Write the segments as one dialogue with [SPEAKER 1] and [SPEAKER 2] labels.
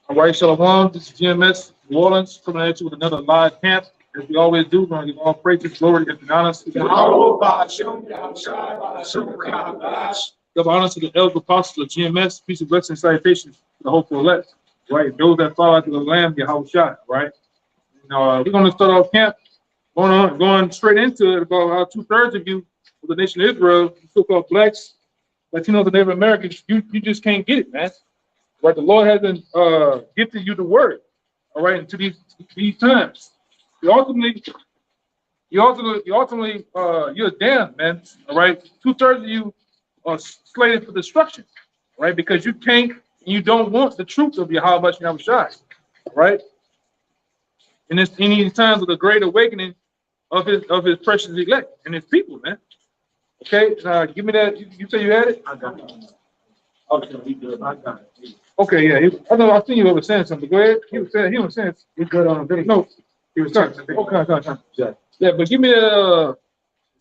[SPEAKER 1] All right, Shalom. This is GMS New Orleans coming at you with another live camp. As we always do, we're going to give all praises, glory, and honor to the give honor to the elder apostles of GMS. Peace and blessings, salutations to the hopeful elect. Right, those that fall after the Lamb, Yahweh Shai. Right. We're going to start off camp. Going straight into it. About 2/3 of you of the nation of Israel, so-called blacks, Latinos, and Native Americans, you just can't get it, man. Right, the Lord hasn't gifted you the word. All right, into these times, you're damned, man. All right, 2/3 of you are slated for destruction. Right, because you can't, you don't want the truth of Yahweh Shai. Right, and it's in these times of the great awakening of his precious elect and his people, man. Okay, give me that. You say you had it? I got it. Okay, we good. I got it. Okay, yeah. I think you were saying something. Go ahead. He was saying. You good on the video? No, he was talking. Okay. Yeah, but give me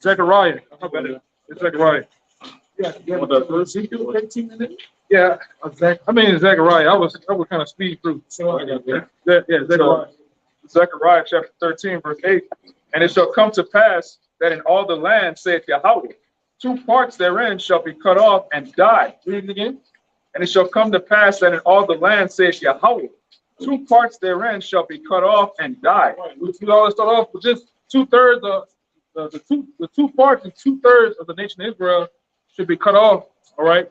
[SPEAKER 1] Zechariah. How about it? It's Zechariah. Yeah. Ezekiel 18 minutes. Yeah, I mean Zechariah. I was kind of speed through. So I got that. Yeah, Zechariah.
[SPEAKER 2] Zechariah chapter 13, verse 8. And it shall come to pass that in all the land, saith Yahweh, 2 parts therein shall be cut off and die.
[SPEAKER 1] Read it again.
[SPEAKER 2] And it shall come to pass that in all the land, saith Yahweh, 2 parts therein shall be cut off and die.
[SPEAKER 1] Right. We always start off with just 2/3 of the two parts and 2/3 of the nation of Israel should be cut off, all right,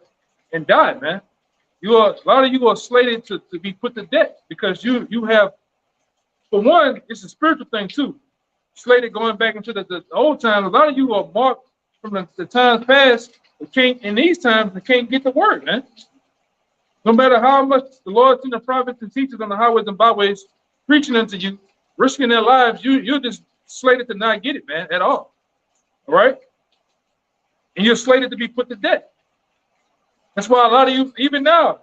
[SPEAKER 1] and die, man. A lot of you are slated to be put to death because you have, for one, it's a spiritual thing too. Slated going back into the old times. A lot of you are marked from the times past. In these times, they can't get the word, man. No matter how much the Lord sent the prophets and teachers on the highways and byways preaching unto you, risking their lives, you're just slated to not get it, man, at all. All right? And you're slated to be put to death. That's why a lot of you, even now,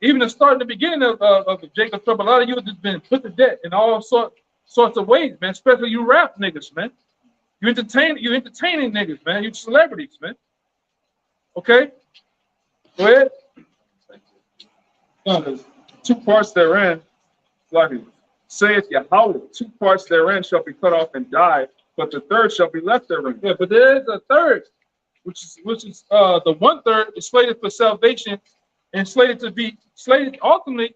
[SPEAKER 1] even the beginning of Jacob's trouble, a lot of you have just been put to death in all sorts of ways, man. Especially you rap niggas, man. You entertaining niggas, man. You celebrities, man. Okay? Go ahead.
[SPEAKER 2] 2 parts therein, like it saith Yahweh, 2 parts therein shall be cut off and die, but the third shall be left therein.
[SPEAKER 1] Yeah, but there is a third, which is the 1/3 is slated for salvation and slated ultimately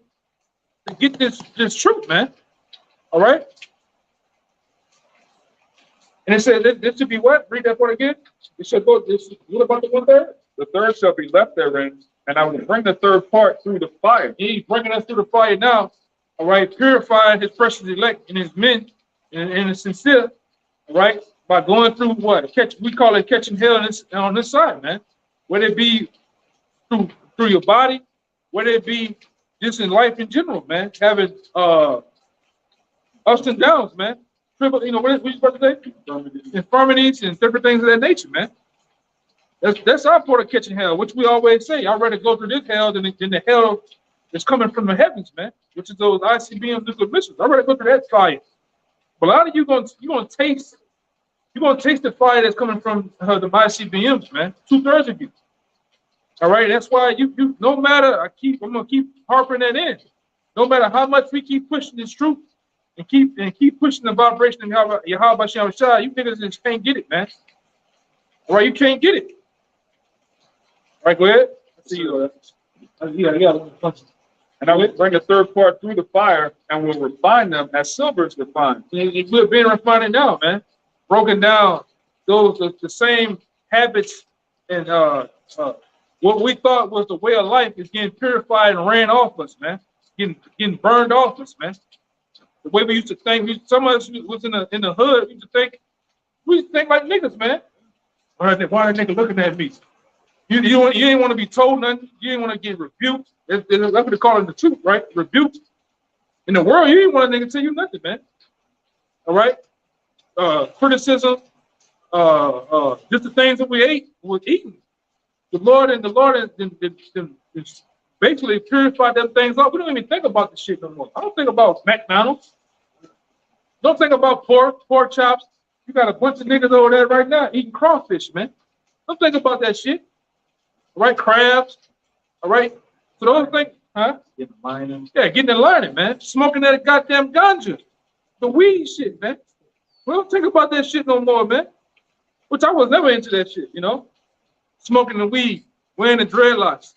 [SPEAKER 1] to get this truth, man. All right. And it said this should be what? Read that part again. It should go. What about the 1/3?
[SPEAKER 2] The third shall be left therein, and I will bring the third part through the fire.
[SPEAKER 1] He's bringing us through the fire now. All right, purifying his precious elect and his men and his sincere. All right, by going through what? We call it catching hell on this side, man. Whether it be through your body, whether it be just in life in general, man. Having ups and downs, man. What you supposed to say? Infirmities and different things of that nature, man. That's our part of catching hell, which we always say. I'd rather go through this hell than the hell that's coming from the heavens, man. Which is those ICBM nuclear missiles. I'd rather go through that fire. But a lot of you gonna taste the fire that's coming from the ICBMs, man. 2/3 of you. All right, that's why you no matter I'm gonna keep harping that in. No matter how much we keep pushing this truth and keep pushing the vibration of Yahweh Shai, you niggas just can't get it, man. All right, you can't get it. All right, go ahead. I see you. Yeah.
[SPEAKER 2] And I will bring a third part through the fire, and will refine them as silver is refined.
[SPEAKER 1] We're being refined now, man. Broken down the same habits and what we thought was the way of life is getting purified and ran off us, man. Getting burned off us, man. The way we used to think, some of us was in the hood, we used to think like niggas, man. Why that nigga looking at me? You didn't want to be told nothing. You didn't want to get rebuked. That's what they call it the truth, right? Rebuked. In the world, you didn't want a nigga tell you nothing, man. All right? Criticism, just the things that we ate was eating. The Lord basically purified them things off. We don't even think about the shit no more. I don't think about McDonald's. Don't think about pork chops. You got a bunch of niggas over there right now eating crawfish, man. Don't think about that shit. All right, crabs. All right. So those things, Huh?
[SPEAKER 3] Getting minor.
[SPEAKER 1] Yeah, getting to learning, man. Smoking that goddamn ganja. The weed shit, man. We don't think about that shit no more, man. Which I was never into that shit, you know? Smoking the weed, wearing the dreadlocks.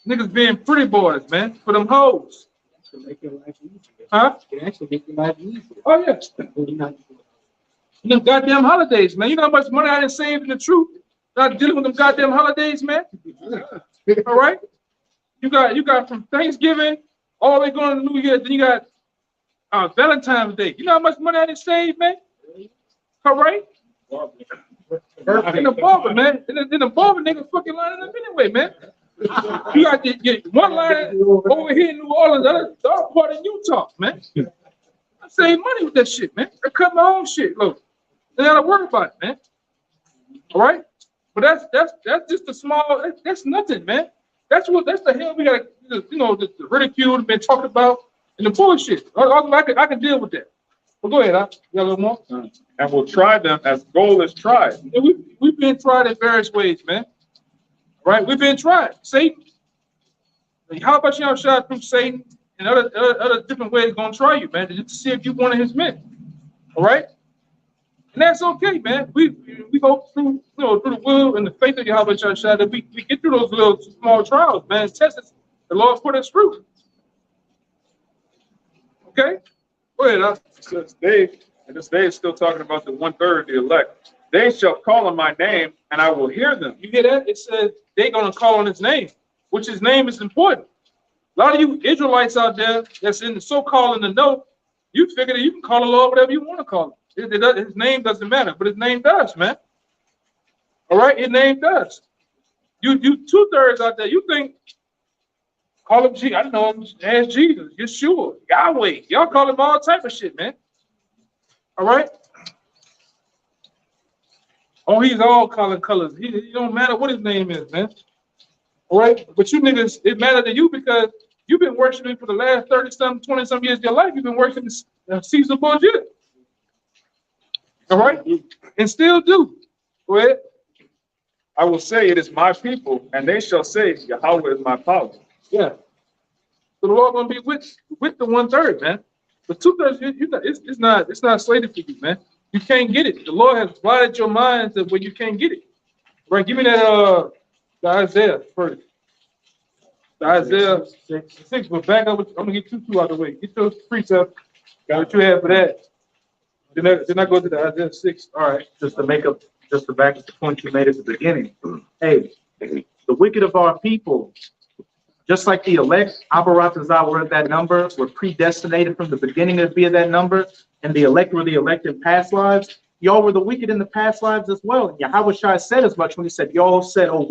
[SPEAKER 1] Niggas being pretty boys, man, for them hoes.
[SPEAKER 3] Actually make your life easier.
[SPEAKER 1] Huh?
[SPEAKER 3] It actually make your life easier.
[SPEAKER 1] Oh, yeah.
[SPEAKER 3] When you're not-
[SPEAKER 1] Them goddamn holidays, man. You know how much money I done saved in the truth? Not dealing with them goddamn holidays, man. All right? You got from Thanksgiving all the way going to New Year, then you got Valentine's Day. You know how much money I done saved, man? All right? In the barber, man. In the barber, nigga fucking lining up anyway, man. You got to get one line over here in New Orleans, the other part in Utah, man. I save money with that shit, man. I cut my own shit, look. I gotta worry about it, man. All right? But that's just a small, that's nothing, man. That's the hell we gotta, you know, the ridicule been talked about and the bullshit. I can deal with that. But go ahead, you got a little more?
[SPEAKER 2] And will try them as gold is tried.
[SPEAKER 1] Yeah, we've been tried in various ways, man. Right? We've been tried. Satan. How about you shot through Satan and other different ways gonna try you, man, just to see if you're one of his men. All right? And that's okay, man. We go through, you know, through the will and the faith of Yahweh Shah that we get through those little small trials, man. Test us. The Lord put us through. Okay? Go ahead,
[SPEAKER 2] This day is still talking about the 1/3 of the elect. They shall call on my name, and I will hear them.
[SPEAKER 1] You hear that? It says they're gonna call on his name, which his name is important. A lot of you Israelites out there that's in the so-called in the know, you figure that you can call the Lord whatever you want to call him. His name doesn't matter, but his name does, man. All right, his name does. You 2/3 out there, you think call him Jesus. I don't know him as Jesus, Yeshua, Yahweh. Y'all call him all type of shit, man. All right. Oh, he's all calling colors. It don't matter what his name is, man. All right, but you niggas, it matters to you because you've been worshiping for the last 30-some, 20-some years of your life. You've been worshiping Caesar bullshit. All right, and still do. Go ahead.
[SPEAKER 2] I will say it is my people, and they shall say Yahweh is my power.
[SPEAKER 1] Yeah. So the Lord gonna be with the 1/3, man. The 2/3, it's not slated for you, man. You can't get it. The Lord has blinded your mind to where you can't get it. Right? Give me that the Isaiah first. The Isaiah 6. But back up. I'm gonna get two out of the way. Get those precepts. Got what you have for that. Then I go to the Isaiah 6. All right.
[SPEAKER 3] Just to back up the point you made at the beginning. Hey, the wicked of our people, just like the elect, Abarat and Zah were that number, were predestinated from the beginning to be that number, and the elect were the elect in past lives. Y'all were the wicked in the past lives as well. And Yahweh Shai said as much when he said, y'all said, oh,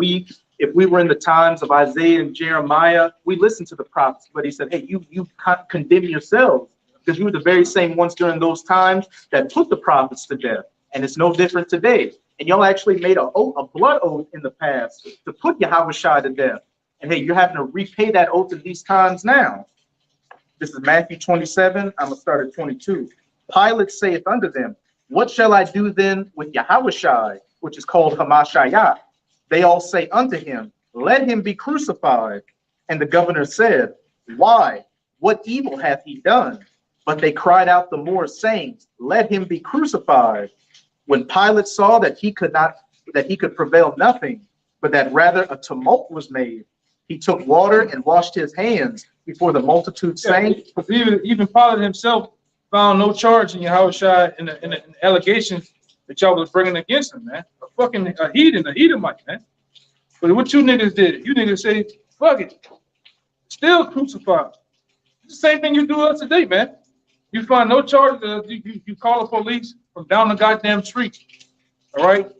[SPEAKER 3] if we were in the times of Isaiah and Jeremiah, we listened to the prophets. But he said, hey, you condemn yourselves because you were the very same ones during those times that put the prophets to death. And it's no different today. And y'all actually made a blood oath in the past to put Yahweh Shai to death. And hey, you're having to repay that oath in these times now. This is Matthew 27. I'm going to start at 22. Pilate saith unto them, what shall I do then with Yahweh Shai, which is called Hamashayah? They all say unto him, let him be crucified. And the governor said, why? What evil hath he done? But they cried out the more, saying, let him be crucified. When Pilate saw that he could prevail nothing, but that rather a tumult was made, he took water and washed his hands before the multitude, saying,
[SPEAKER 1] even Pilate himself found no charge in Yahweh Shai in the allegations that y'all was bringing against him, man. A fucking heathen, a Edomite, man. But what you niggas did, you niggas say, fuck it, still crucified. It's the same thing you do us today, man. You find no charges, you call the police from down the goddamn street, all right?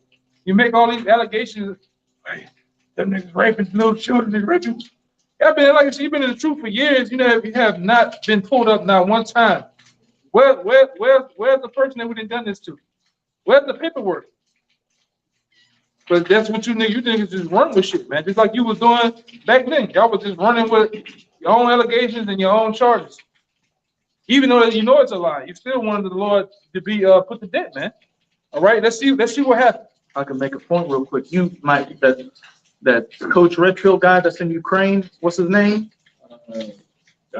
[SPEAKER 1] You make all these allegations, hey, them niggas raping little children, they raping. I've been, like I said, you've been in the truth for years, you know, you have not been pulled up not one time. Where's the person that we done done this to? Where's the paperwork? But that's what you niggas just run with shit, man. Just like you was doing back then. Y'all was just running with your own allegations and your own charges. Even though you know it's a lie, you still wanted the Lord to be put to death, man. All right, let's see what happens.
[SPEAKER 3] I can make a point real quick. You might that Coach Redfield guy that's in Ukraine. What's his name?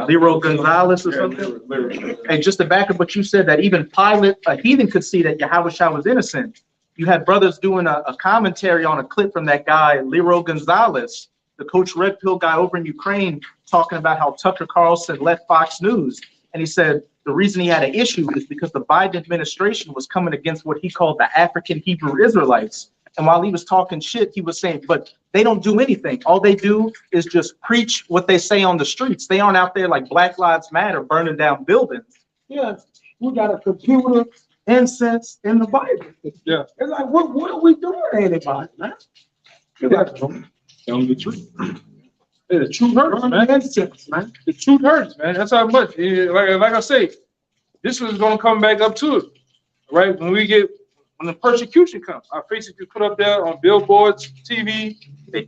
[SPEAKER 3] Leroy Gonzalez or something? And just to back up what you said, that even Pilate, a heathen, could see that Yahushua was innocent. You had brothers doing a commentary on a clip from that guy, Leroy Gonzalez, the Coach Red Pill guy over in Ukraine, talking about how Tucker Carlson left Fox News. And he said the reason he had an issue is because the Biden administration was coming against what he called the African Hebrew Israelites. And while he was talking shit, he was saying, but they don't do anything. All they do is just preach what they say on the streets. They aren't out there like Black Lives Matter burning down buildings.
[SPEAKER 4] Yeah, we got a computer, incense, in the Bible.
[SPEAKER 1] Yeah.
[SPEAKER 4] It's like, what are we doing to anybody, man?
[SPEAKER 1] Tell the truth. Yeah, the truth hurts,
[SPEAKER 4] Burn
[SPEAKER 1] man.
[SPEAKER 4] the incense, man.
[SPEAKER 1] The truth hurts, man. That's how much. Like I say, this is gonna come back up to it, right? When the persecution comes, our faces get put up there on billboards, TV,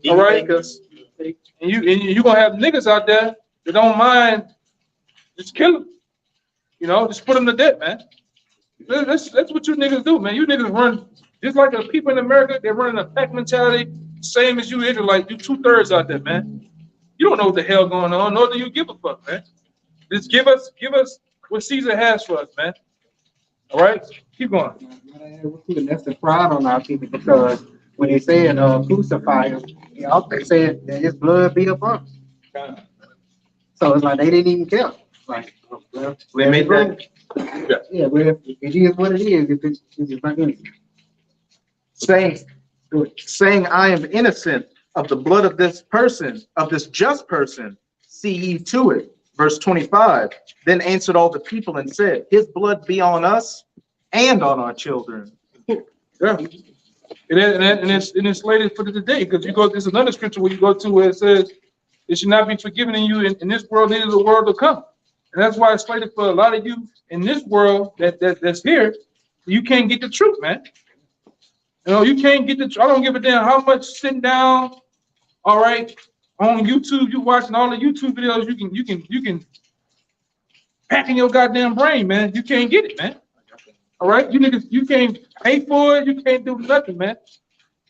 [SPEAKER 1] all right? And you gonna have niggas out there that don't mind just kill them, just put them to death, man. That's what you niggas do, man. You niggas run just like the people in America. They're running a pack mentality, same as you Israelites. You 2/3 out there, man. You don't know what the hell going on, nor do you give a fuck, man. Just give us what Caesar has for us, man. All right, keep going.
[SPEAKER 5] That's the pride on our people, because when they said crucify him, they said that his blood be upon him. So it's like they didn't even care. Like, well,
[SPEAKER 3] They made that.
[SPEAKER 5] yeah, well, it is what it is. It's just like anything.
[SPEAKER 3] Saying, I am innocent of the blood of this person, of this just person, see ye to it. Verse 25, then answered all the people and said, his blood be on us and on our children.
[SPEAKER 1] Yeah. And it's slated for today, because there's another scripture where you go to where it says, it should not be forgiven in you in this world, neither the world to come. And that's why it's slated for a lot of you in this world that's here. You can't get the truth, man. You can't get the truth. I don't give a damn how much sitting down, all right, on YouTube, you watching all the YouTube videos, you can pack in your goddamn brain, man. You can't get it, man. All right, you niggas, you can't pay for it, you can't do nothing, man.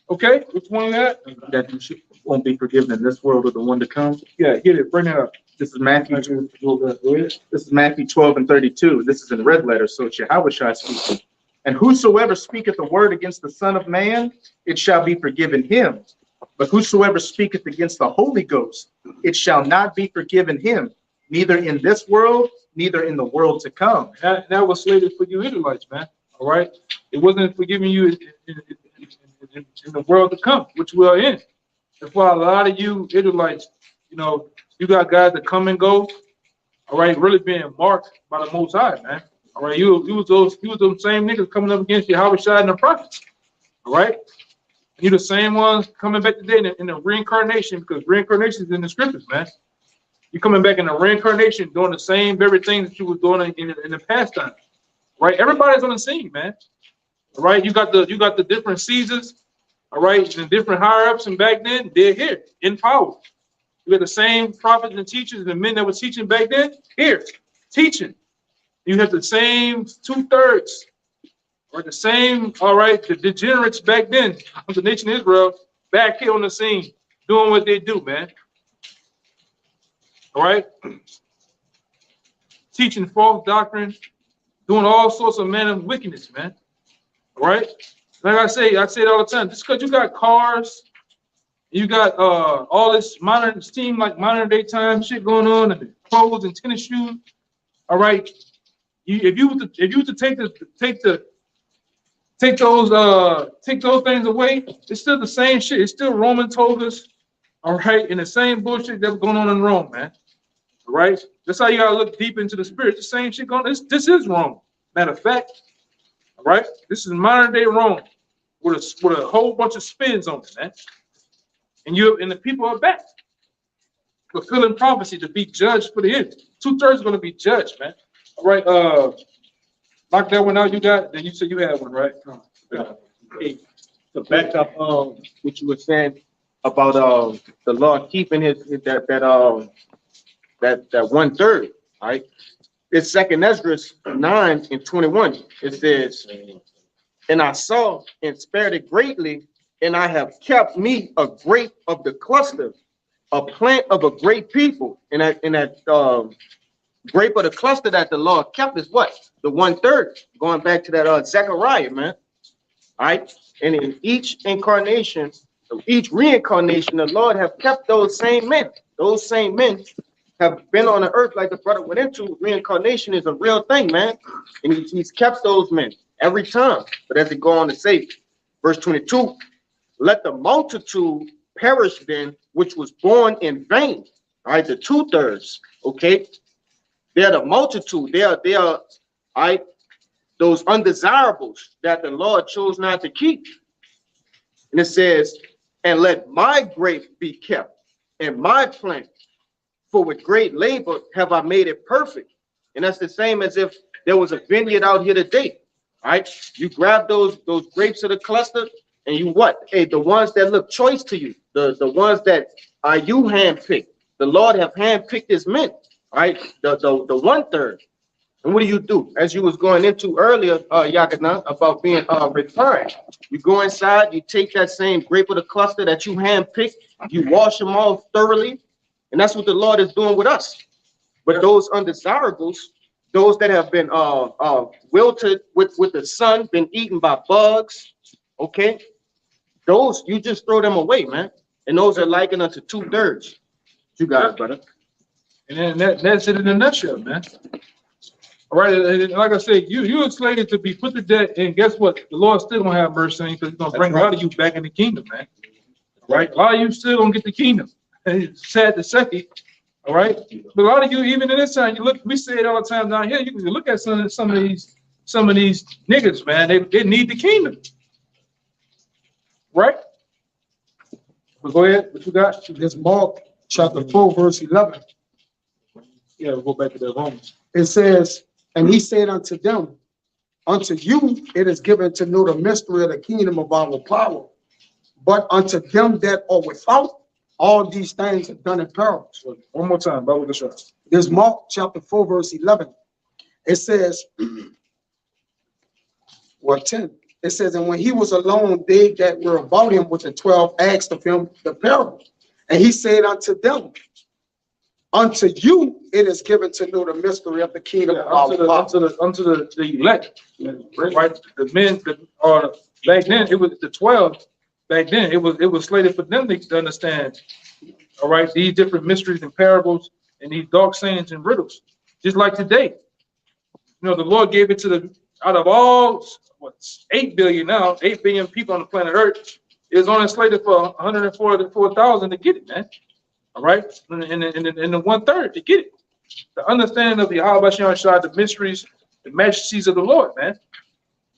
[SPEAKER 1] Okay, which one you got?
[SPEAKER 3] That you won't be forgiven in this world or the one to come.
[SPEAKER 1] Yeah, get it, bring it up.
[SPEAKER 3] This is Matthew. This is Matthew 12 and 32. This is in red letters, so it's Yahushua speaking. And whosoever speaketh a word against the Son of Man, it shall be forgiven him. But whosoever speaketh against the Holy Ghost, it shall not be forgiven him, neither in this world, neither in the world to come.
[SPEAKER 1] That was slated for you Israelites, man. All right, it wasn't forgiving you in the world to come, which we are in. That's why a lot of you Israelites, you got guys that come and go. All right, really being marked by the Most High, man. All right, you was those same niggas coming up against you, Yahushua and the prophets. All right, you the same ones coming back today in the reincarnation, because reincarnation is in the scriptures, man. You coming back in the reincarnation, doing the same very thing that you was doing in the past time. Right, everybody's on the scene, man. All right, you got the different Caesars, all right, and different higher ups, and back then they're here in power. You got the same prophets and teachers and the men that were teaching back then here teaching. You have the same 2/3, or the same, all right, the degenerates back then of the nation of Israel back here on the scene doing what they do, man. All right, teaching false doctrine, doing all sorts of manner of wickedness, man. All right, like I say it all the time. Just because you got cars, you got all this modern steam, like modern day time shit going on, and clothes and tennis shoes. All right, if you were to take those things away, it's still the same shit. It's still Roman togas, all right, and the same bullshit that's going on in Rome, man. All right, that's how you gotta look deep into the spirit. The same shit going on. This is Rome. Matter of fact, all right, this is modern day Rome with a whole bunch of spins on it, man. And the people are back fulfilling prophecy to be judged for the end. 2/3 are going to be judged, man. All right, knock that one out. You got. Then you said you had one, right?
[SPEAKER 6] Hey, to back up what you were saying about the Lord keeping that 1/3, right? It's 2nd Ezra 9:21. It says, and I saw and spared it greatly, and I have kept me a grape of the cluster a plant of a great people. And that grape of the cluster that the Lord kept is what? The 1/3. Going back to that Zechariah, man. All right. And in each incarnation, each reincarnation, the Lord have kept those same men. Those same men have been on the earth like the brother went into. Reincarnation is a real thing, man. And he's kept those men every time. But as they go on to say, verse 22, let the multitude perish then, which was born in vain. All right, the 2/3, okay? They're the multitude. They are, all right, those undesirables that the Lord chose not to keep. And it says, and let my grape be kept, and my plant, for with great labor have I made it perfect. And that's the same as if there was a vineyard out here today. All right, you grab those grapes of the cluster, and you what? Hey, the ones that look choice to you, the ones that are you handpicked. The Lord have handpicked his men. All right, the 1/3. And what do? As you was going into earlier, Yakana, about being returned. You go inside, you take that same grape of the cluster that you handpicked, you wash them off thoroughly, and that's what the Lord is doing with us. But those undesirables, those that have been wilted with the sun, been eaten by bugs, okay, those you just throw them away, man. And those are likened unto 2/3. You got it, brother.
[SPEAKER 1] And then that's it in a nutshell, man. All right, and like I said, you slated to be put to death, and guess what? The Lord still gonna have mercy on you because he's gonna bring a lot of you back in the kingdom, man. All right, a lot of you still gonna get the kingdom. And it's sad to say, all right. But a lot of you, even in this time, you look. We say it all the time down here. You can look at some of these niggas, man. They need the kingdom, right? But go ahead. What you got?
[SPEAKER 4] This Mark chapter 4, verse 11.
[SPEAKER 1] Yeah, we'll go back to the Romans.
[SPEAKER 4] It says, and he said unto them, unto you it is given to know the mystery of the kingdom of our power, but unto them that are without, all these things are done in parables.
[SPEAKER 1] So one more time, Bible discussion.
[SPEAKER 4] There's Mark chapter 4, verse 11. It says, well, 10. It says, and when he was alone, they that were about him with the 12 asked of him the parable. And he said unto them, unto you it is given to know the mystery of the kingdom of our power.
[SPEAKER 1] Unto the elect, right? The men that are back then, it was the 12. Back then, it was slated for them to understand. All right, these different mysteries and parables and these dark sayings and riddles. Just like today, you know, the Lord gave it to out of all 8 billion now, 8 billion people on the planet Earth, it was only slated for 144,000 to get it, man. All right, and the 1/3 to get it. The understanding of the Yahweh Shah, the mysteries, the majesties of the Lord, man.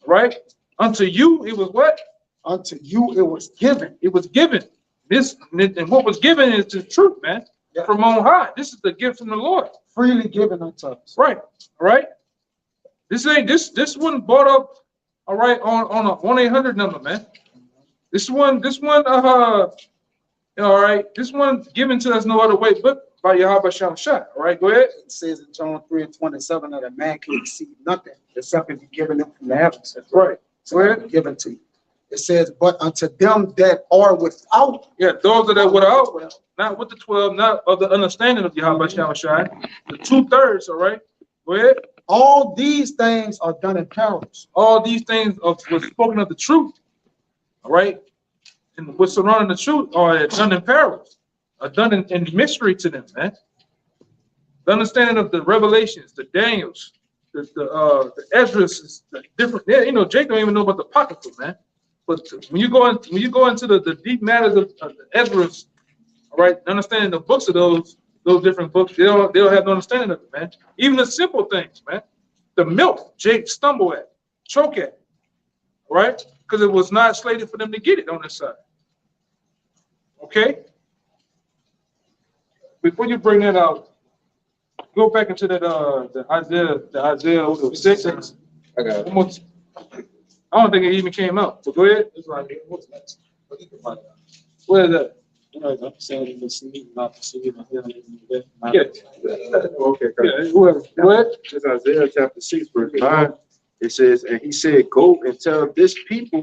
[SPEAKER 1] All right, unto you it was what?
[SPEAKER 4] Unto you it was given.
[SPEAKER 1] It was given. This and what was given is the truth, man.
[SPEAKER 4] Yeah.
[SPEAKER 1] From on high. This is the gift from the Lord.
[SPEAKER 4] Freely given unto us.
[SPEAKER 1] Right. All right. This one bought up. All right, on a 1-800 number, man. This one. All right, this one given to us no other way but by Yahweh Shah. All right, go ahead.
[SPEAKER 4] It says in John 3:27 that a man can receive nothing except it be given him from the heavens.
[SPEAKER 1] That's right.
[SPEAKER 4] So it's given to you. It says, but unto them that are without.
[SPEAKER 1] Yeah, those that are without, not with the 12, not of the understanding of Yahweh Shah. The 2/3, all right. Go ahead.
[SPEAKER 4] All these things are done in parables.
[SPEAKER 1] All these things was spoken of the truth. All right. And what's surrounding the truth are done in parables, are done in mystery to them, man. The understanding of the revelations, the Daniels, the Ezra's, the different. Yeah, you know, Jake don't even know about the apocrypha, man. But when you go into the deep matters of the Ezra's, all right, understanding the books of those different books, they don't have no understanding of it, man. Even the simple things, man. The milk, Jake stumble at, choke at, right? Because it was not slated for them to get it on this side. Okay? Before you bring that out, go back into that the Isaiah 6.
[SPEAKER 2] I got it.
[SPEAKER 1] I don't think it even came out. So go ahead. It's right here. What's next? Where is that? Yeah.
[SPEAKER 2] Okay,
[SPEAKER 1] Yeah, whoever. Go ahead.
[SPEAKER 2] It's Isaiah chapter 6, verse 9. It says, and he said, go and tell this people,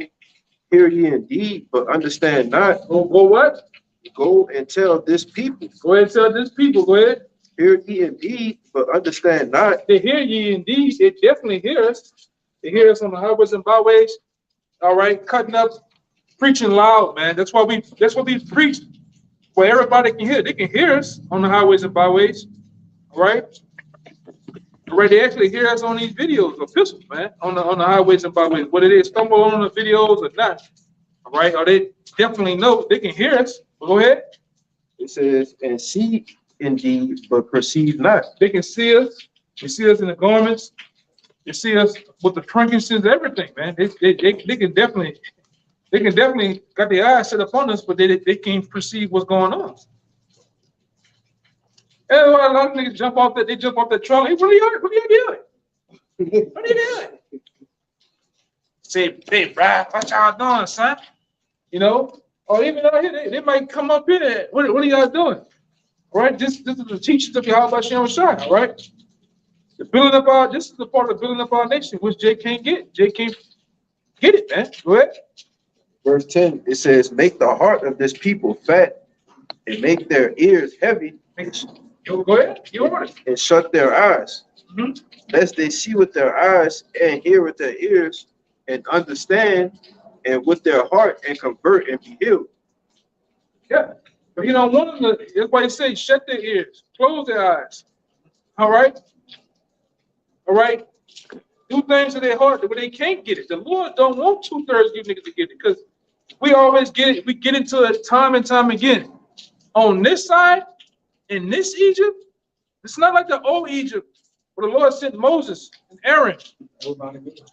[SPEAKER 2] hear ye indeed, but understand not.
[SPEAKER 1] Go what?
[SPEAKER 6] Go and tell this people,
[SPEAKER 1] Go ahead and tell this people, go ahead.
[SPEAKER 6] hear ye indeed, but understand not.
[SPEAKER 1] They hear ye indeed, they definitely hear us. They hear us on the highways and byways, all right, cutting up, preaching loud, man. That's what we preach, where everybody can hear. They can hear us on the highways and byways, all right? All right, they actually hear us on these videos, epistles, man, on the highways and byways. Whether they stumble on the videos or not, all right? Or they definitely know they can hear us. Go ahead.
[SPEAKER 6] It says, and see indeed, but perceive not.
[SPEAKER 1] They can see us. They see us in the garments. They see us with the trinkets, everything, man. They can definitely got their eyes set upon us, but they can't perceive what's going on. And a lot of niggas jump off that truck. Hey, what are you doing? What are you doing? Say, hey, Brad, what y'all doing, son? You know, or even out here, they might come up here. What are y'all doing? All right, this is the teachings of Yahweh Shem Shai, all right? This is the part of building up our nation, which Jay can't get. Jay can't get it, man. Go ahead.
[SPEAKER 6] Verse 10, it says, make the heart of this people fat and make their ears heavy.
[SPEAKER 1] Yo, go ahead. You want it.
[SPEAKER 6] And shut their eyes, lest they see with their eyes and hear with their ears and understand and with their heart and convert and be healed.
[SPEAKER 1] Yeah. But you know, that's why he says shut their ears, close their eyes. All right? All right? Do things to their heart where they can't get it. The Lord don't want 2/3 of you niggas to get it, because we always get it. We get into it time and time again. On this side, in this Egypt, it's not like the old Egypt where the Lord sent Moses and Aaron,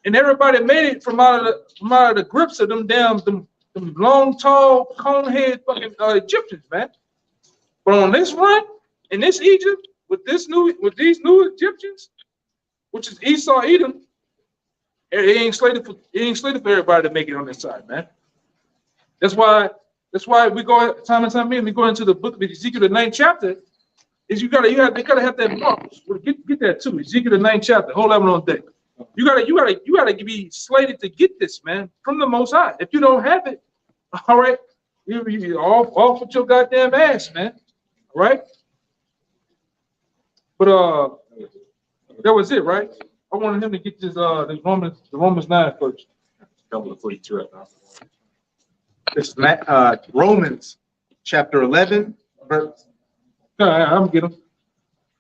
[SPEAKER 1] and everybody made it from out of the grips of them long, tall, cone-head fucking Egyptians, man. But on this run, in this Egypt, with these new Egyptians, which is Esau, Edom, it ain't slated for everybody to make it on this side, man. That's why we go time and time again. We go into the book of Ezekiel, the 9th chapter. Is they gotta have that mark. Get that too. Ezekiel, the 9th chapter. Hold that one on deck. You gotta be slated to get this, man, from the Most High. If you don't have it, all right, you off with your goddamn ass, man. All right. But that was it, right? I wanted him to get this the Romans 9 first.
[SPEAKER 3] Couple of 42 right now. This is Romans chapter 11, verse.
[SPEAKER 1] I'm gonna get him.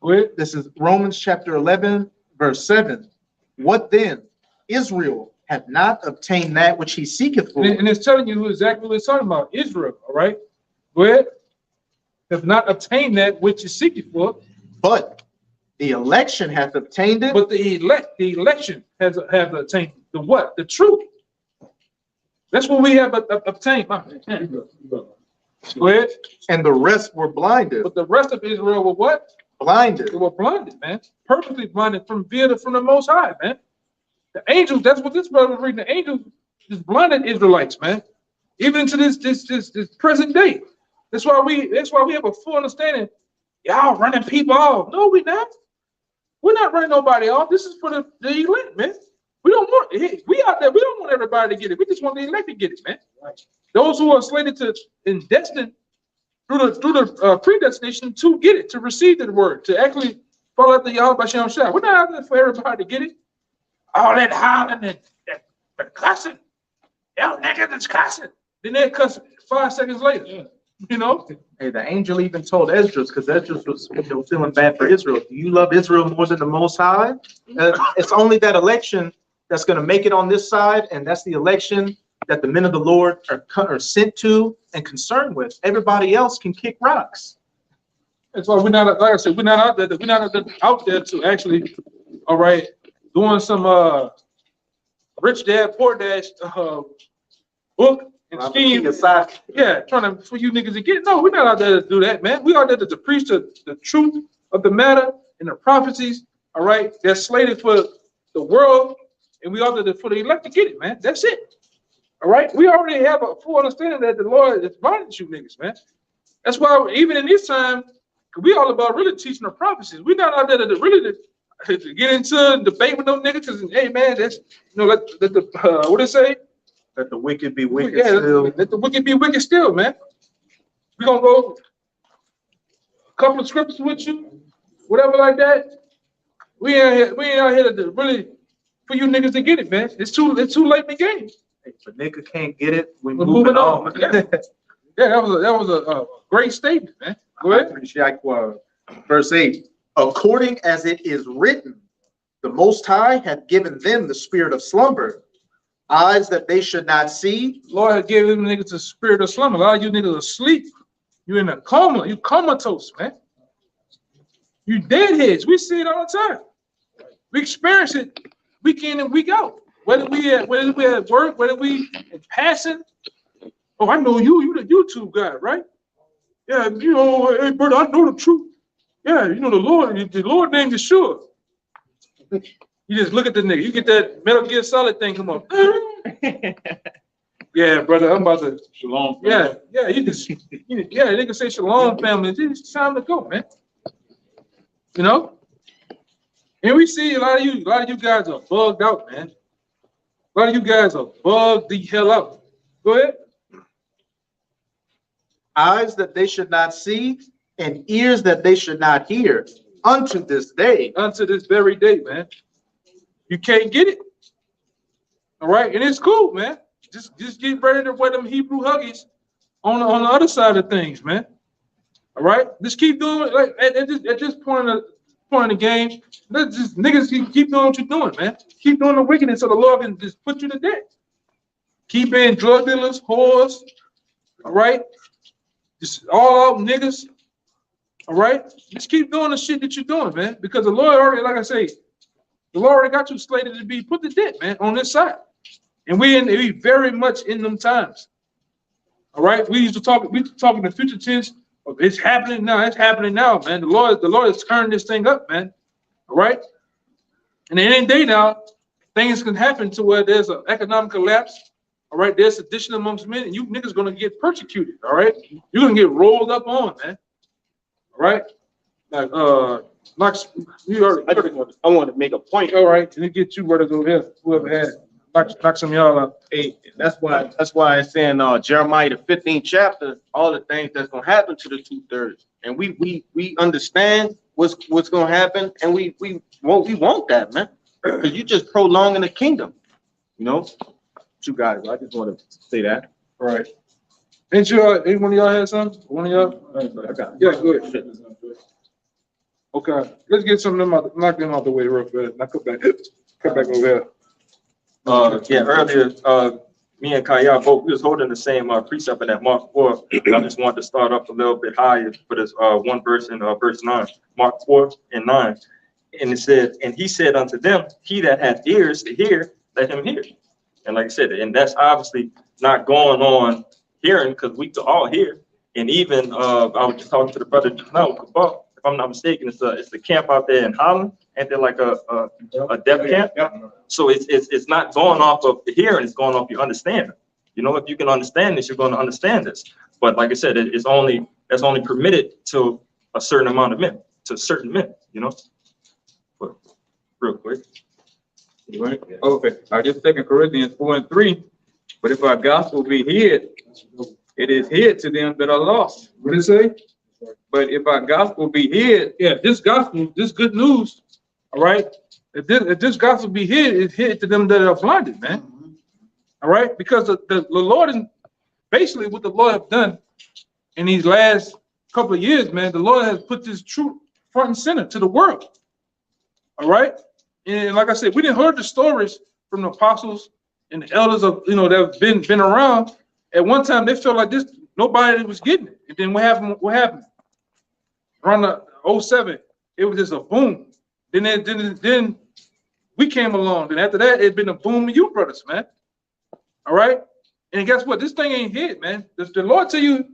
[SPEAKER 1] Go ahead.
[SPEAKER 3] This is Romans chapter 11, verse 7. What then? Israel hath not obtained that which he seeketh for.
[SPEAKER 1] And it's telling you exactly what it's talking about. Israel, all right? Go ahead. Have not obtained that which is seeking for.
[SPEAKER 3] But the election hath obtained it.
[SPEAKER 1] But the election have obtained the what? The truth. That's what we have obtained. Go ahead.
[SPEAKER 3] And the rest were blinded.
[SPEAKER 1] But the rest of Israel were what?
[SPEAKER 3] Blinded.
[SPEAKER 1] They were blinded, man. Perfectly blinded from the Most High, man. The angels, that's what this brother was reading. The angels just blinded Israelites, man. Even to this present day. That's why we have a full understanding. Y'all running people off. No, we're not. We're not running nobody off. This is for the elect, man. We out there, we don't want everybody to get it. We just want the elect to get it, man. Right. Those who are slated to and destined through the predestination to get it, to receive the word, to actually follow after Yahweh Shem Shai. We're not out there for everybody to get it. All that hollering and that cussing. Y'all niggas is cussing. Then they cuss 5 seconds later. Yeah. You know?
[SPEAKER 3] Hey, the angel even told Esdras, because Esdras was feeling bad for Israel. Do you love Israel more than the Most High? It's only that election that's going to make it on this side, and that's the election that the men of the Lord are sent to and concerned with. Everybody else can kick rocks.
[SPEAKER 1] That's why we're not, like I said, we're not out there to actually, all right, doing some rich dad, poor dad book and scheme. Yeah, trying to for you niggas to get it. No, we're not out there to do that, man. We out there to preach the truth of the matter and the prophecies, all right, that's slated for the world, and we out there for the elect to get it, man. That's it. All right, we already have a full understanding that the Lord is blinding you niggas, man. That's why even in this time, we all about really teaching the prophecies. We're not out there to get into a debate with no niggas. Because hey, man, that's let the what it say?
[SPEAKER 3] Let the wicked be wicked
[SPEAKER 1] yeah,
[SPEAKER 3] still.
[SPEAKER 1] Let the wicked be wicked still, man. We're gonna go a couple of scriptures with you, whatever like that. We ain't out here to really for you niggas to get it, man. It's too late in the game.
[SPEAKER 3] If a nigga can't get it, we're
[SPEAKER 1] We're
[SPEAKER 3] moving on.
[SPEAKER 1] Yeah, that was a great statement, man. Go
[SPEAKER 3] I
[SPEAKER 1] ahead.
[SPEAKER 3] appreciate verse 8. According as it is written, the Most High hath given them the spirit of slumber, eyes that they should not see.
[SPEAKER 1] Lord had given them niggas the spirit of slumber. A lot of you niggas are asleep. You in a coma. You comatose, man. You deadheads. We see it all the time. We experience it week in and week out. Whether we at work, whether we in passing. Oh, I know you the YouTube guy, right? Yeah, you know, hey, brother, I know the truth. Yeah, you know the Lord named Yeshua. You just look at the nigga. You get that Metal Gear Solid thing come up. Yeah, brother, I'm about to.
[SPEAKER 2] Shalom.
[SPEAKER 1] Yeah, you just. Yeah, they can say shalom, family. It's time to go, man. You know. And we see a lot of you guys are bugged out, man. A lot of you guys are bugged the hell out. Go ahead.
[SPEAKER 3] Eyes that they should not see, and ears that they should not hear, unto this day.
[SPEAKER 1] Unto this very day, man. You can't get it. All right, and it's cool, man. Just get ready to wear them Hebrew huggies on the other side of things, man. All right, just keep doing it. Like at this point in the game, let's just niggas keep doing what you're doing, man. Keep doing the wickedness so the Lord can just put you to death. Keep being drug dealers, whores. All right, just all out niggas. All right, just keep doing the shit that you're doing, man. Because the Lord already, like I say, the Lord already got you slated to be put to death, man, on this side. And we very much in them times. All right, we talking the future tense. It's happening now. It's happening now, man. The Lord has turned this thing up, man. All right, and in any day now, things can happen to where there's an economic collapse. All right, there's sedition amongst men, and you niggas gonna get persecuted. All right, you're gonna get rolled up on, man. All right, like Max,
[SPEAKER 6] I want to make a point.
[SPEAKER 1] all right, and it get you brothers over here. Whoever had knock some of y'all out.
[SPEAKER 6] Hey, that's why it's saying Jeremiah the 15th chapter, all the things that's gonna happen to the 2/3, and we understand what's gonna happen, and we want that, man, because you just prolonging the kingdom, you know. You guys, I just want to say that.
[SPEAKER 1] All right. Ain't you? Any one of y'all had something? One of y'all? Yeah, go ahead. Okay, let's get some of them out. Knock them out the way real fast. Now come back over here.
[SPEAKER 7] Yeah, earlier, me and Kaya both, we was holding the same precept in that Mark 4. I just wanted to start up a little bit higher for this one verse in verse 9, Mark 4:9. And it said, and he said unto them, he that hath ears to hear, let him hear. And like I said, and that's obviously not going on hearing, because we all hear. And even I was just talking to the brother just now, if I'm not mistaken, it's the camp out there in Holland, and they're like a deaf camp. So it's not going off of the hearing, it's going off your understanding. You know, if you can understand this, you're going to understand this. But like I said, that's only permitted to a certain amount of men, to certain men, you know. But real quick.
[SPEAKER 2] Okay, I just 2 Corinthians 4:3. But if our gospel be hid, it is hid to them that are lost.
[SPEAKER 1] What did it say?
[SPEAKER 2] But if our gospel be hid,
[SPEAKER 1] Yeah, this gospel, this good news. All right. If this gospel be hid, it's hid to them that are blinded, man. All right, because the Lord is basically what the Lord have done in these last couple of years, man. The Lord has put this truth front and center to the world. All right, and like I said, we didn't heard the stories from the apostles and the elders of that have been around. At one time, they felt like this nobody was getting it. And then what happened? What happened? Around the 07, it was just a boom. Then we came along. Then after that, it'd been a boom of you brothers, man. All right. And guess what? This thing ain't hid, man. The Lord tell you,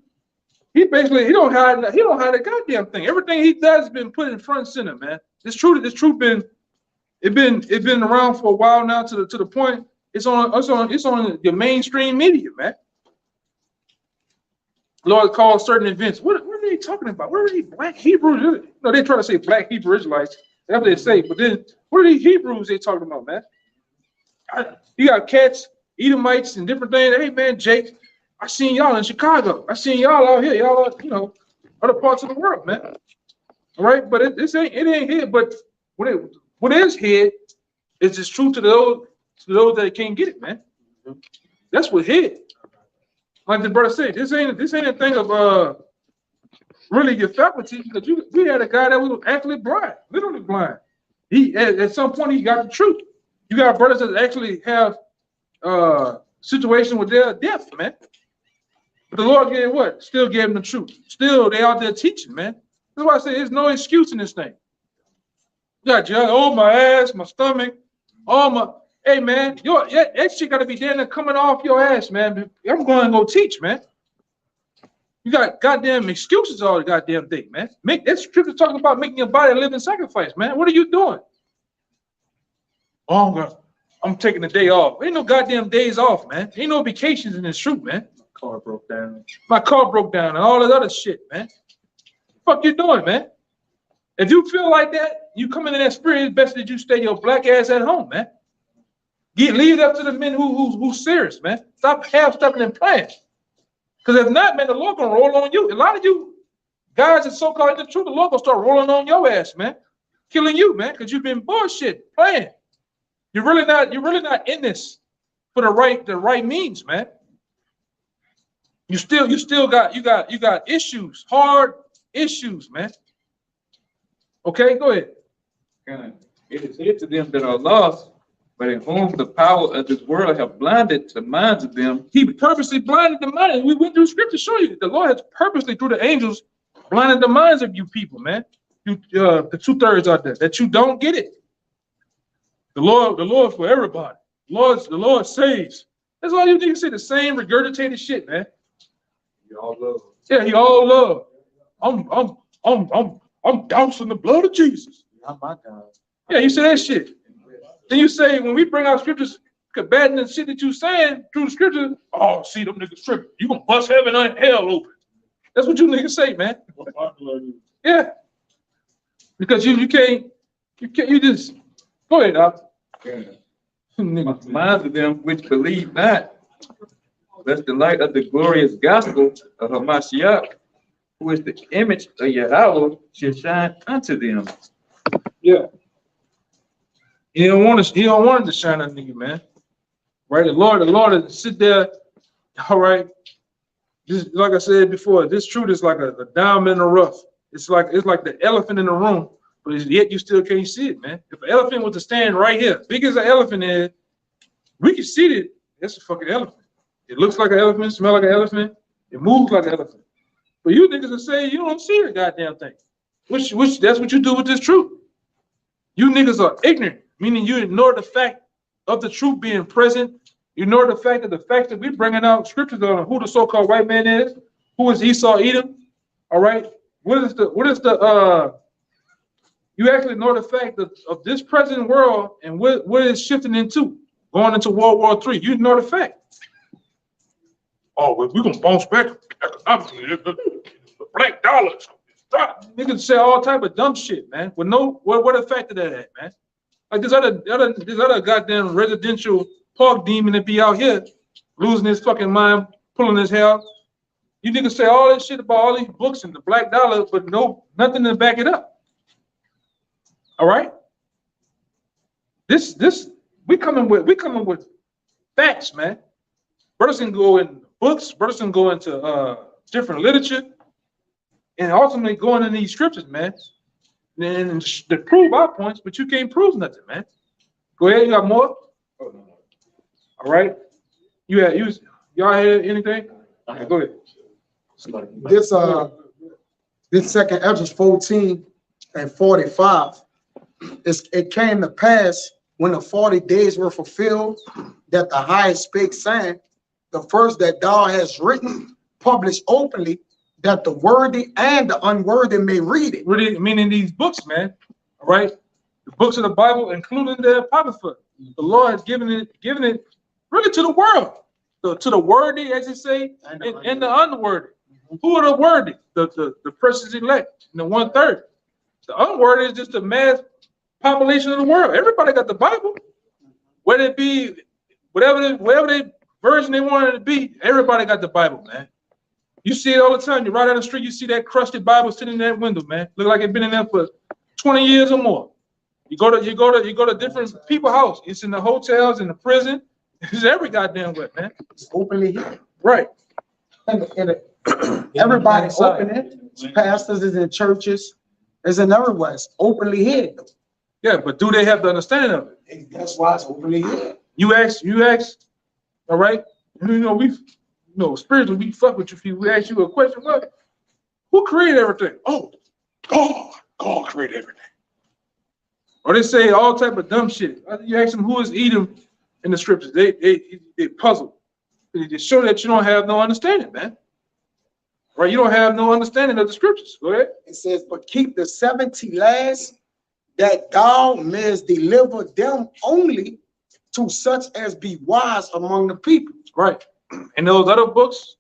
[SPEAKER 1] he don't hide a goddamn thing. Everything he does has been put in front and center, man. This truth been around for a while now to the point it's on your mainstream media, man. Lord calls certain events. What are they talking about? What are these black Hebrews? No, they try to say black Hebrew Israelites. That's what they say. But then, what are these Hebrews they talking about, man? You got cats, Edomites, and different things. Hey, man, Jake, I seen y'all in Chicago. I seen y'all out here. Y'all are, you know, other parts of the world, man. All right, but it ain't here. But what is here is just true to those that can't get it, man. That's what hid. Like the brother said, this ain't a thing of really your faculty, because we had a guy that was actually blind, literally blind. He at some point he got the truth. You got brothers that actually have situation with their death, man. But the Lord gave what? Still gave them the truth. Still they out there teaching, man. That's why I say there's no excuse in this thing. You got judge, oh my ass, my stomach, oh my. Hey man, that shit gotta be there coming off your ass, man. I'm going to go teach, man. You got goddamn excuses all the goddamn day, man. That scripture talking about making your body a living sacrifice, man. What are you doing? Oh, I'm taking the day off. Ain't no goddamn days off, man. Ain't no vacations in this truth, man.
[SPEAKER 2] Car broke down.
[SPEAKER 1] My car broke down and all that other shit, man. What the fuck you doing, man? If you feel like that, you come into that spirit, it's best that you stay your black ass at home, man. Leave it up to the men who's serious, man. Stop half-stepping and playing. Because if not, man, the Lord gonna roll on you. A lot of you guys that so-called in the truth, the Lord gonna start rolling on your ass, man. Killing you, man, because you've been bullshit playing. You're really not in this for the right means, man. You still got issues, hard issues, man. Okay, go ahead.
[SPEAKER 8] It is said to them that are lost, but in whom the power of this world have blinded the minds of them.
[SPEAKER 1] He purposely blinded the mind. We went through scripture to show you that the Lord has purposely, through the angels, blinded the minds of you people, man. You, the 2/3 out there, that you don't get it. The Lord for everybody. The Lord saves. That's all you niggas say, the same regurgitated shit, man.
[SPEAKER 2] You all love.
[SPEAKER 1] Yeah, he all love. I'm dousing the blood of Jesus.
[SPEAKER 5] Oh my God.
[SPEAKER 1] Yeah, you say that shit. Then you say, when we bring out scriptures combating the shit that you saying through the scriptures, oh, see them niggas tripping. You gonna bust heaven and hell open. That's what you niggas say, man. Yeah. Because you can't, you just, go ahead, Doc.
[SPEAKER 8] Minds of them which believe not, lest the light of the glorious gospel of Hamashiach, who is the image of Yahweh, should shine unto them.
[SPEAKER 1] Yeah. He don't want it to shine on you, man. Right? The Lord is sit there. All right. Just like I said before, this truth is like a diamond in the rough. It's like the elephant in the room, but yet you still can't see it, man. If an elephant was to stand right here, big as an elephant is, we can see it. It's a fucking elephant. It looks like an elephant, smells like an elephant, it moves like an elephant. But you niggas will say you don't see the goddamn thing. Which that's what you do with this truth. You niggas are ignorant, meaning you ignore the fact of the truth being present. You ignore the fact that we're bringing out scriptures on who the so-called white man is, who is Esau Edom. All right. What is the you actually ignore the fact of this present world and what is shifting into, going into World War III. You ignore the fact. Oh, well, we're gonna bounce back economically. The black dollars. Niggas say all type of dumb shit, man. With no what effect of that at, man? Like this other goddamn residential park demon that be out here losing his fucking mind, pulling his hair. You niggas say all this shit about all these books and the black dollar, but nothing to back it up. All right. We coming with facts, man. Brothers can go in books, brothers can go into different literature, and ultimately going in these scriptures, man. And to prove our points, but you can't prove nothing, man. Go ahead, you got more? Oh, no. All right. Y'all hear anything? All right, go ahead.
[SPEAKER 4] This second Ezra 14 and 45, it came to pass when the 40 days were fulfilled that the highest spake, saying, the first that thou hast written, published openly, that the worthy and the unworthy may read it.
[SPEAKER 1] Really, meaning these books, man. All right, the books of the Bible, including the Apocrypha. The Lord has given it really to the world, to the worthy, as you say, and the unworthy. Who are the worthy? The persons elect, and the 1/3. The unworthy is just the mass population of the world. Everybody got the Bible, whether it be whatever they version they wanted it to be, everybody got the Bible, man. You see it all the time. You ride down the street, you see that crusted Bible sitting in that window, man. Look like it's been in there for 20 years or more. You go to different people's house. It's in the hotels, in the prison. It's every goddamn way, man.
[SPEAKER 4] It's openly hidden.
[SPEAKER 1] Right.
[SPEAKER 4] And everybody open it. Pastors is in churches, is in everywhere. It's openly hidden.
[SPEAKER 1] Yeah, but do they have the understanding of it?
[SPEAKER 4] That's why it's openly hidden.
[SPEAKER 1] You ask, all right? Spiritually, we fuck with you. If we ask you a question, what? Who created everything? Oh, God created everything. Or they say all type of dumb shit. You ask them who is Edom in the scriptures. They puzzle. They show that you don't have no understanding, man. Right? You don't have no understanding of the scriptures. Go ahead.
[SPEAKER 4] It says, but keep the 70 last, that thou mayest deliver them only to such as be wise among the people.
[SPEAKER 1] Right. And those other books,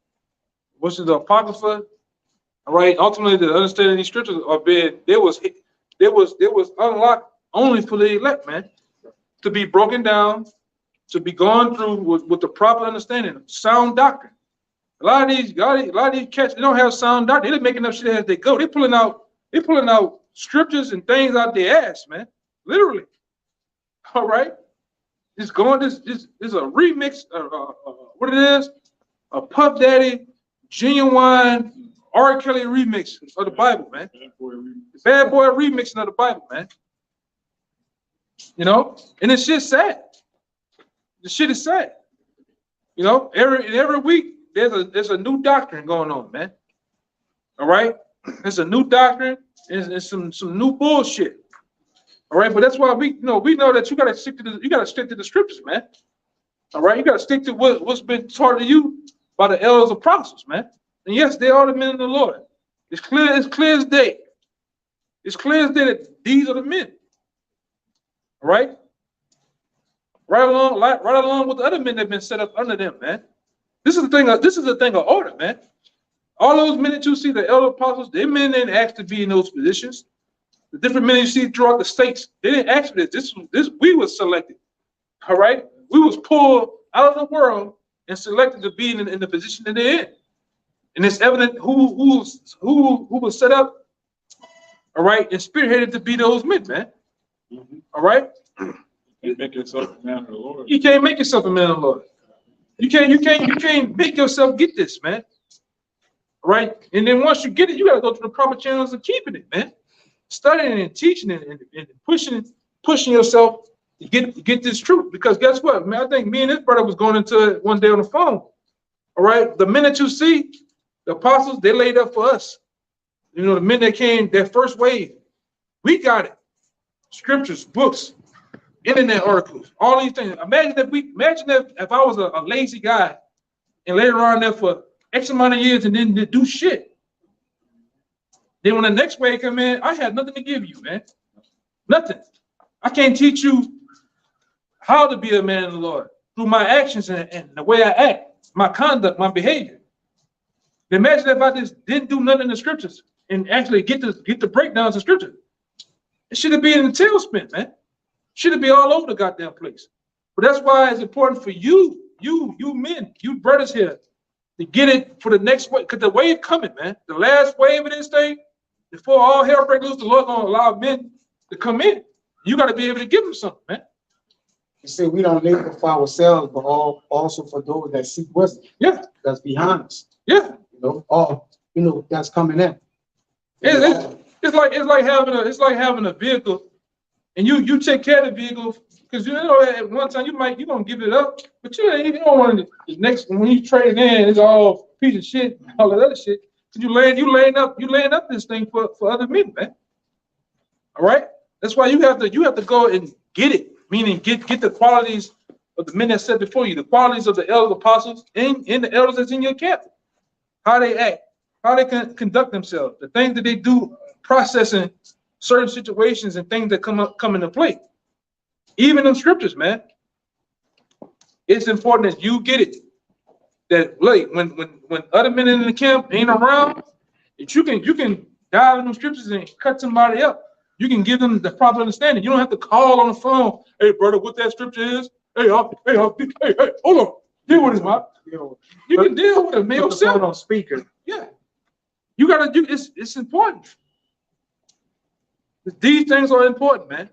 [SPEAKER 1] which is the Apocrypha, all right, ultimately the understanding these scriptures are being, there was unlocked only for the elect, man, to be broken down, to be gone through with the proper understanding, sound doctrine. A lot of these cats, they don't have sound doctrine. They're making up shit as they go. They're pulling out scriptures and things out their ass, man. Literally. All right. This is a remix, what it is, a Puff Daddy, Genuine, R. Kelly remix of the Bible, man. Bad boy remixing of the Bible, man. And it's just sad. The shit is sad. Every week there's a new doctrine going on, man. All right, there's a new doctrine and some new bullshit. All right, but that's why we know that you gotta stick to the scriptures, man. All right, you gotta stick to what's been taught to you by the elders and apostles, man. And yes, they are the men of the Lord. It's clear as day. It's clear as day that these are the men. All right? Right along with the other men that have been set up under them, man. This is the thing of order, man. All those men that you see, the elder apostles, they men didn't ask to be in those positions. The different men you see throughout the states, they didn't ask for this. This we was selected. All right? We was pulled out of the world and selected to be in the position that they're in. And it's evident who was set up, all right, and spearheaded to be those men, man. All right?
[SPEAKER 2] You make yourself a man of the Lord.
[SPEAKER 1] You can't make yourself a man of the Lord. You can't make yourself get this, man. All right? And then once you get it, you gotta go through the proper channels of keeping it, man. Studying and teaching and pushing yourself to get this truth. Because guess what, man? I think me and this brother was going into it one day on the phone. All right, the minute you see the apostles, they laid up for us. The men that came, that first wave, we got it. Scriptures, books, internet articles, all these things. Imagine if I was a lazy guy and laid around there for X amount of years and didn't do shit. Then when the next wave come in, I had nothing to give you, man. Nothing. I can't teach you how to be a man of the Lord through my actions and the way I act, my conduct, my behavior. Imagine if I just didn't do nothing in the scriptures and actually get the breakdowns of scripture. It should have been in the tailspin, man. Should have been all over the goddamn place. But that's why it's important for you men, you brothers here, to get it for the next wave, because the wave coming, man. The last wave of this thing, before all hell breaks loose, the Lord gonna allow men to come in. You got to be able to give them something, man.
[SPEAKER 4] You see, we don't labor for ourselves, but also for those that seek wisdom.
[SPEAKER 1] Yeah,
[SPEAKER 4] that's behind us.
[SPEAKER 1] Yeah,
[SPEAKER 4] that's coming in.
[SPEAKER 1] It's like having a vehicle, and you take care of the vehicle because at one time you're gonna give it up, but you don't want it. The next when you trade it in, it's all piece of shit, all that other shit. So you laying up this thing for other men, man. All right, that's why you have to go and get it, meaning get the qualities of the men that set before you, the qualities of the elders, apostles, and the elders that's in your camp, how they act, how they can conduct themselves, the things that they do, processing certain situations and things that come into play. Even in scriptures, man, it's important that you get it. That like when other men in the camp ain't around, that you can dive in them scriptures and cut somebody up. You can give them the proper understanding. You don't have to call on the phone. Hey, brother, what that scripture is? Hey, hold on. Deal with him, Mark.
[SPEAKER 4] You
[SPEAKER 1] You can deal with him, man.
[SPEAKER 3] Put the phone
[SPEAKER 1] Yourself.
[SPEAKER 3] on speaker.
[SPEAKER 1] Yeah. You gotta do it's important. These things are important, man.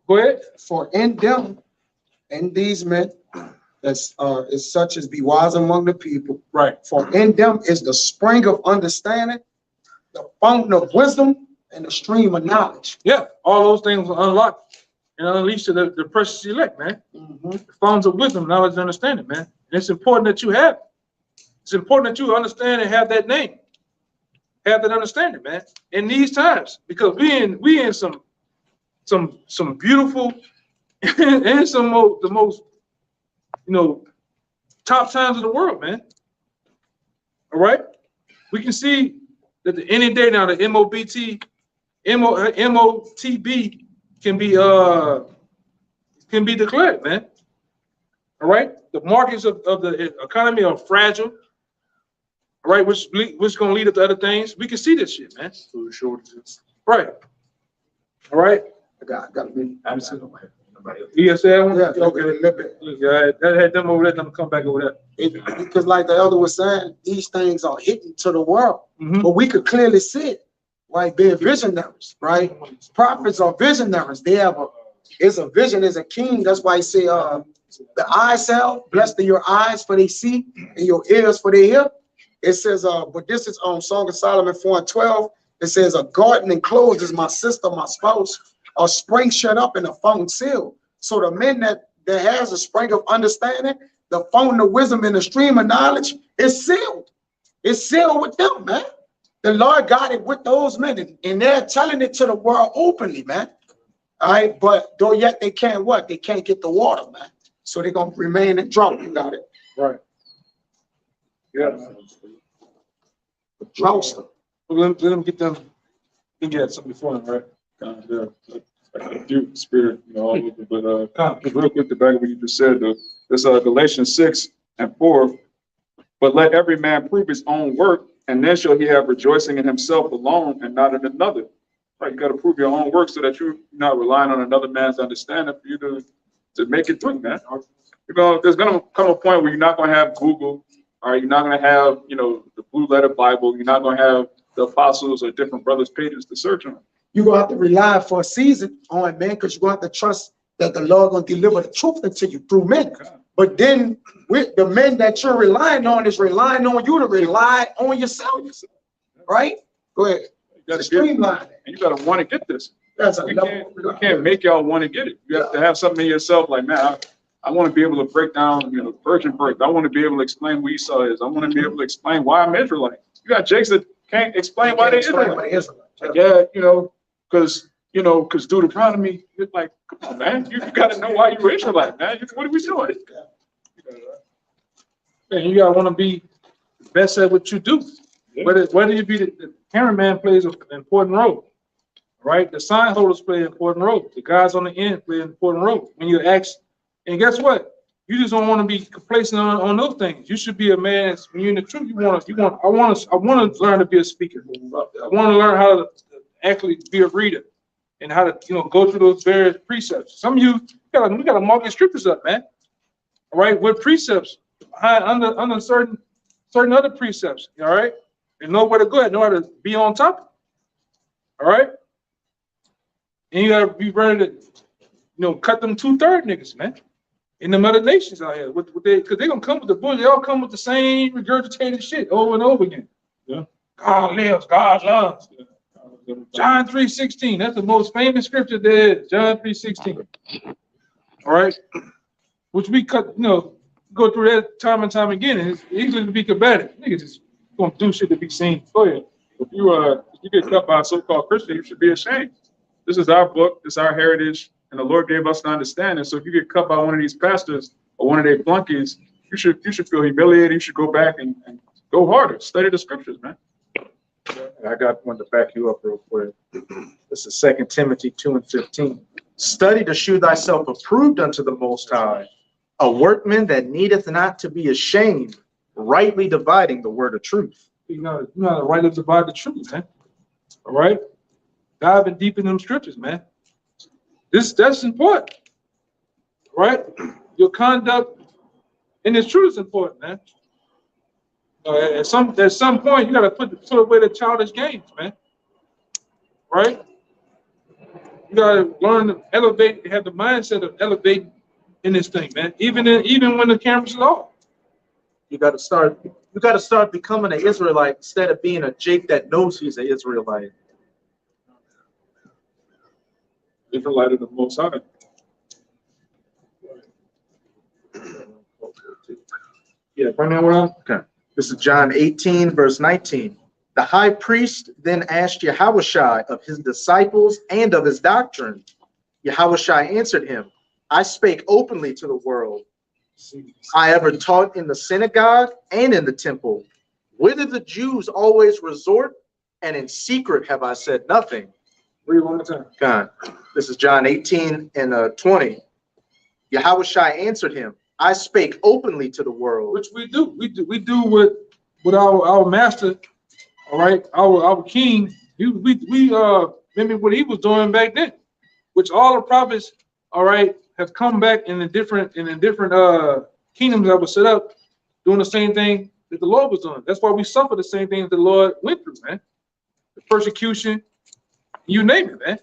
[SPEAKER 1] Go ahead.
[SPEAKER 4] for in them and these men that's is such as be wise among the people.
[SPEAKER 1] Right.
[SPEAKER 4] For in them is the spring of understanding, the fountain of wisdom, and the stream of knowledge.
[SPEAKER 1] Yeah, all those things are unlocked and unleashed to the precious elect, man.
[SPEAKER 4] Mhm.
[SPEAKER 1] The fountains of wisdom, knowledge, and understanding, man. And it's important that you have it. It's important that you understand and have that name. Have that understanding, man. In these times, because we in some beautiful and the most top times of the world, man. All right, we can see that any day now the MOTB can be declared, man. All right, the markets of the economy are fragile. All right, which gonna lead up to other things. We can see this shit, man.
[SPEAKER 2] Food shortages.
[SPEAKER 1] Right. All right.
[SPEAKER 4] I got me.
[SPEAKER 1] You said that one?
[SPEAKER 4] Yeah,
[SPEAKER 1] Okay.
[SPEAKER 4] a little bit.
[SPEAKER 1] Yeah, that had them over there. Them come back over there.
[SPEAKER 4] Because like the elder was saying, these things are hidden to the world,
[SPEAKER 1] Mhm.
[SPEAKER 4] but we could clearly see it. Right, being visionaries, right? Prophets are visionaries. They have a vision as a king. That's why he say, the eyes shall, blessed are your eyes for they see, and your ears for they hear. It says, but this is Song of Solomon 4:12. It says, a garden enclosed is my sister, my spouse, a spring shut up and a fountain sealed. So the men that has a spring of understanding, the fountain of wisdom and the stream of knowledge is sealed. It's sealed with them, man. The Lord got it with those men, and they're telling it to the world openly, man. All right, but though yet they can't what? They can't get the water, man. So they're gonna remain in drought. You got it.
[SPEAKER 1] Right. Yeah.
[SPEAKER 4] Drought.
[SPEAKER 1] Let them get them. They get something before them, right?
[SPEAKER 2] Like a cute spirit, all over. But real quick, to back up what you just said, though, this Galatians 6:4. But let every man prove his own work, and then shall he have rejoicing in himself alone and not in another. Right? You got to prove your own work so that you're not relying on another man's understanding for you to make it through, man. There's gonna come a point where you're not gonna have Google, all right? You're not gonna have, the Blue Letter Bible. You're not gonna have the apostles or different brothers' pages to search on.
[SPEAKER 4] You're gonna have to rely for a season on man, because you're gonna have to trust that the Lord gonna deliver the truth into you through men. But then with the men that you're relying on is relying on you to rely on yourself. Right? Go ahead.
[SPEAKER 2] You gotta
[SPEAKER 4] Streamline it.
[SPEAKER 2] and you gotta want to get this.
[SPEAKER 4] That's a
[SPEAKER 2] We
[SPEAKER 4] level.
[SPEAKER 2] can't make y'all want to get it. You have to have something in yourself like, man, I want to be able to break down, virgin birth. I want to be able to explain who Esau is. I want to be able to explain why I'm Israelite. You got Jakes that can't explain why they're Israelite. Like, because Deuteronomy, you're like, come on, man, you got to know why you're Israelite, man. What are we doing?
[SPEAKER 1] And you gotta want to be the best at what you do. Whether you be the cameraman plays an important role, right? The sign holders play an important role. The guys on the end play an important role. When you ask, and guess what? You just don't want to be complacent on those things. You should be a man. When you're in the truth, I want to learn to be a speaker. I want to learn how to actually be a reader and how to go through those various precepts. Some of you we gotta mark your scriptures up, man. All right, with precepts under certain other precepts. All right, and know where to go. Know how to be on top. All right, and you gotta be ready to cut them 2/3 niggas, man. In the other nations out here, because they're gonna come with the bull. They all come with the same regurgitated shit over and over again.
[SPEAKER 2] Yeah.
[SPEAKER 1] God lives, God loves. John 3:16. That's the most famous scripture there is. John 3:16. All right, which we cut. Go through that time and time again, and it's easy to be combative. Niggas just gonna do shit to be seen. Go ahead.
[SPEAKER 2] If you get cut by a so-called Christian, you should be ashamed. This is our book, this is our heritage, and the Lord gave us an understanding. So if you get cut by one of these pastors or one of their flunkies, you should feel humiliated. You should go back and go harder. Study the scriptures, man.
[SPEAKER 3] I got one to back you up real quick. This is 2 Timothy 2:15. Study to shew thyself approved unto the Most High, a workman that needeth not to be ashamed, rightly dividing the word of truth.
[SPEAKER 1] You know how to rightly divide the truth, man. All right, diving deep in them scriptures, man. That's important, right? Your conduct And it's true, it's important, man. At some point, you gotta put away the childish games, man. Right? You gotta learn to elevate, have the mindset of elevating in this thing, man. Even when the cameras are off.
[SPEAKER 3] You gotta start becoming an Israelite instead of being a Jake that knows he's an Israelite.
[SPEAKER 2] Different light of the Most High.
[SPEAKER 3] Yeah, bring that one up. Okay. This is John 18, verse 19. The high priest then asked Yahushua of his disciples and of his doctrine. Yahushua answered him, I spake openly to the world. I ever taught in the synagogue and in the temple, whither the Jews always resort, and in secret have I said nothing.
[SPEAKER 1] Read one more time.
[SPEAKER 3] God. This is John 18 and 20. Yahushua answered him, I spake openly to the world.
[SPEAKER 1] Which we do. We do with our master, all right, our king. We remember what he was doing back then, which all the prophets, all right, have come back in the different kingdoms that were set up, doing the same thing that the Lord was doing. That's why we suffer the same things the Lord went through, man. The persecution, you name it, man.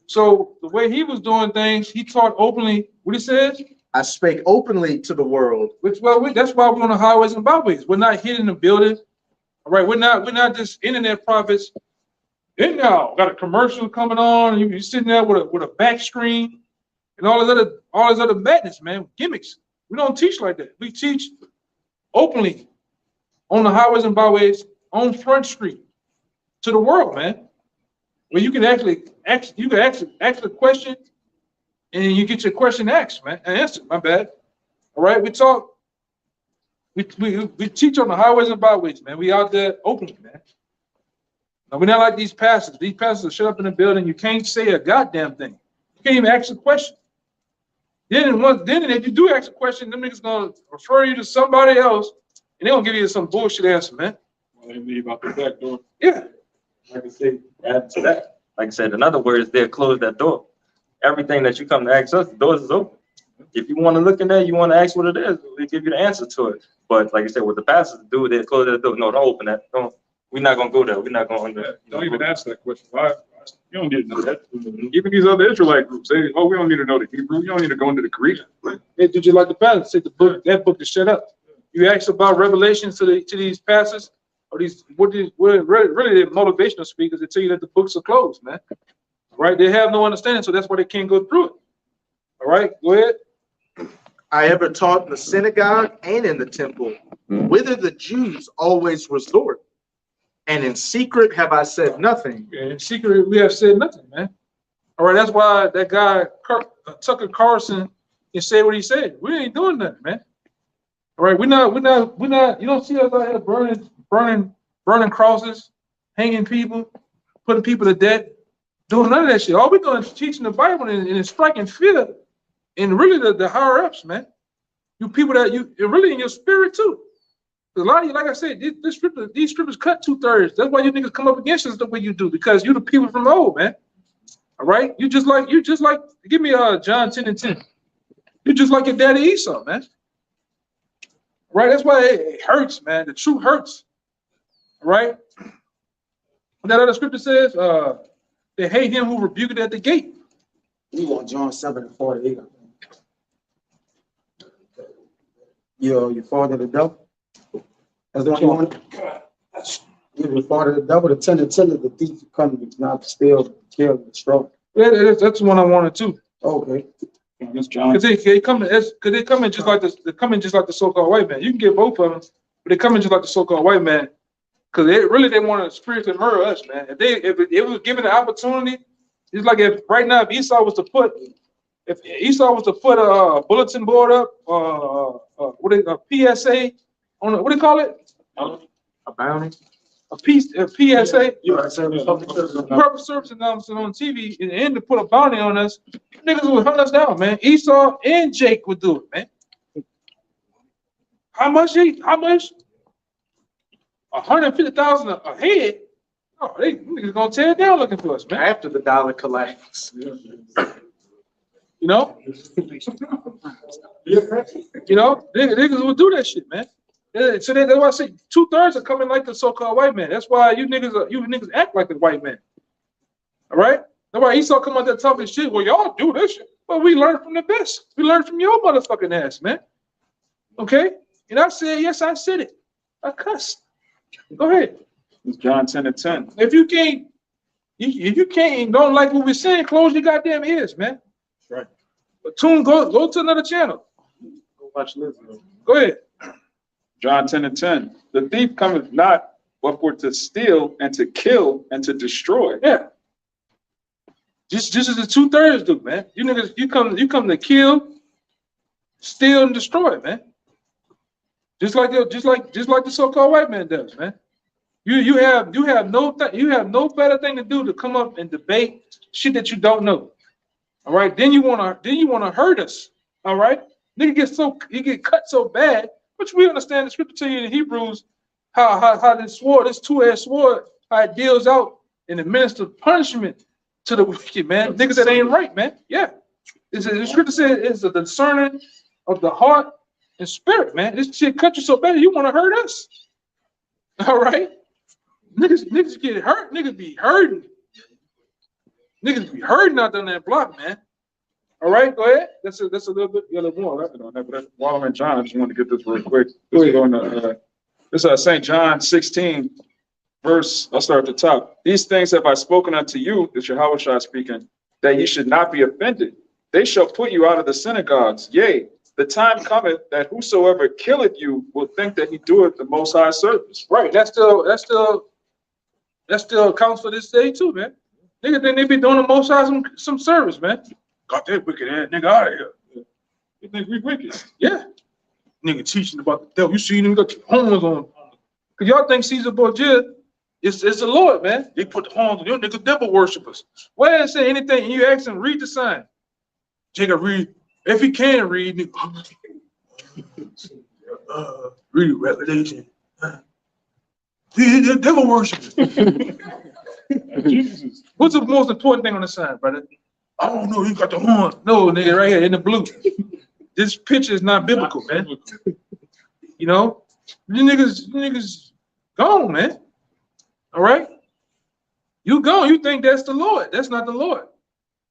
[SPEAKER 1] So the way he was doing things, he taught openly. What he says?
[SPEAKER 3] I spake openly to the world.
[SPEAKER 1] Which that's why we're on the highways and byways. We're not hidden in the building. All right, we're not just internet prophets. And now got a commercial coming on. You sitting there with a back screen and all this other madness, man. Gimmicks. We don't teach like that. We teach openly on the highways and byways on Front Street to the world, man. Where you can actually ask a question and you get your question asked, man. Answered. My bad. All right, we talk. We teach on the highways and byways, man. We out there openly, man. Now, we're not like these pastors. These pastors are shut up in the building. You can't say a goddamn thing. You can't even ask a question. Then if you do ask a question, them niggas gonna refer you to somebody else, and they're gonna give you some bullshit answer, man.
[SPEAKER 2] Well, they leave out the back door.
[SPEAKER 1] Yeah.
[SPEAKER 7] Like I say, add to that. Like I said, in other words, they'll close that door. Everything that you come to ask us, the doors is open. If you want to look in there, you want to ask what it is, we give you the answer to it. But like I said, what the pastors do, they close that door. No, don't open that. Don't. We're not gonna go there. We're not going there.
[SPEAKER 2] Don't even ask that question. Why? You don't need to know that. Even these other Israelite groups, we don't need to know the Hebrew. You don't need to go into the Greek.
[SPEAKER 1] Hey, did you like the pastor? Say that book is shut up. You ask about revelations to these pastors, or what really the motivational speakers, they tell you that the books are closed, man. Right? They have no understanding, so that's why they can't go through it. All right, go ahead.
[SPEAKER 3] I ever taught in the synagogue and in the temple, whither the Jews always resort, and in secret have I said nothing.
[SPEAKER 1] In secret, we have said nothing, man. All right, that's why that guy Tucker Carlson can say what he said. We ain't doing nothing, man. All right, we're not. You don't see us out here burning crosses, hanging people, putting people to death, doing none of that shit. All we're doing is teaching the Bible and striking fear, and really the higher ups, man. You people that you really in your spirit too. A lot of you, like I said, these scriptures cut 2/3. That's why you niggas come up against us the way you do, because you the people from old, man. All right, you just like. Give me John 10 and 10. You just like your daddy Esau, man. Right, that's why it hurts, man. The truth hurts. All right. That other scripture says, they hate him who rebuked at the gate.
[SPEAKER 4] You want John 7:48. You father the devil. That's the one you want. You're the father of the devil, the tender, the thief who comes not to steal, to kill, and destroy.
[SPEAKER 1] Yeah, that's the one I wanted too.
[SPEAKER 4] Okay.
[SPEAKER 2] That's John.
[SPEAKER 1] Because they come in just like the so-called white man. You can get both of them, but they come in just like the so-called white man. Because they want to spiritually murder us, man. If it was given the opportunity, it's like if Esau was to put a bulletin board up, a PSA on what do you call it?
[SPEAKER 3] A bounty.
[SPEAKER 1] A PSA. Public service announcement on TV, and to put a bounty on us, niggas would hunt us down, man. Esau and Jake would do it, man. How much? 150,000 a head. Oh, they niggas gonna tear it down looking for us, man.
[SPEAKER 3] After the dollar collapse.
[SPEAKER 1] You know? You know, niggas will do that shit, man. Yeah, so that's why I say 2/3 are coming like the so-called white man. That's why you niggas act like the white man. All right? That's why Esau come out there talking shit. Well, y'all do this shit. But we learn from the best. We learn from your motherfucking ass, man. Okay? And I said, yes, I said it. I cussed. Go ahead.
[SPEAKER 2] It's John 10:10.
[SPEAKER 1] If you can't and don't like what we're saying, close your goddamn ears, man.
[SPEAKER 2] Right.
[SPEAKER 1] But go to another channel.
[SPEAKER 2] Go watch Liz.
[SPEAKER 1] Go ahead.
[SPEAKER 2] John 10:10. The thief cometh not but for to steal and to kill and to destroy.
[SPEAKER 1] Yeah. Just as the 2/3 do, man. You niggas, you come to kill, steal, and destroy, man. Just like the so-called white man does, man. You have no better thing to do to come up and debate shit that you don't know. All right, then you wanna hurt us. All right, nigga get cut so bad, which we understand the scripture tell you in Hebrews how this sword, this two-edged sword, how it deals out and administers punishment to the wicked, man. Niggas that ain't right, man. Yeah, the scripture says it's a discerning of the heart and spirit, man. This shit cut you so bad you want to hurt us. All right, niggas get hurt. Niggas be hurting. Niggas be hurting out there on that block, man. All right, go ahead. That's a little bit more. Right?
[SPEAKER 2] But while I'm in John, I just want to get this real quick. This is St. John 16, verse, I'll start at the top. These things have I spoken unto you, this Yahushua speaking, that ye should not be offended. They shall put you out of the synagogues. Yea, the time cometh that whosoever killeth you will think that he doeth the Most High service.
[SPEAKER 1] Right. That still counts for this day too, man. Niggas think they be doing the Most High some service, man. Got that wicked ass nigga out of here.
[SPEAKER 2] You think we wicked?
[SPEAKER 1] Yeah. Nigga teaching about the devil. You see him got the horns on. Cause y'all think Caesar Borgia is the Lord, man. They put the horns on. Your nigga devil worshipers. Why didn't say anything? And you ask him, read the sign. Jacob, read. If he can read, read Revelation. The devil worshipers.
[SPEAKER 2] Jesus.
[SPEAKER 1] What's the most important thing on the sign, brother? I don't know. You got the horn. No, nigga, right here in the blue. This picture is not biblical, man. You know, you niggas gone, man. All right, you gone. You think that's the Lord? That's not the Lord.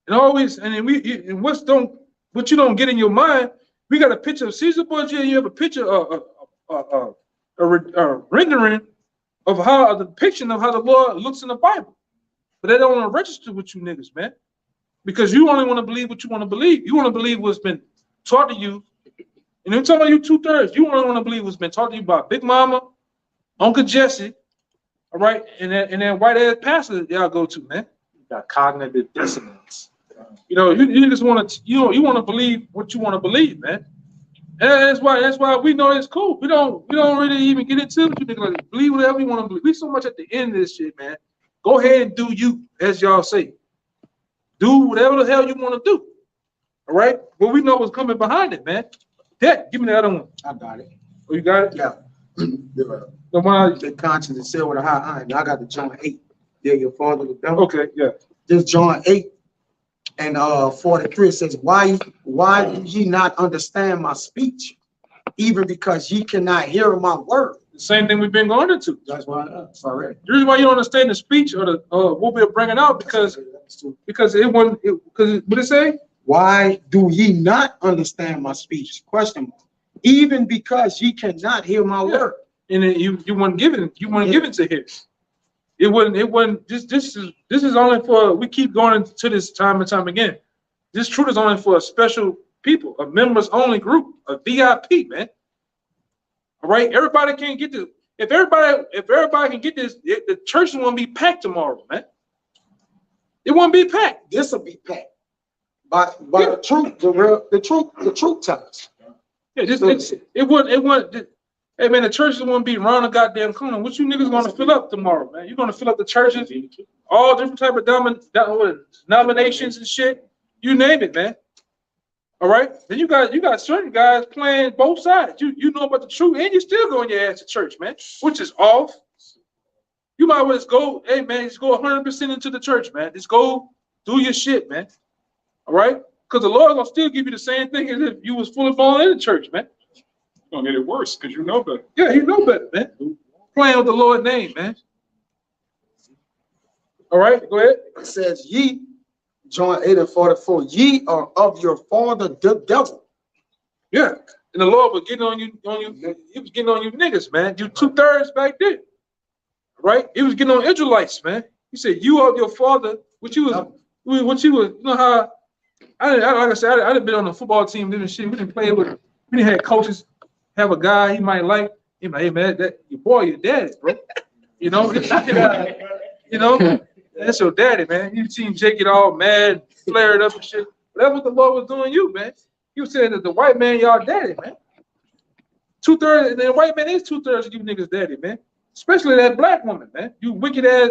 [SPEAKER 1] And always, what you don't get in your mind. We got a picture of Caesar Borgia. You have a picture a rendering of how a depiction of how the Lord looks in the Bible, but they don't want to register with you niggas, man, because you only want to believe what you want to believe. You want to believe what's been taught to you. And I'm talking about you 2/3. You only want to believe what's been taught to you by Big Mama, Uncle Jesse, all right, and that white ass pastor y'all go to, man.
[SPEAKER 3] You got cognitive dissonance.
[SPEAKER 1] You know, you niggas want to you want to believe what you want to believe, man. And that's why we know it's cool. We don't really even get into it. You niggas like, believe whatever you want to believe. We so much at the end of this shit, man. Go ahead and do you, as y'all say. Do whatever the hell you want to do. All right? But we know what's coming behind it, man. That, give me the other one.
[SPEAKER 4] I got it.
[SPEAKER 1] Oh, you got it?
[SPEAKER 4] Yeah.
[SPEAKER 1] The one
[SPEAKER 4] The conscience is sealed with a high iron. I got the John 8. Yeah, your father the devil.
[SPEAKER 1] okay, yeah.
[SPEAKER 4] This John 8 and 43 says, why do ye not understand my speech? Even because ye cannot hear my word.
[SPEAKER 1] The same thing we've been going into.
[SPEAKER 4] That's why it's already.
[SPEAKER 1] The reason why you don't understand the speech or the what we're bringing out because what it say?
[SPEAKER 4] Why do ye not understand my speech? Question mark. Even because ye cannot hear my word.
[SPEAKER 1] And then you weren't given to hear. It wasn't this is only for, we keep going into this time and time again. This truth is only for a special people, a members only group, a VIP, man. All right, everybody can't get this. If everybody can get this, the church won't be packed tomorrow, man. It won't be packed.
[SPEAKER 4] This will be packed. By the truth, the truth tells.
[SPEAKER 1] Yeah, it wouldn't. Hey man, the churches won't be around the goddamn corner. What you niggas gonna fill up tomorrow, man? You're gonna fill up the churches, all different type of denominations and shit. You name it, man. All right. Then you got certain guys playing both sides. You know about the truth, and you still going your ass to church, man, which is off. You might as well just go, hey man, just go 100% into the church, man. Just go do your shit, man. All right. Because the Lord gonna still give you the same thing as if you was fully born in the church, man.
[SPEAKER 2] Gonna get it worse, because you know better.
[SPEAKER 1] Yeah, you know better, man. Playing with the Lord's name, man. All right, go ahead.
[SPEAKER 4] It says, ye, John 8:44, ye are of your father, the devil.
[SPEAKER 1] Yeah. And the Lord was getting on you, he was getting on you niggas, man. You 2/3 back then. Right? He was getting on Israelites, man. He said, you are of your father, what you was, you know how, like I said, I done been on the football team, living shit. We didn't play with, we didn't have coaches, have a guy he might like, he like, hey man, that your boy, your daddy, bro. You know, you know, that's your daddy, man. You seen Jake get all mad, flared up and shit. But that's what the Lord was doing you, man. He was saying that the white man, y'all daddy, man. 2/3, and the white man is 2/3 of you niggas daddy, man. Especially that black woman, man. You wicked ass,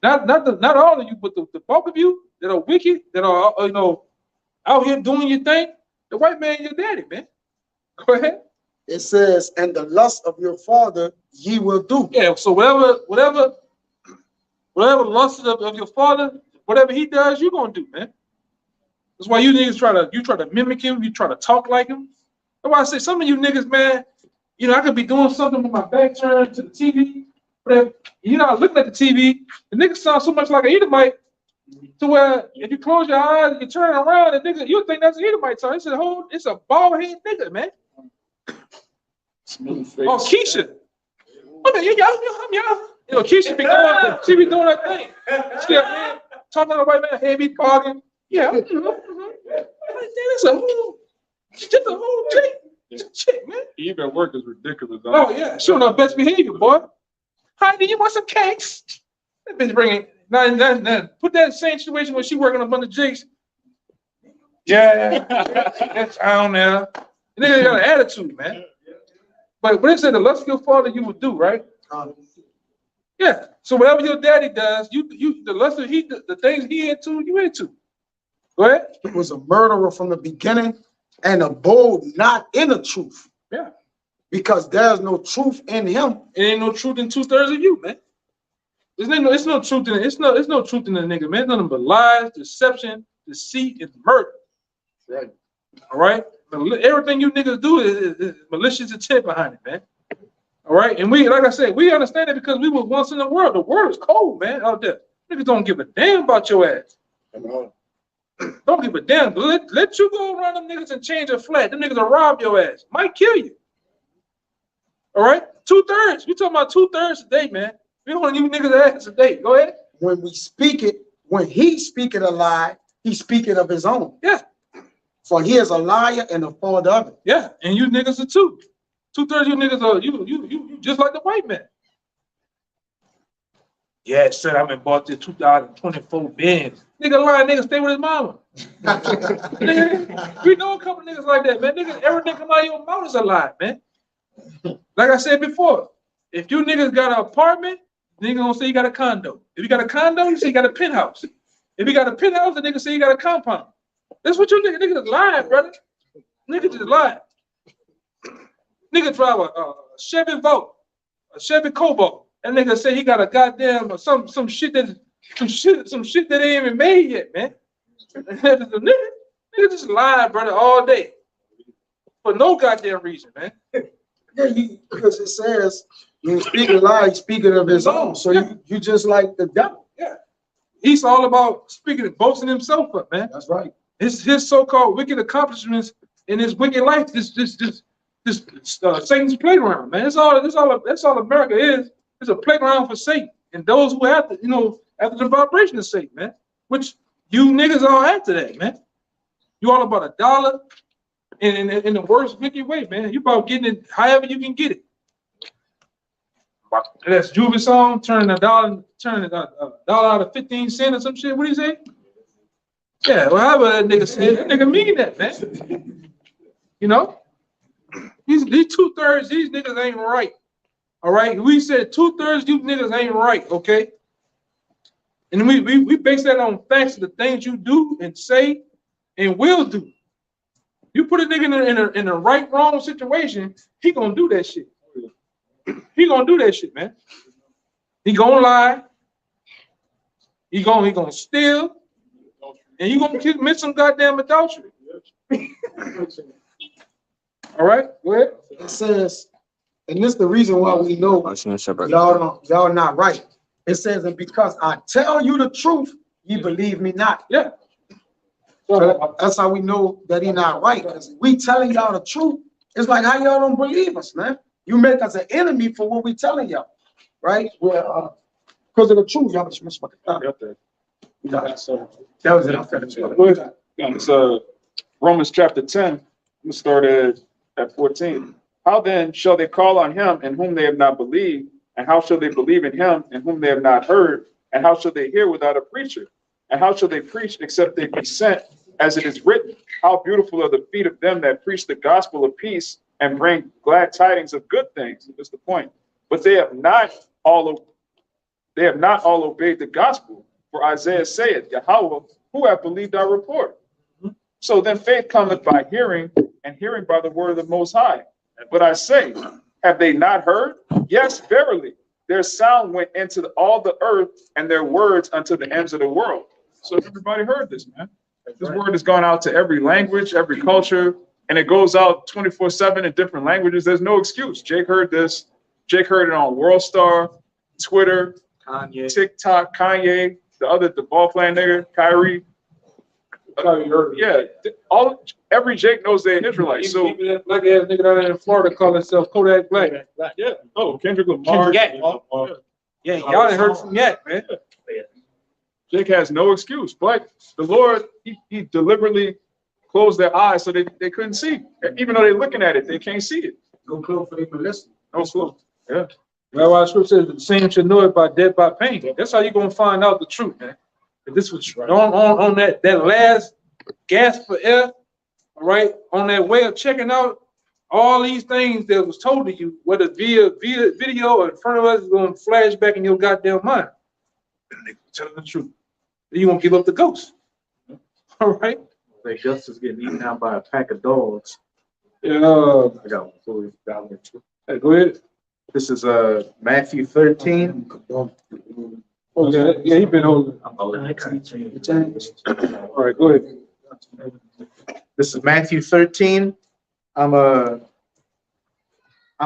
[SPEAKER 1] not all of you, but the bulk of you that are wicked, that are, you know, out here doing your thing, the white man, your daddy, man. Go ahead.
[SPEAKER 4] It says, and the lust of your father ye will do.
[SPEAKER 1] Yeah, so whatever lust of your father, whatever he does, you're gonna do, man. That's why you niggas try to mimic him, you try to talk like him. That's why I say some of you niggas, man, you know, I could be doing something with my back turned to the TV, but if you're not looking at the TV, the nigga sounds so much like an Edomite to where if you close your eyes and you turn around, the nigga, you think that's an Edomite. So it's a bald head nigga, man.
[SPEAKER 2] Smooth face.
[SPEAKER 1] Oh, Keisha. What y'all? You know, Keisha be doing that thing. She up there talking to the white man, hey, be bargaining. Yeah. That's just a whole chick, man.
[SPEAKER 2] Even work is ridiculous.
[SPEAKER 1] Oh yeah, showing her best behavior, boy. Hi, do you want some cakes? That bitch bringing now, put that same situation when she working up under Jakes. Yeah, that's down there. And they got an attitude, man. But when it said the lust of your father you would do, right? Yeah. So whatever your daddy does, you the lust of the things he into, you into. Go ahead.
[SPEAKER 4] He was a murderer from the beginning and abode not in the truth.
[SPEAKER 1] Yeah.
[SPEAKER 4] Because there's no truth in him.
[SPEAKER 1] It ain't no truth in 2/3 of you, man. It's no truth in it. It's no truth in the nigga, man. Nothing but lies, deception, deceit, and murder.
[SPEAKER 4] Right.
[SPEAKER 1] All right. Everything you niggas do is malicious intent behind it, man. All right. And we, like I said, we understand it because we were once in the world. The world is cold, man, out there. Niggas don't give a damn about your ass. Don't give a damn. Let you go around them niggas and change a flat. Them niggas will rob your ass. Might kill you. All right? 2/3. We talking about 2/3 today, man. We don't want you niggas ass today. Go ahead.
[SPEAKER 4] When we speak it, when he speaketh a lie, he speaketh of his own.
[SPEAKER 1] Yeah.
[SPEAKER 4] For he is a liar and a father of it.
[SPEAKER 1] Yeah. And you niggas are too. 2/3 of you niggas are you just like the white man. Yeah, said I been bought this 2024 Benz. Nigga lying, nigga stay with his mama. Nigga, we know a couple niggas like that, man. Niggas, everything come out of your mouth is a lie, man. Like I said before, if you niggas got an apartment, nigga gonna say you got a condo. If you got a condo, you say you got a penthouse. If you got a penthouse, the nigga say you got a compound. That's what you niggas is lying, brother. Nigga just lying. Nigga drive a Chevy Volt, a Chevy Cobalt. And nigga say he got a goddamn some shit that ain't even made yet, man. nigga just lying, brother, all day for no goddamn reason, man.
[SPEAKER 4] Yeah, because it says when you speak a lie, he's speaking of his own. So you just like the devil.
[SPEAKER 1] Yeah, he's all about speaking and boasting himself up, man.
[SPEAKER 4] That's right.
[SPEAKER 1] His so-called wicked accomplishments in his wicked life, this Satan's playground, man. That's all America is. It's a playground for Satan and those who have to, after the vibration of Satan, man. Which you niggas are after that, man. You all about $1 in the worst wicked way, man. You about getting it however you can get it. That's Juven's song, turning a dollar out of 15 cents or some shit. What do you say? Yeah, well, however that nigga said, that nigga mean that, man. These 2/3, these niggas ain't right. All right, we said 2/3 you niggas ain't right, okay? And we base that on facts of the things you do and say and will do. You put a nigga in a right wrong situation, he gonna do that shit. He gonna do that shit, man. He gonna lie. He gonna steal. and you gonna commit some goddamn adultery. All right, go ahead.
[SPEAKER 4] It says, and this is the reason why we know y'all not right. It says, and because I tell you the truth, you believe me not.
[SPEAKER 1] Yeah.
[SPEAKER 4] So that's how we know that he not right. Because we telling y'all the truth. It's like how y'all don't believe us, man. You make us an enemy for what we telling y'all, right? Well, because of the truth, y'all just miss that was it.
[SPEAKER 2] It's Romans chapter 10. I'm gonna start at 14. How then shall they call on him in whom they have not believed? And how shall they believe in him in whom they have not heard? And how shall they hear without a preacher? And how shall they preach except they be sent? As it is written, how beautiful are the feet of them that preach the gospel of peace and bring glad tidings of good things. That's the point. But they have not all obeyed the gospel. For Isaiah saith, Yahweh, who hath believed our report? So then faith cometh by hearing, and hearing by the word of the Most High. But I say, have they not heard? Yes, verily. Their sound went into all the earth, and their words unto the ends of the world. So everybody heard this, man. This word has gone out to every language, every culture, and it goes out 24/7 in different languages. There's no excuse. Jake heard this. Jake heard it on WorldStar, Twitter,
[SPEAKER 3] Kanye.
[SPEAKER 2] TikTok, Kanye, the ball playing nigga, Kyrie. Yeah, every Jake knows they're an Israelite. So
[SPEAKER 1] even that black ass nigga down there in Florida call himself Kodak Black.
[SPEAKER 2] yeah. Oh, Kendrick Lamar.
[SPEAKER 1] Yeah, y'all ain't heard from yet, man.
[SPEAKER 2] Jake has no excuse, but the Lord, he deliberately closed their eyes so they couldn't see. Even though they're looking at it, they can't see it.
[SPEAKER 4] No clue for them to listen.
[SPEAKER 2] No clue. Yeah.
[SPEAKER 1] That's why the scripture says the same should know it by death by pain. That's how you're gonna find out the truth, man. If this was on that last gasp for air, all right, on that way of checking out all these things that was told to you, whether via video or in front of us, is gonna flash back in your goddamn mind. And they telling the truth. You won't give up the ghost. All right.
[SPEAKER 3] Like justice getting eaten out by a pack of dogs.
[SPEAKER 1] Yeah.
[SPEAKER 3] I got one for you.
[SPEAKER 1] Hey, go ahead.
[SPEAKER 3] This is Matthew 13.
[SPEAKER 1] Okay. Yeah, he been holding. All right, go ahead.
[SPEAKER 3] This is Matthew 13. I'm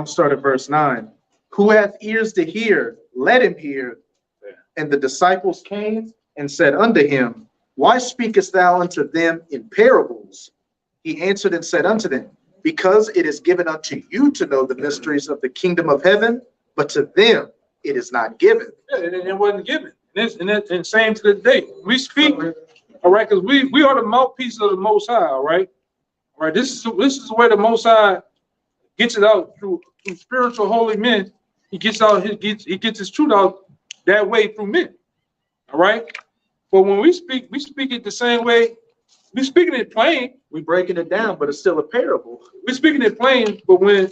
[SPEAKER 3] start at verse 9. Who hath ears to hear, let him hear. And the disciples came and said unto him, why speakest thou unto them in parables? He answered and said unto them, because it is given unto you to know the mysteries of the kingdom of heaven, but to them it is not given.
[SPEAKER 1] Yeah, it wasn't given. And same to this day. We speak, all right, because we are the mouthpiece of the Most High, all right? All right, this is the way the Most High gets it out through spiritual holy men. He gets his truth out that way through men. All right. But when we speak it the same way. We speaking it plain.
[SPEAKER 3] We breaking it down, but it's still a parable.
[SPEAKER 1] We're speaking it plain, but when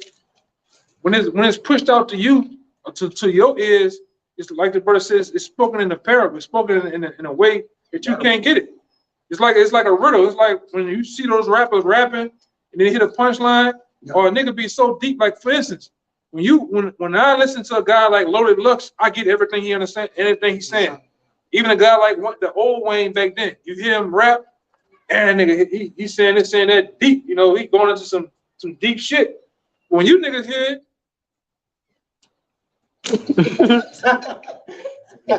[SPEAKER 1] it's pushed out to you, to your ears, it's like the brother says, it's spoken in a parable. It's spoken in a way that you can't get it. It's like a riddle. It's like when you see those rappers rapping and they hit a punchline, or a nigga be so deep. Like for instance, when I listen to a guy like Loaded Lux, I get everything he understands, anything he's saying. Even a guy like the old Wayne back then, you hear him rap, and nigga, he's saying that deep. You know, he going into some deep shit. When you niggas hear it,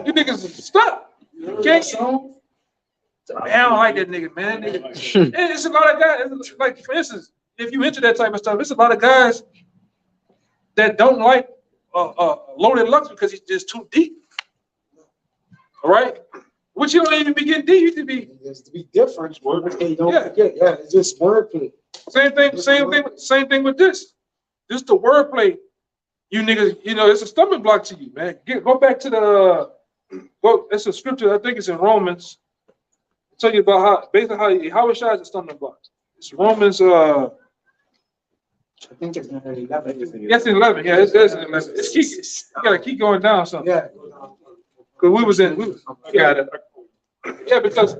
[SPEAKER 1] you niggas stop. You can't. Man, I don't like that nigga, man. And it's a lot of guys. Like for instance, if you into that type of stuff, it's a lot of guys that don't like Loaded Lux because he's just too deep. All right, which you don't even be getting deep. You should be.
[SPEAKER 4] It's to be different. Hey, don't forget, it's just wordplay.
[SPEAKER 1] Same thing with this. This the wordplay. You niggas, it's a stumbling block to you, man. Go back to it's a scripture. I think it's in Romans. I'll tell you about how it shines a stumbling block. It's Romans.
[SPEAKER 4] I think it's 11.
[SPEAKER 1] Yes, 11. Yeah, it's 11. You gotta keep going down something.
[SPEAKER 4] Yeah.
[SPEAKER 1] Because because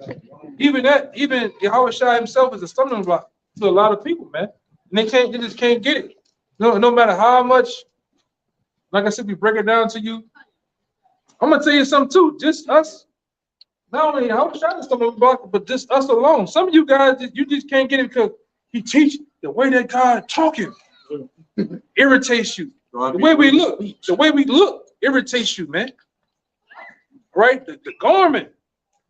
[SPEAKER 1] even Yahushua himself is a stumbling block to a lot of people, man. And they just can't get it. No matter how much, like I said, we break it down to you. I'm gonna tell you something too. Just us, not only how shot the stumbling block, but just us alone. Some of you guys, you just can't get it because he teach the way that God talking irritates you. The way we look irritates you, man. Right? The garment.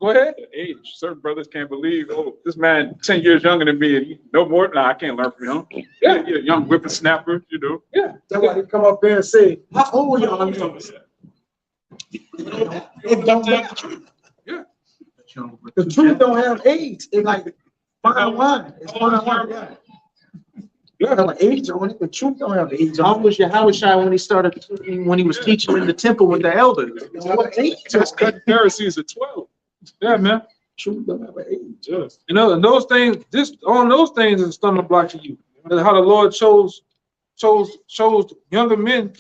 [SPEAKER 1] Go ahead.
[SPEAKER 2] The age. Certain brothers can't believe, oh, this man 10 years younger than me, and he no more. Nah, I can't learn from him.
[SPEAKER 1] Yeah.
[SPEAKER 2] You're a young whippersnapper, you know.
[SPEAKER 1] Yeah.
[SPEAKER 4] That's why they come up there and say, how old y'all? It don't matter.
[SPEAKER 1] Yeah.
[SPEAKER 4] The truth don't have age. It's like fine wine. It's fine wine. Yeah. You have an age on it. The truth don't have age
[SPEAKER 6] How
[SPEAKER 4] on it.
[SPEAKER 6] was Yahushua when he was teaching in the temple with the elders?
[SPEAKER 4] What age?
[SPEAKER 2] Just cut Pharisees at 12.
[SPEAKER 1] Yeah, man.
[SPEAKER 4] Truth don't have an age.
[SPEAKER 2] Yes.
[SPEAKER 1] You know, and those things, on those things is a stumbling block to you. And how the Lord chose younger men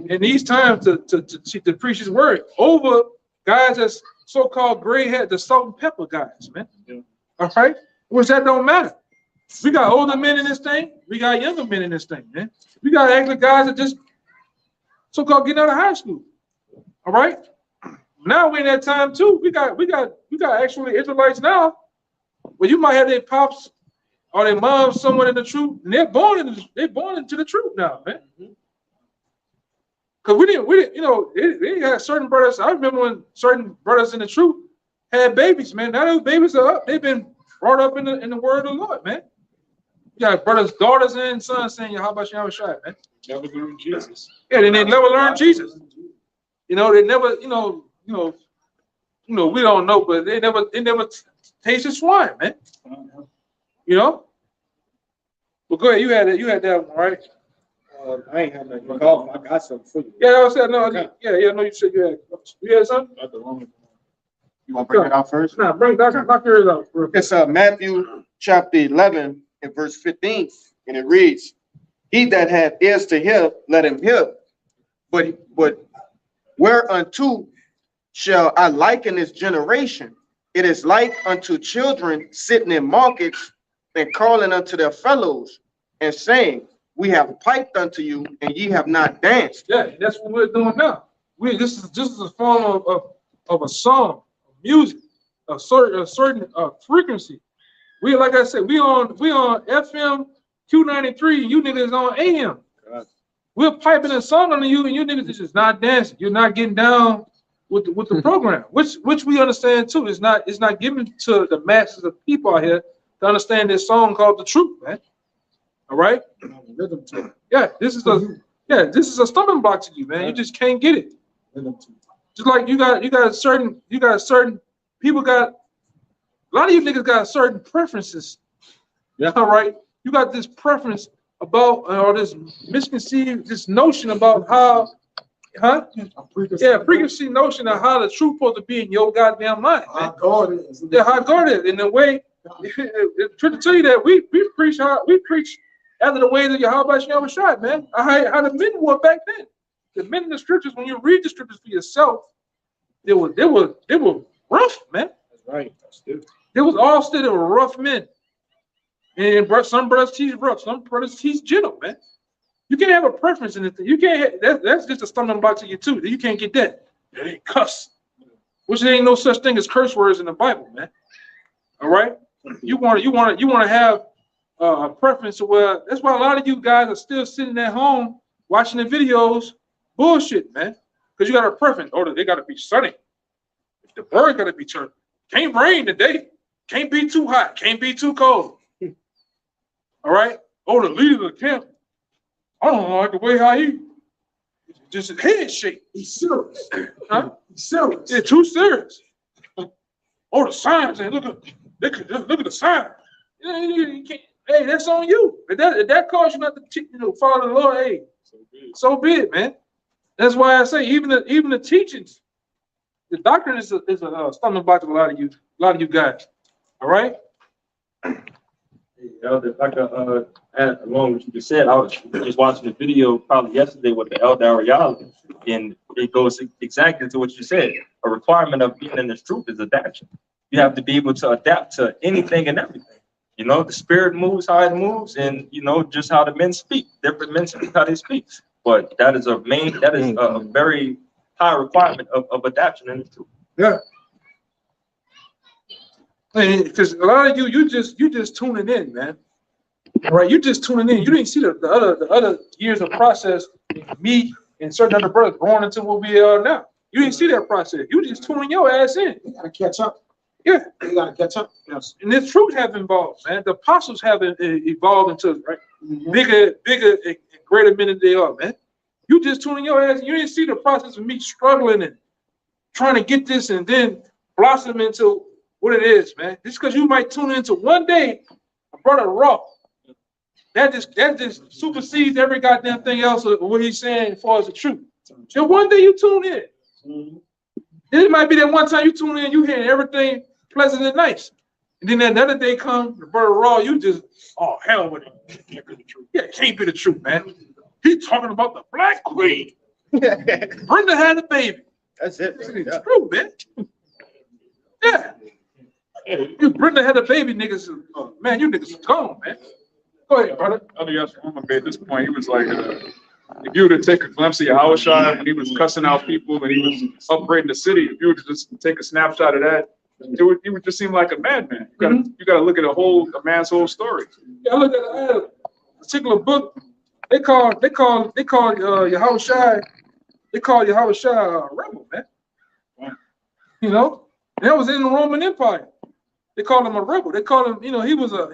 [SPEAKER 1] in these times to preach his word over guys that's so-called gray head, the salt and pepper guys, man.
[SPEAKER 2] Yeah.
[SPEAKER 1] All right? Which that don't matter. We got older men in this thing, we got younger men in this thing, man. We got actually guys that just so-called getting out of high school. All right? Now we're in that time too. We got actually Israelites now, where you might have their pops or their moms somewhere in the truth, and they're born into the truth now, man. Cause we didn't, you know, they had certain brothers. I remember when certain brothers in the truth had babies, man. Now those babies are up. They've been brought up in the word of the Lord, man. You got brothers, daughters, and sons saying, "How about you have a shot, man?"
[SPEAKER 2] Never learned Jesus.
[SPEAKER 1] Yeah, they never learned Jesus. You know, they never, you know, we don't know, but they never tasted swine, man. You know. Well, go ahead. You had that one, right?
[SPEAKER 5] I ain't have nothing to call. I got something for you.
[SPEAKER 1] Yeah, I said no. Yeah. No, you said you had something.
[SPEAKER 2] Not the wrong.
[SPEAKER 6] You want to bring it out first?
[SPEAKER 1] Nah, knock yours out. Real quick.
[SPEAKER 6] It's Matthew chapter 11 and verse 15, and it reads, "He that hath ears to hear, let him hear. But whereunto shall I liken this generation? It is like unto children sitting in markets and calling unto their fellows and saying, We have piped unto you, and ye have not danced."
[SPEAKER 1] Yeah, that's what we're doing now. This is a form of a song, of music, a certain frequency. We, like I said, we on FM Q93, you niggas on AM.
[SPEAKER 2] God.
[SPEAKER 1] We're piping a song on you, and you niggas is just not dancing. You're not getting down with the program, which we understand too. It's not given to the masses of people out here to understand this song called the truth, man. All right. Yeah, this is a stumbling block to you, man. You just can't get it. Just like you got certain people got, a lot of you niggas got certain preferences. Yeah. All right. You got this preference about, or this misconceived, this notion about how, preconceived notion of how the truth supposed to be in your goddamn mind, man.
[SPEAKER 4] How God is.
[SPEAKER 1] Yeah, how God is. In the way, to tell you that we preach after the way that Yahweh Shem shot, man. How the men were back then. The men in the scriptures, when you read the scriptures for yourself, they were rough, man.
[SPEAKER 2] That's right.
[SPEAKER 1] They were rough men. And some brothers teach rough, some brothers teach gentle, man. You can't have a preference in it. You can't. That's just a stumbling block to you too. You can't get that. That ain't cuss. Which there ain't no such thing as curse words in the Bible, man. All right. You want to have a preference to where. That's why a lot of you guys are still sitting at home watching the videos, bullshit, man. Because you got a preference. Oh, they got to be sunny. The bird got to be turned. Can't rain today. Can't be too hot. Can't be too cold. All right. Oh, the leader of the camp. I don't like the way how he just his head shake.
[SPEAKER 4] He's serious.
[SPEAKER 1] Huh?
[SPEAKER 4] He's serious.
[SPEAKER 1] Yeah, too serious. Oh, the signs. And look at the sign. You can't, hey, that's on you. If that causes you not to follow the Lord, hey, so be it, man. That's why I say even the teachings, the doctrine is a stumbling block to a lot of you guys. All right.
[SPEAKER 7] Elder, if I could add along what you just said, I was just watching the video probably yesterday with the Elder Ariala, and it goes exactly to what you said. A requirement of being in this truth is adaptation. You have to be able to adapt to anything and everything. You know, the spirit moves how it moves, and you know just how the men speak. Different men speak how they speak. But that is a very high requirement of adaptation in the truth.
[SPEAKER 1] Yeah. Because a lot of you just tuning in, man. All right, you just tuning in. You didn't see the other years of process, me and certain other brothers growing into what we are now. You didn't see that process. You just tuning your ass in.
[SPEAKER 4] You gotta catch up.
[SPEAKER 1] Yeah.
[SPEAKER 4] You gotta catch up.
[SPEAKER 1] Yes. And this truth have evolved, man. The apostles have evolved into right bigger, and greater men than they are, man. You just tuning your ass. You didn't see the process of me struggling and trying to get this and then blossom into what it is, man. Just because you might tune into one day, brother Raw. That just supersedes every goddamn thing else of what he's saying as far as the truth. And one day you tune in. It might be that one time you tune in, you hear everything pleasant and nice. And then another day comes, the brother Raw, you just, oh, hell with it. Yeah, it can't be the truth, man. He's talking about the Black Queen. Brenda had a baby.
[SPEAKER 6] That's it.
[SPEAKER 1] It's true, man. Yeah. If Brenda had a baby, niggas, man, you niggas are gone, man. Go ahead, brother.
[SPEAKER 2] Other Yahshua at this point, he was like, if you were to take a glimpse of Yahushua when he was cussing out people and he was upgrading the city, if you were to just take a snapshot of that, it would just seem like a madman. You gotta look at a man's whole story.
[SPEAKER 1] Yeah, I look at a particular book. They call Yahushua. They call Yahushua a rebel, man. You know, and that was in the Roman Empire. They called him a rebel. They called him, you know, he was a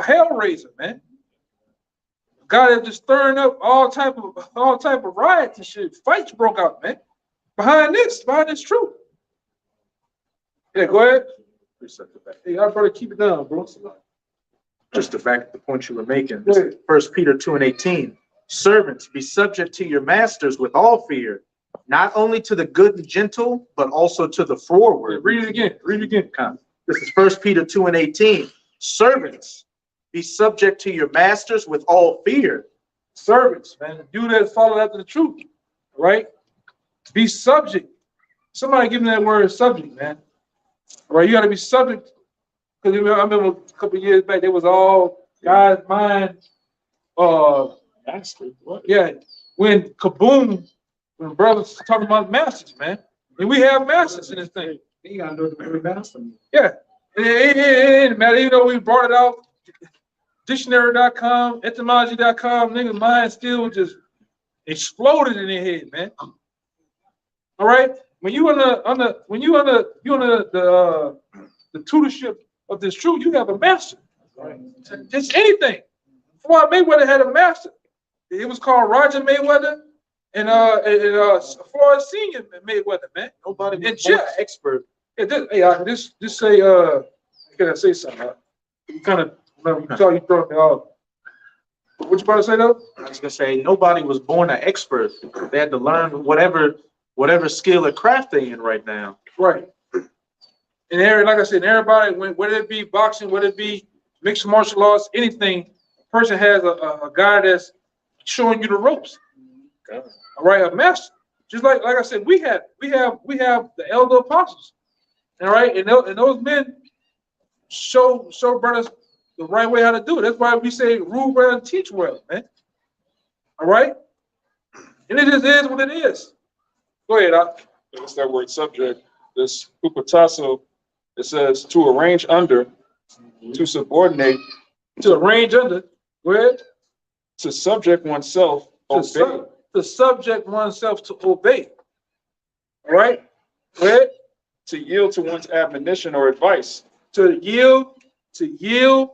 [SPEAKER 1] hell raiser, man. A guy that just stirring up all type of riots and shit. Fights broke out, man. Behind this truth. Yeah, go ahead. Hey, I better keep it down, bro.
[SPEAKER 3] Just to back the point you were making. 1 Peter 2:18. Servants, be subject to your masters with all fear, not only to the good and gentle, but also to the froward.
[SPEAKER 1] Read it again. Read it again.
[SPEAKER 3] This is 1 Peter 2:18. Servants, be subject to your masters with all fear.
[SPEAKER 1] Servants, man. Do that, follow after the truth. Right? Be subject. Somebody give me that word subject, man. All right, you got to be subject. Because I remember a couple of years back, there was all God's mind. Yeah, when kaboom, when brothers talking about masters, man. And we have masters in this thing.
[SPEAKER 4] You gotta know the very master.
[SPEAKER 1] Yeah. It didn't matter, even though we brought it out. Dictionary.com, etymology.com, niggas' mind still just exploded in their head, man. All right? When you under the tutorship of this truth, you have a master. Right? Just anything. Floyd Mayweather had a master. It was called Roger Mayweather and Floyd Senior Mayweather, man.
[SPEAKER 3] Nobody
[SPEAKER 1] and
[SPEAKER 3] was an expert.
[SPEAKER 1] Yeah, just say can I say something? You kind of saw you throwing me off. What you about to say though?
[SPEAKER 3] I was gonna say nobody was born an expert. They had to learn whatever skill or craft they in right now.
[SPEAKER 1] Right. And like I said, everybody, whether it be boxing, whether it be mixed martial arts, anything, a person has a guy that's showing you the ropes. All right, a master. Just like I said, we have the elder apostles. All right, and those men show brothers the right way how to do it. That's why we say rule well and teach well, man. All right, and it just is what it is. Go ahead, Doc.
[SPEAKER 2] It's that word subject. This upatasso, it says to arrange under, to subordinate,
[SPEAKER 1] To arrange under. Go ahead.
[SPEAKER 2] to subject oneself, obey.
[SPEAKER 1] To subject oneself to obey. All right? Go ahead.
[SPEAKER 2] To yield to one's admonition or advice.
[SPEAKER 1] To yield to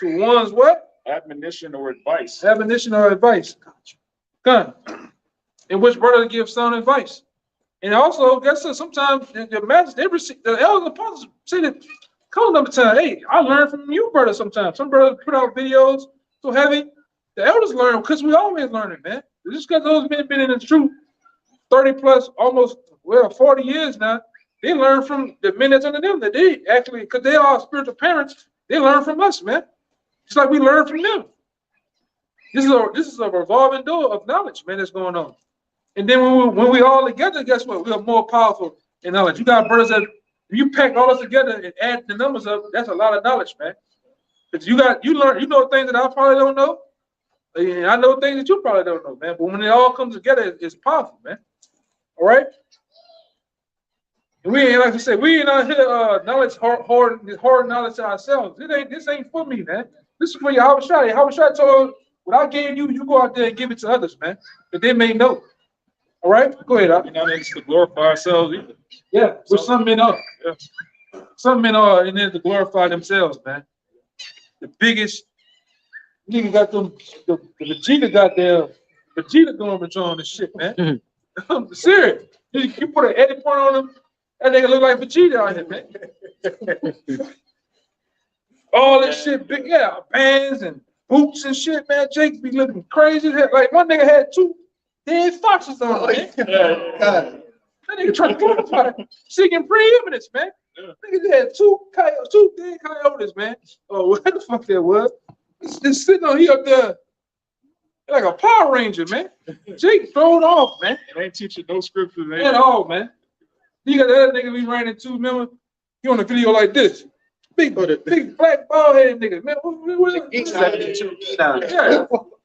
[SPEAKER 1] one's what?
[SPEAKER 2] Admonition or advice.
[SPEAKER 1] Admonition or advice. Gun. In which brother gives sound advice. And also, guess what? Sometimes the master, the elder apostles say that call number time. Hey, I learned from you, brother. Sometimes some brothers put out videos so heavy. The elders learn because we always learning, man. Just because those men been in the truth 30 plus, almost 40 years now, they learn from the men that's under them. That they actually, because they are spiritual parents, they learn from us, man. Just like we learn from them. This is a revolving door of knowledge, man, that's going on. And then when we all together, guess what? We are more powerful in knowledge. You got brothers that if you pack all this together and add the numbers up, that's a lot of knowledge, man. Because you know things that I probably don't know. And I know things that you probably don't know, man. But when it all comes together, it's powerful, man. All right? And we ain't, like I said, we ain't out here knowledge hard knowledge ourselves. This ain't for me, man. This is for your Habashai. Habashai told, what I gave you, you go out there and give it to others, man, that they may know. All right, go ahead.
[SPEAKER 2] You know, it's to glorify ourselves either.
[SPEAKER 1] Yeah, so some men are.
[SPEAKER 2] Yeah.
[SPEAKER 1] Some men are in there to glorify themselves, man. The biggest nigga got them. The Vegeta got their Vegeta garments on and shit, man. I'm serious. You put an edit point on him, that nigga look like Vegeta on him, man. All this shit, big, yeah, bands and boots and shit, man. Jake be looking crazy. Like one nigga had 2 dead foxes on him, man. That nigga trying to glorify seeking preeminence, man. Nigga had 2 dead coyotes, man. Oh, what the fuck that was? It's just sitting on here up there like a Power Ranger, man. Jake thrown off, man.
[SPEAKER 2] It ain't teaching no scriptures, man.
[SPEAKER 1] At all, man. You got the other nigga we ran into, remember? He on a video like this. Big black bald headed nigga, man. What yeah,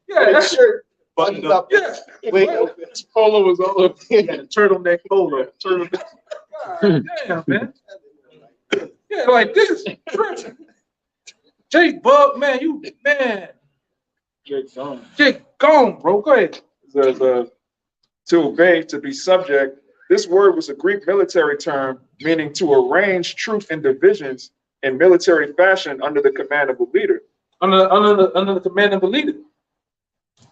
[SPEAKER 1] that shirt.
[SPEAKER 3] Buttoned up.
[SPEAKER 1] Yeah.
[SPEAKER 3] Wait,
[SPEAKER 2] Polo was all over.
[SPEAKER 3] he had a turtleneck polo.
[SPEAKER 1] God damn, man. Yeah, like this. Jake Bug, man, Jake gone, bro. Go ahead.
[SPEAKER 2] To obey, to be subject. This word was a Greek military term meaning to arrange truth and divisions in military fashion under the command of a leader.
[SPEAKER 1] Under the command of a leader.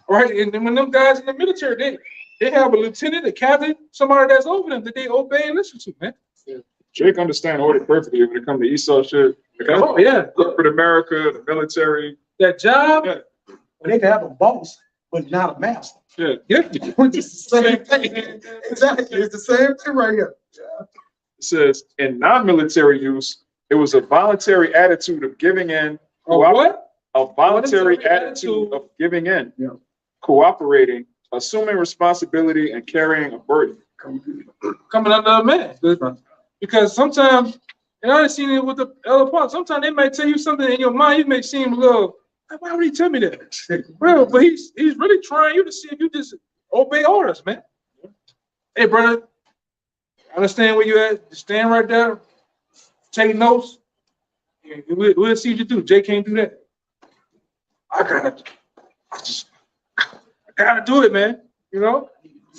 [SPEAKER 1] Right? And when them guys in the military, they have a lieutenant, a captain, somebody that's over them that they obey and listen to, man.
[SPEAKER 2] Yeah. Jake understand order perfectly when it comes to Esau shit.
[SPEAKER 1] Oh, yeah.
[SPEAKER 2] Corporate America, the military.
[SPEAKER 1] That job.
[SPEAKER 2] Yeah.
[SPEAKER 4] Well, they can have a boss, but not a master.
[SPEAKER 2] Yeah.
[SPEAKER 4] Which is the same thing. Exactly. It's the same thing right here.
[SPEAKER 2] It says in non-military use, it was a voluntary attitude of giving in.
[SPEAKER 1] What?
[SPEAKER 2] A voluntary attitude of giving in, cooperating, assuming responsibility, and carrying a burden.
[SPEAKER 1] Coming under a man. Because sometimes, and I've seen it with the other parts, sometimes they might tell you something in your mind, you may seem a little, why would he tell me that? Well, but he's really trying you to see if you just obey orders, man. Hey, brother, I understand where you at. Just stand right there, take notes. We'll see what you do. Jay can't do that. I gotta do it, man. You know?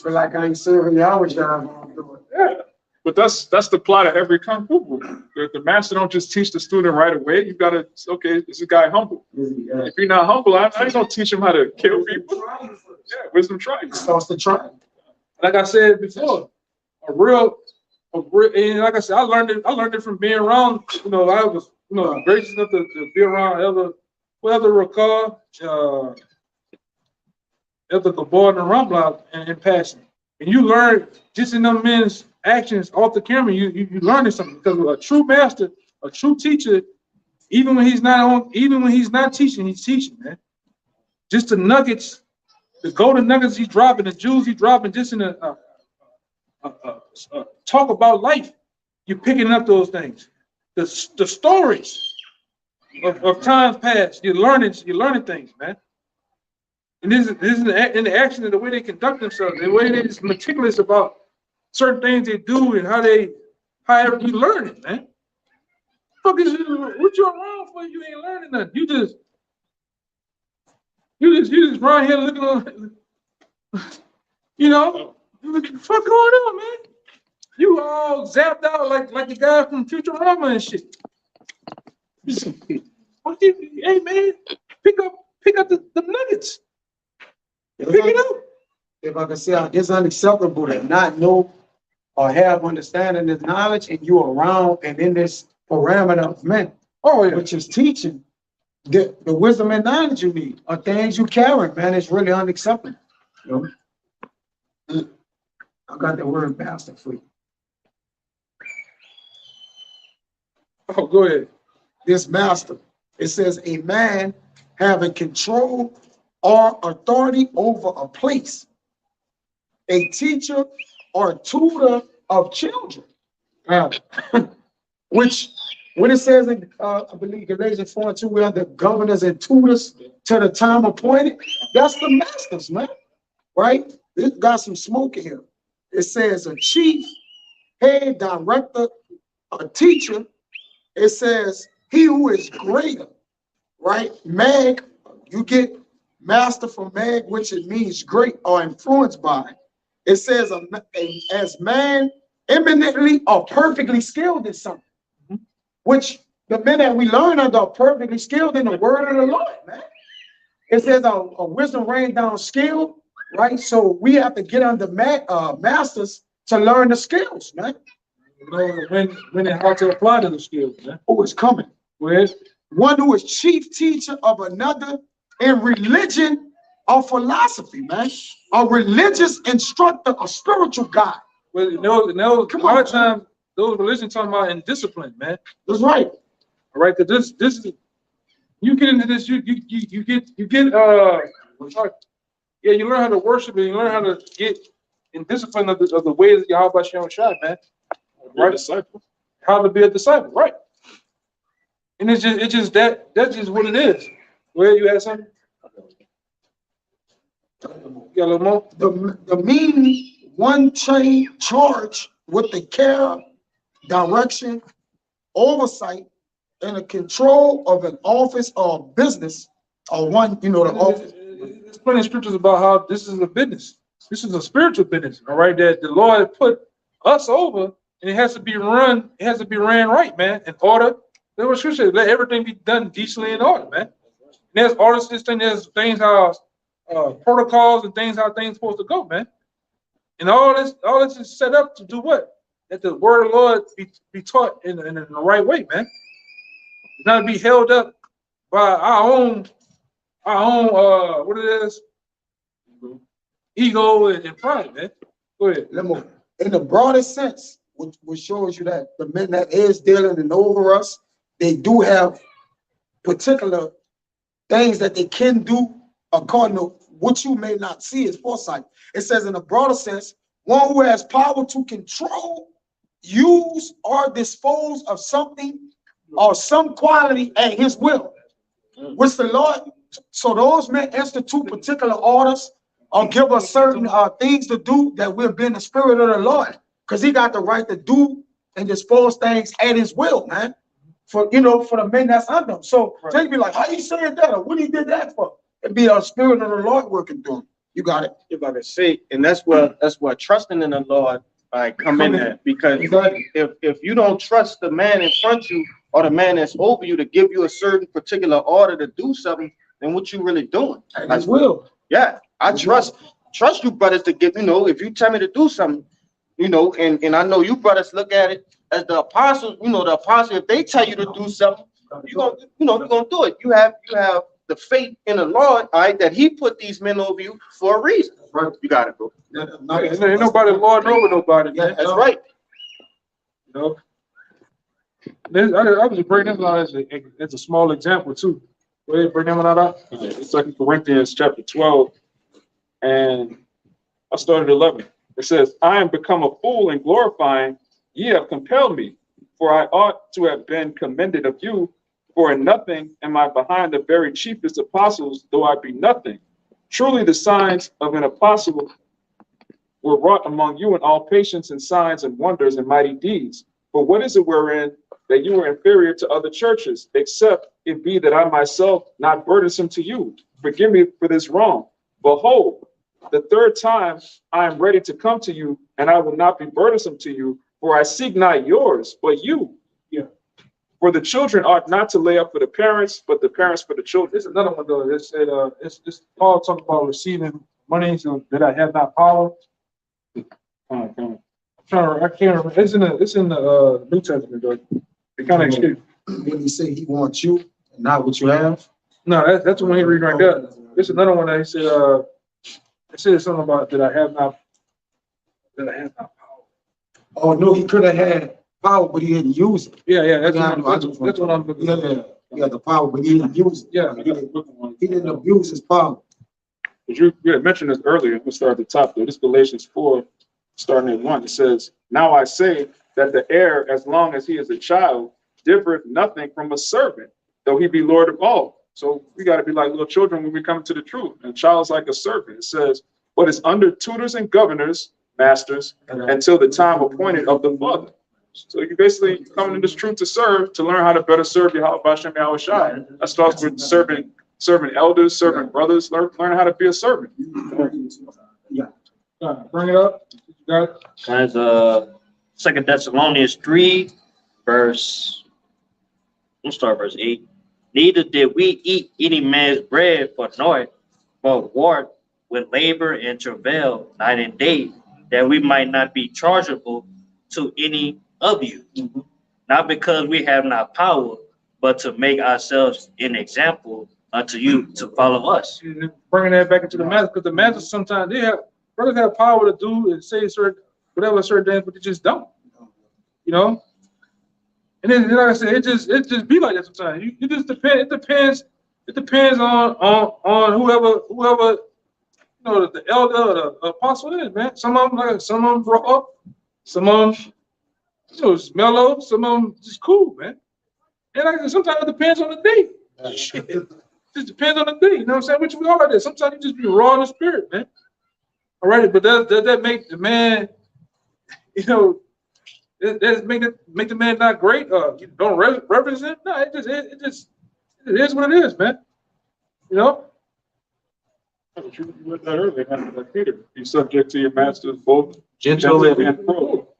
[SPEAKER 4] Feel like I ain't serving the hour job. I'm doing.
[SPEAKER 1] Yeah.
[SPEAKER 2] But that's the plot of every kung fu book. The master don't just teach the student right away. You gotta, okay, is this guy humble? If you're not humble, I ain't gonna teach him how to kill people. Yeah, wisdom tries.
[SPEAKER 4] Starts to try.
[SPEAKER 1] Like I said before, and like I said, I learned it from being around. You know, I was, gracious enough to be around Elder Rakar, Elder Gabor and Rambla in passing. And you learn just in them men's actions off the camera, you learning something. Because a true master, a true teacher, even when he's not teaching, he's teaching, man. Just the nuggets, the golden nuggets he's dropping, the jewels he's dropping, just in a talk about life. You're picking up those things. The stories of times past. You're learning things, man. And this is in the action of the way they conduct themselves, the way they're just meticulous about certain things they do and however you learn it, man. What you around for? You ain't learning nothing. You just run here looking on, what the fuck going on, man? You all zapped out like the guy from Futurama and shit. Hey man, pick up the nuggets. Pick it up.
[SPEAKER 4] If I can say, it's unacceptable to not know or have understanding this knowledge, and you around and in this parameter of men.
[SPEAKER 1] Oh yeah.
[SPEAKER 4] Which is teaching the wisdom and knowledge you need are things you carry, man. It's really unacceptable. I got the word bastard for you.
[SPEAKER 1] Oh, go ahead.
[SPEAKER 4] This master. It says a man having control or authority over a place, a teacher or tutor of children. Which, when it says in, I believe Galatians 4:2, we are the governors and tutors to the time appointed. That's the masters, man. Right? It got some smoke in here. It says a chief head, director, a teacher, it says, he who is greater, right? Mag, you get master from mag, which it means great or influenced by. It says, as man eminently or perfectly skilled in something, which the men that we learn are perfectly skilled in the word of the Lord, man. It says a wisdom rain down skill, right? So we have to get under masters to learn the skills, man.
[SPEAKER 1] You know, when and how to apply to the skills, man.
[SPEAKER 4] Who is coming?
[SPEAKER 1] With
[SPEAKER 4] One who is chief teacher of another in religion or philosophy, man. A religious instructor, a spiritual guide.
[SPEAKER 1] well, you know, a
[SPEAKER 4] Come
[SPEAKER 1] lot
[SPEAKER 4] on,
[SPEAKER 1] of times those religions talking about in discipline, man.
[SPEAKER 4] That's right.
[SPEAKER 1] All right, because this is you get into this, you get yeah, you learn how to worship and you learn how to get in discipline of the ways that Yahweh Shem Shai, man.
[SPEAKER 2] Right, disciple.
[SPEAKER 1] How to be a disciple, right? And it's just that's just what it is. Where you at something? You got a little more?
[SPEAKER 4] The mean one chain charge with the care, direction, oversight, and the control of an office or business, or one, you know, the office.
[SPEAKER 1] There's plenty of scriptures about how this is a business. This is a spiritual business, all right? That the Lord put us over, and it has to be run. It has to be ran right, man, in order. There was scripture, let everything be done decently in order, man. And there's all this thing. There's things how protocols and things how things supposed to go, man. And all this is set up to do what? That the word of the Lord be taught in the right way, man. It's not to be held up by our own what it is, ego and pride, man. Go ahead.
[SPEAKER 4] In the broadest sense, which shows you that the men that is dealing and over us, they do have particular things that they can do according to what you may not see as foresight. It says in a broader sense, one who has power to control, use, or dispose of something or some quality at his will, which the Lord, so those men institute particular orders or give us certain things to do that will be in the spirit of the Lord, because he got the right to do and dispose things at his will, man. For the men that's under him. So they be like, how you saying that? Or what he did that for? It'd be the spirit of the Lord working through him. You got it.
[SPEAKER 6] If I could say, and that's where trusting in the Lord come in there. Because if you don't trust the man in front of you or the man that's over you to give you a certain particular order to do something, then what you really doing?
[SPEAKER 4] At his will.
[SPEAKER 6] Yeah, I trust you brothers to give, if you tell me to do something, and I know you brothers look at it as the apostles, the apostle, if they tell you to do something, you're gonna do it. You have the faith in the Lord, all right, that he put these men over you for a reason. Right. You got it, bro.
[SPEAKER 1] Ain't nobody Lord over nobody, man.
[SPEAKER 6] That's right.
[SPEAKER 1] I was just bringing them out as a small example too. Go ahead, bring them out.
[SPEAKER 2] It's 2 Corinthians chapter 12, and I started 11. It says, I am become a fool in glorifying, ye have compelled me, for I ought to have been commended of you, for in nothing am I behind the very chiefest apostles, though I be nothing. Truly the signs of an apostle were wrought among you in all patience and signs and wonders and mighty deeds. But what is it wherein that you are inferior to other churches, except it be that I myself not burdensome to you? Forgive me for this wrong. Behold, the third time I am ready to come to you, and I will not be burdensome to you, for I seek not yours, but you.
[SPEAKER 1] Yeah.
[SPEAKER 2] For the children ought not to lay up for the parents, but the parents for the children.
[SPEAKER 1] There's another one though. It said, it's Paul talking about receiving money so that I have not power. I can't remember. It's in the New Testament though. It kind of escaped.
[SPEAKER 4] When he say he wants you and not what you have.
[SPEAKER 1] No, that's the one he read right there. There's another one that he said, it said something about that I have not power.
[SPEAKER 4] Oh no, he could have had power, but he didn't use it.
[SPEAKER 1] Yeah, that's what I'm looking for.
[SPEAKER 4] He had the power, but he didn't use it.
[SPEAKER 1] Yeah,
[SPEAKER 4] He didn't abuse his power.
[SPEAKER 2] But you had mentioned this earlier. We'll start at the top there. This Galatians 4, starting at 1. It says, now I say that the heir, as long as he is a child, differeth nothing from a servant, though he be Lord of all. So we got to be like little children when we come to the truth. And a child's like a servant. It says, but is under tutors and governors, masters until the time appointed of the Father. So you basically coming in this truth to serve, to learn how to better serve Yahweh Hashem Yahweh Shai. That starts with serving elders, serving brothers, learn how to be a servant.
[SPEAKER 1] Bring it up. You got it?
[SPEAKER 9] As 2 Thessalonians 3, verse, we'll start verse 8. Neither did we eat any man's bread for naught, but worked with labor and travail night and day, that we might not be chargeable to any of you. Not because we have not power, but to make ourselves an example unto you to follow us.
[SPEAKER 1] Bringing that back into the master, because the master sometimes brothers have power to do and say certain things, but they just don't. You know? And then like I said, it just be like that sometimes. You just depend. It depends on whoever the elder or the apostle is, man. Some of them brought up, some of them mellow, some of them just cool, man. And like I said, sometimes it depends on the day. Shit. It just depends on the day. You know what I'm saying? Which we all like that. Sometimes you just be raw in the spirit, man. All right, but does that make the man, does make the man not great? Don't represent? No, it is what it is, man. You know?
[SPEAKER 2] You read that earlier, Peter. Be subject to your masters, both
[SPEAKER 3] Gentle and
[SPEAKER 2] cruel.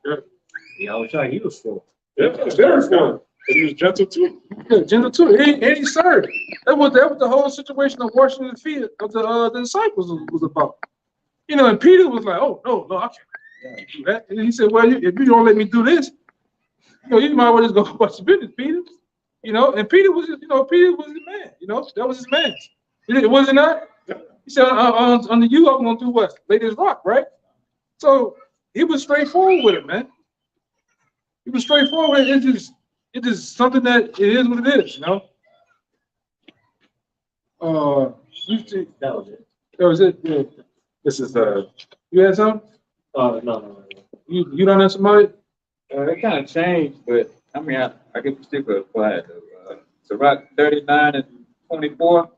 [SPEAKER 6] Yeah, I was trying, he was full.
[SPEAKER 2] Yeah, very full. But he was gentle too.
[SPEAKER 1] Yeah, gentle too. And he served. That was the whole situation of washing the feet of the disciples was about. And Peter was like, "Oh no, I can't do that." And he said, "Well, if you don't let me do this, you might well just go watch the business, Peter." And Peter was, Peter was his man. That was his man. It wasn't not. He said, "Under you, I'm gonna do what? Lay this rock, right?" So he was straightforward with it, man. He was straightforward. It's just something that it is what it is,
[SPEAKER 6] That was it.
[SPEAKER 1] That was it. Yeah.
[SPEAKER 2] This is
[SPEAKER 1] You had something?
[SPEAKER 6] No.
[SPEAKER 1] You don't have somebody?
[SPEAKER 8] It kind of changed, but I mean, I can still apply it. Sirach 39 and 24.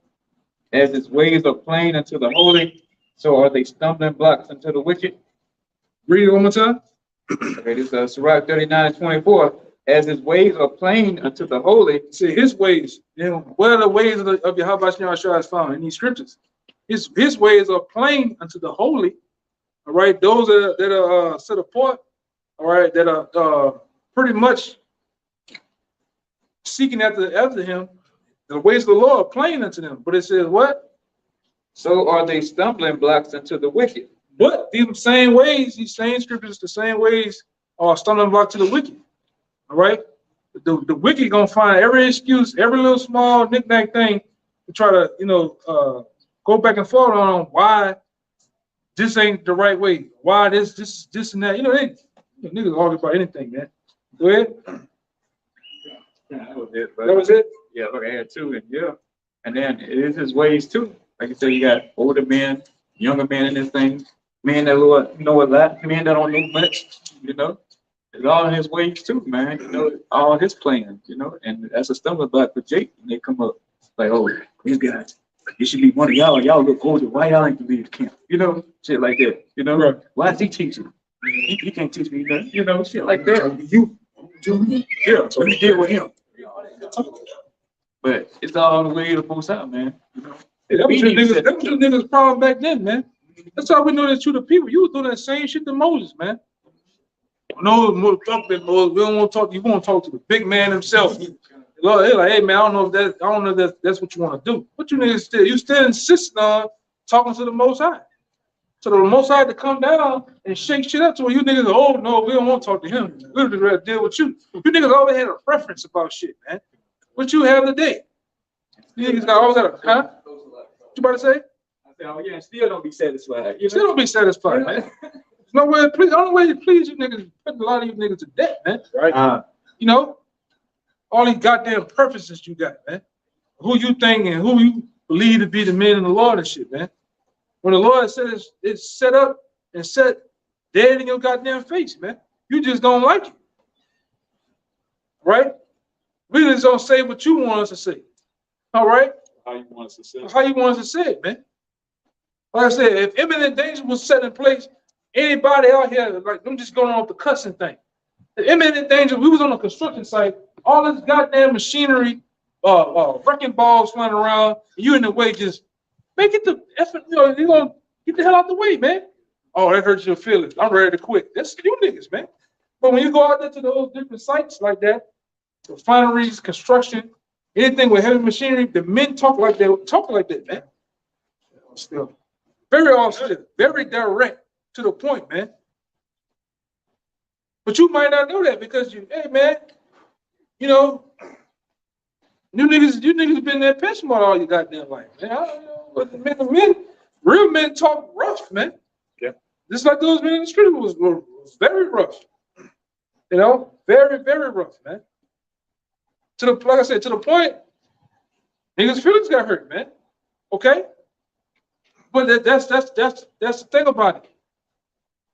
[SPEAKER 8] As his ways are plain unto the holy, so are they stumbling blocks unto the wicked.
[SPEAKER 1] Read it one more time.
[SPEAKER 8] Okay, this is Sirach 39 and 24. As his ways are plain unto the holy.
[SPEAKER 1] See, his ways. Where are the ways of Yahweh Shai is found in these scriptures? His ways are plain unto the holy. All right, those that are set apart. All right, that are pretty much seeking after him. The ways of the Lord are plain unto them. But it says what?
[SPEAKER 8] So are they stumbling blocks unto the wicked.
[SPEAKER 1] But these same ways, these same scriptures, the same ways are stumbling block to the wicked. All right, the wicked gonna find every excuse, every little small knick-knack thing to try to go back and forth on why this ain't the right way, why this and that. Niggas argue about anything, man. Go ahead.
[SPEAKER 8] Yeah, that was it.
[SPEAKER 1] That was it.
[SPEAKER 8] Yeah, look, I had two, and then it is his ways too. Like you said, you got older men, younger men in this thing, men that know a lot, men that don't know much. It's all in his ways too, man. All his plans. And that's a stumbling block for Jake. And they come up like, "Oh, these guys, it should be one of y'all. Y'all look older. Why y'all ain't to lead camp?" Shit like that.
[SPEAKER 1] Right.
[SPEAKER 8] Why is he teaching? He can't teach me nothing. Shit like that. You do, yeah. What he did with him. But it's all the way to post out, man.
[SPEAKER 1] That was your niggas' problem back then, man. That's how we know that you the people. You was doing that same shit to Moses, man. No, more talking Moses. We don't want to talk. You want to talk to the big man himself. They're like, "Hey, man, I don't know if that's what you want to do." What you niggas you still insisting on talking to the Most High. So the Most High to come down and shake shit up to where you niggas, "Oh no, we don't want to talk to him. We'd just rather deal with you." You niggas always had a preference about shit, man. What you have today? You niggas always got a, huh? What you about to say?
[SPEAKER 8] I said, "Oh yeah, still don't be satisfied."
[SPEAKER 1] You still don't be satisfied, man. There's no way to please. The only way to please you niggas is putting a lot of you niggas to death, man.
[SPEAKER 3] Right.
[SPEAKER 1] All these goddamn purposes you got, man. Who you think and who you believe to be the men in the Lord and shit, man. When the Lord says it's set up and set dead in your goddamn face, man. You just don't like it. Right? We just don't say what you want us to say. All right?
[SPEAKER 2] How you want us to say?
[SPEAKER 1] How you want us to say it, man. Like I said, if imminent danger was set in place, anybody out here, like, I'm just going off the cussing thing. The imminent danger, we was on a construction site, all this goddamn machinery, wrecking balls flying around, and you in the way just, make it the effort, you know, you gonna get the hell out the way, man. Oh, that hurts your feelings. I'm ready to quit. That's you niggas, man. But when you go out there to those different sites like that, refineries, construction, anything with heavy machinery, the men talk like that, man. Still, very austere, very direct, to the point, man. But you might not know that because you, hey, man, you know, you niggas been there pissed smart all your goddamn life, man. I don't know, but the men, real men talk rough, man.
[SPEAKER 8] Yeah.
[SPEAKER 1] Just like those men in the street was very rough. You know, very, very rough, man. Like I said, to the point, niggas' feelings got hurt, man. Okay? But that's the thing about it.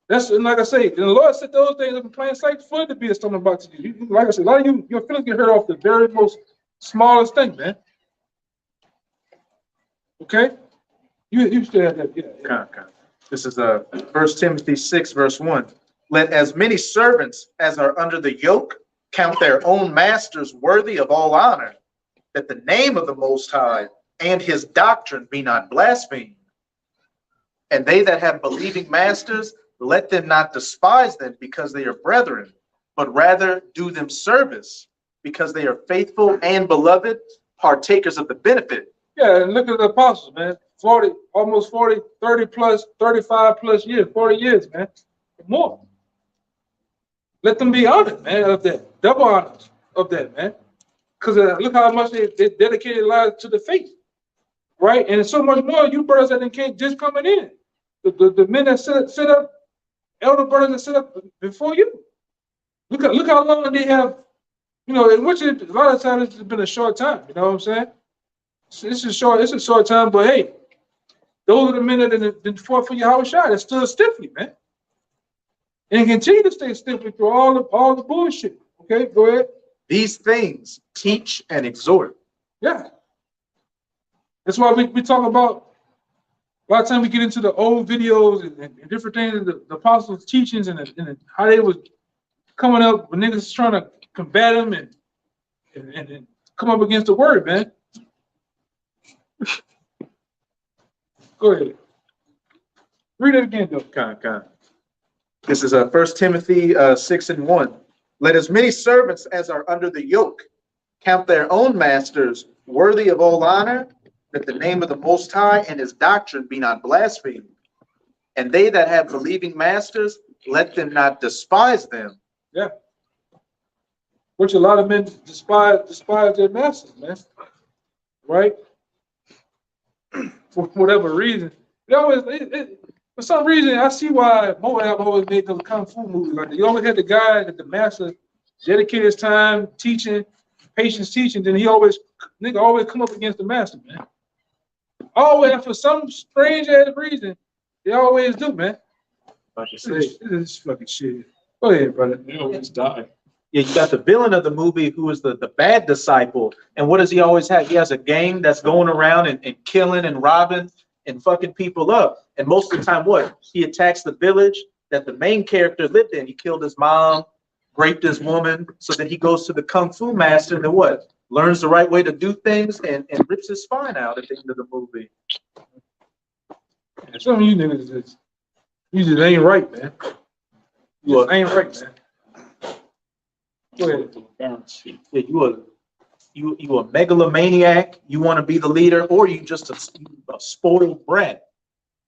[SPEAKER 1] That's, and like I say, the Lord set those things up in plain sight for it to be a stumbling block to you. Like I said, a lot of you, your feelings get hurt off the very most smallest thing, man. Okay? You still have that, yeah.
[SPEAKER 3] This is 1 Timothy 6, verse 1. Let as many servants as are under the yoke count their own masters worthy of all honor, that the name of the Most High and his doctrine be not blasphemed. And they that have believing masters, let them not despise them because they are brethren, but rather do them service because they are faithful and beloved, partakers of the benefit.
[SPEAKER 1] Yeah, and look at the apostles, man. 40, almost 40, 30 plus, 35 plus years, 40 years, man. More. Let them be honored, man, of that. Double honors of that, man. Because look how much they dedicated lives to the faith, right? And so much more, you brothers that came just coming in. The men that sit up, elder brothers that sit up before you. Look how long they have, you know, in which a lot of times it's been a short time, you know what I'm saying? It's a short time, but hey, those are the men that fought for Yahweh Shai that stood stiffly, man. And continue to stay stiffly through all the bullshit. Okay, go ahead.
[SPEAKER 3] These things teach and exhort.
[SPEAKER 1] Yeah. That's why we talk about, a lot of times we get into the old videos and different things, and the apostles' teachings and how they was coming up when niggas trying to combat them and come up against the word, man. Go ahead. Read it again, though.
[SPEAKER 3] This is 1 Timothy 6 and 1. Let as many servants as are under the yoke count their own masters worthy of all honor, that the name of the Most High and his doctrine be not blasphemed. And they that have believing masters, let them not despise them.
[SPEAKER 1] Yeah. Which a lot of men despise their masters, man. Right? For whatever reason. For some reason, I see why Moab always made those kung fu movies like that. You always had the guy that the master dedicated his time teaching, patience teaching, then nigga always come up against the master, man. Always, for some strange ass reason, they always do, man. This is fucking shit. Go ahead, brother.
[SPEAKER 2] They always die.
[SPEAKER 3] Yeah, you got the villain of the movie who is the bad disciple. And what does he always have? He has a gang that's going around and killing and robbing and fucking people up. And most of the time, what? He attacks the village that the main character lived in. He killed his mom, raped his woman. So then he goes to the kung fu master and then what? Learns the right way to do things and rips his spine out at the end of the movie.
[SPEAKER 1] Some of you niggas just ain't right, man. You just ain't right, man. Go ahead.
[SPEAKER 3] Yeah, you a megalomaniac. You want to be the leader, or you just a spoiled brat.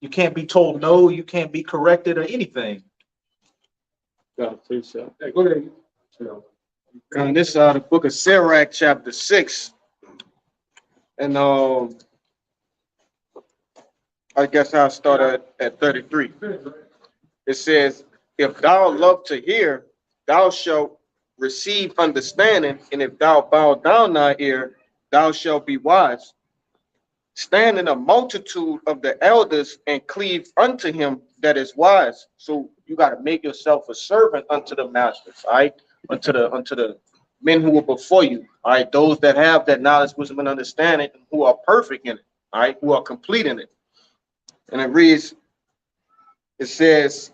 [SPEAKER 3] You can't be told no. You can't be corrected or anything.
[SPEAKER 1] Hey, go ahead.
[SPEAKER 6] And this is the book of Sirach, chapter 6. And I guess I'll start at 33. It says, if thou love to hear, thou shalt receive understanding, and if thou bow down thy ear, thou shalt be wise. Stand in a multitude of the elders and cleave unto him that is wise. So you got to make yourself a servant unto the masters, all right? Unto the men who are before you, all right? Those that have that knowledge, wisdom, and understanding, who are perfect in it, all right? Who are complete in it. And it reads, it says,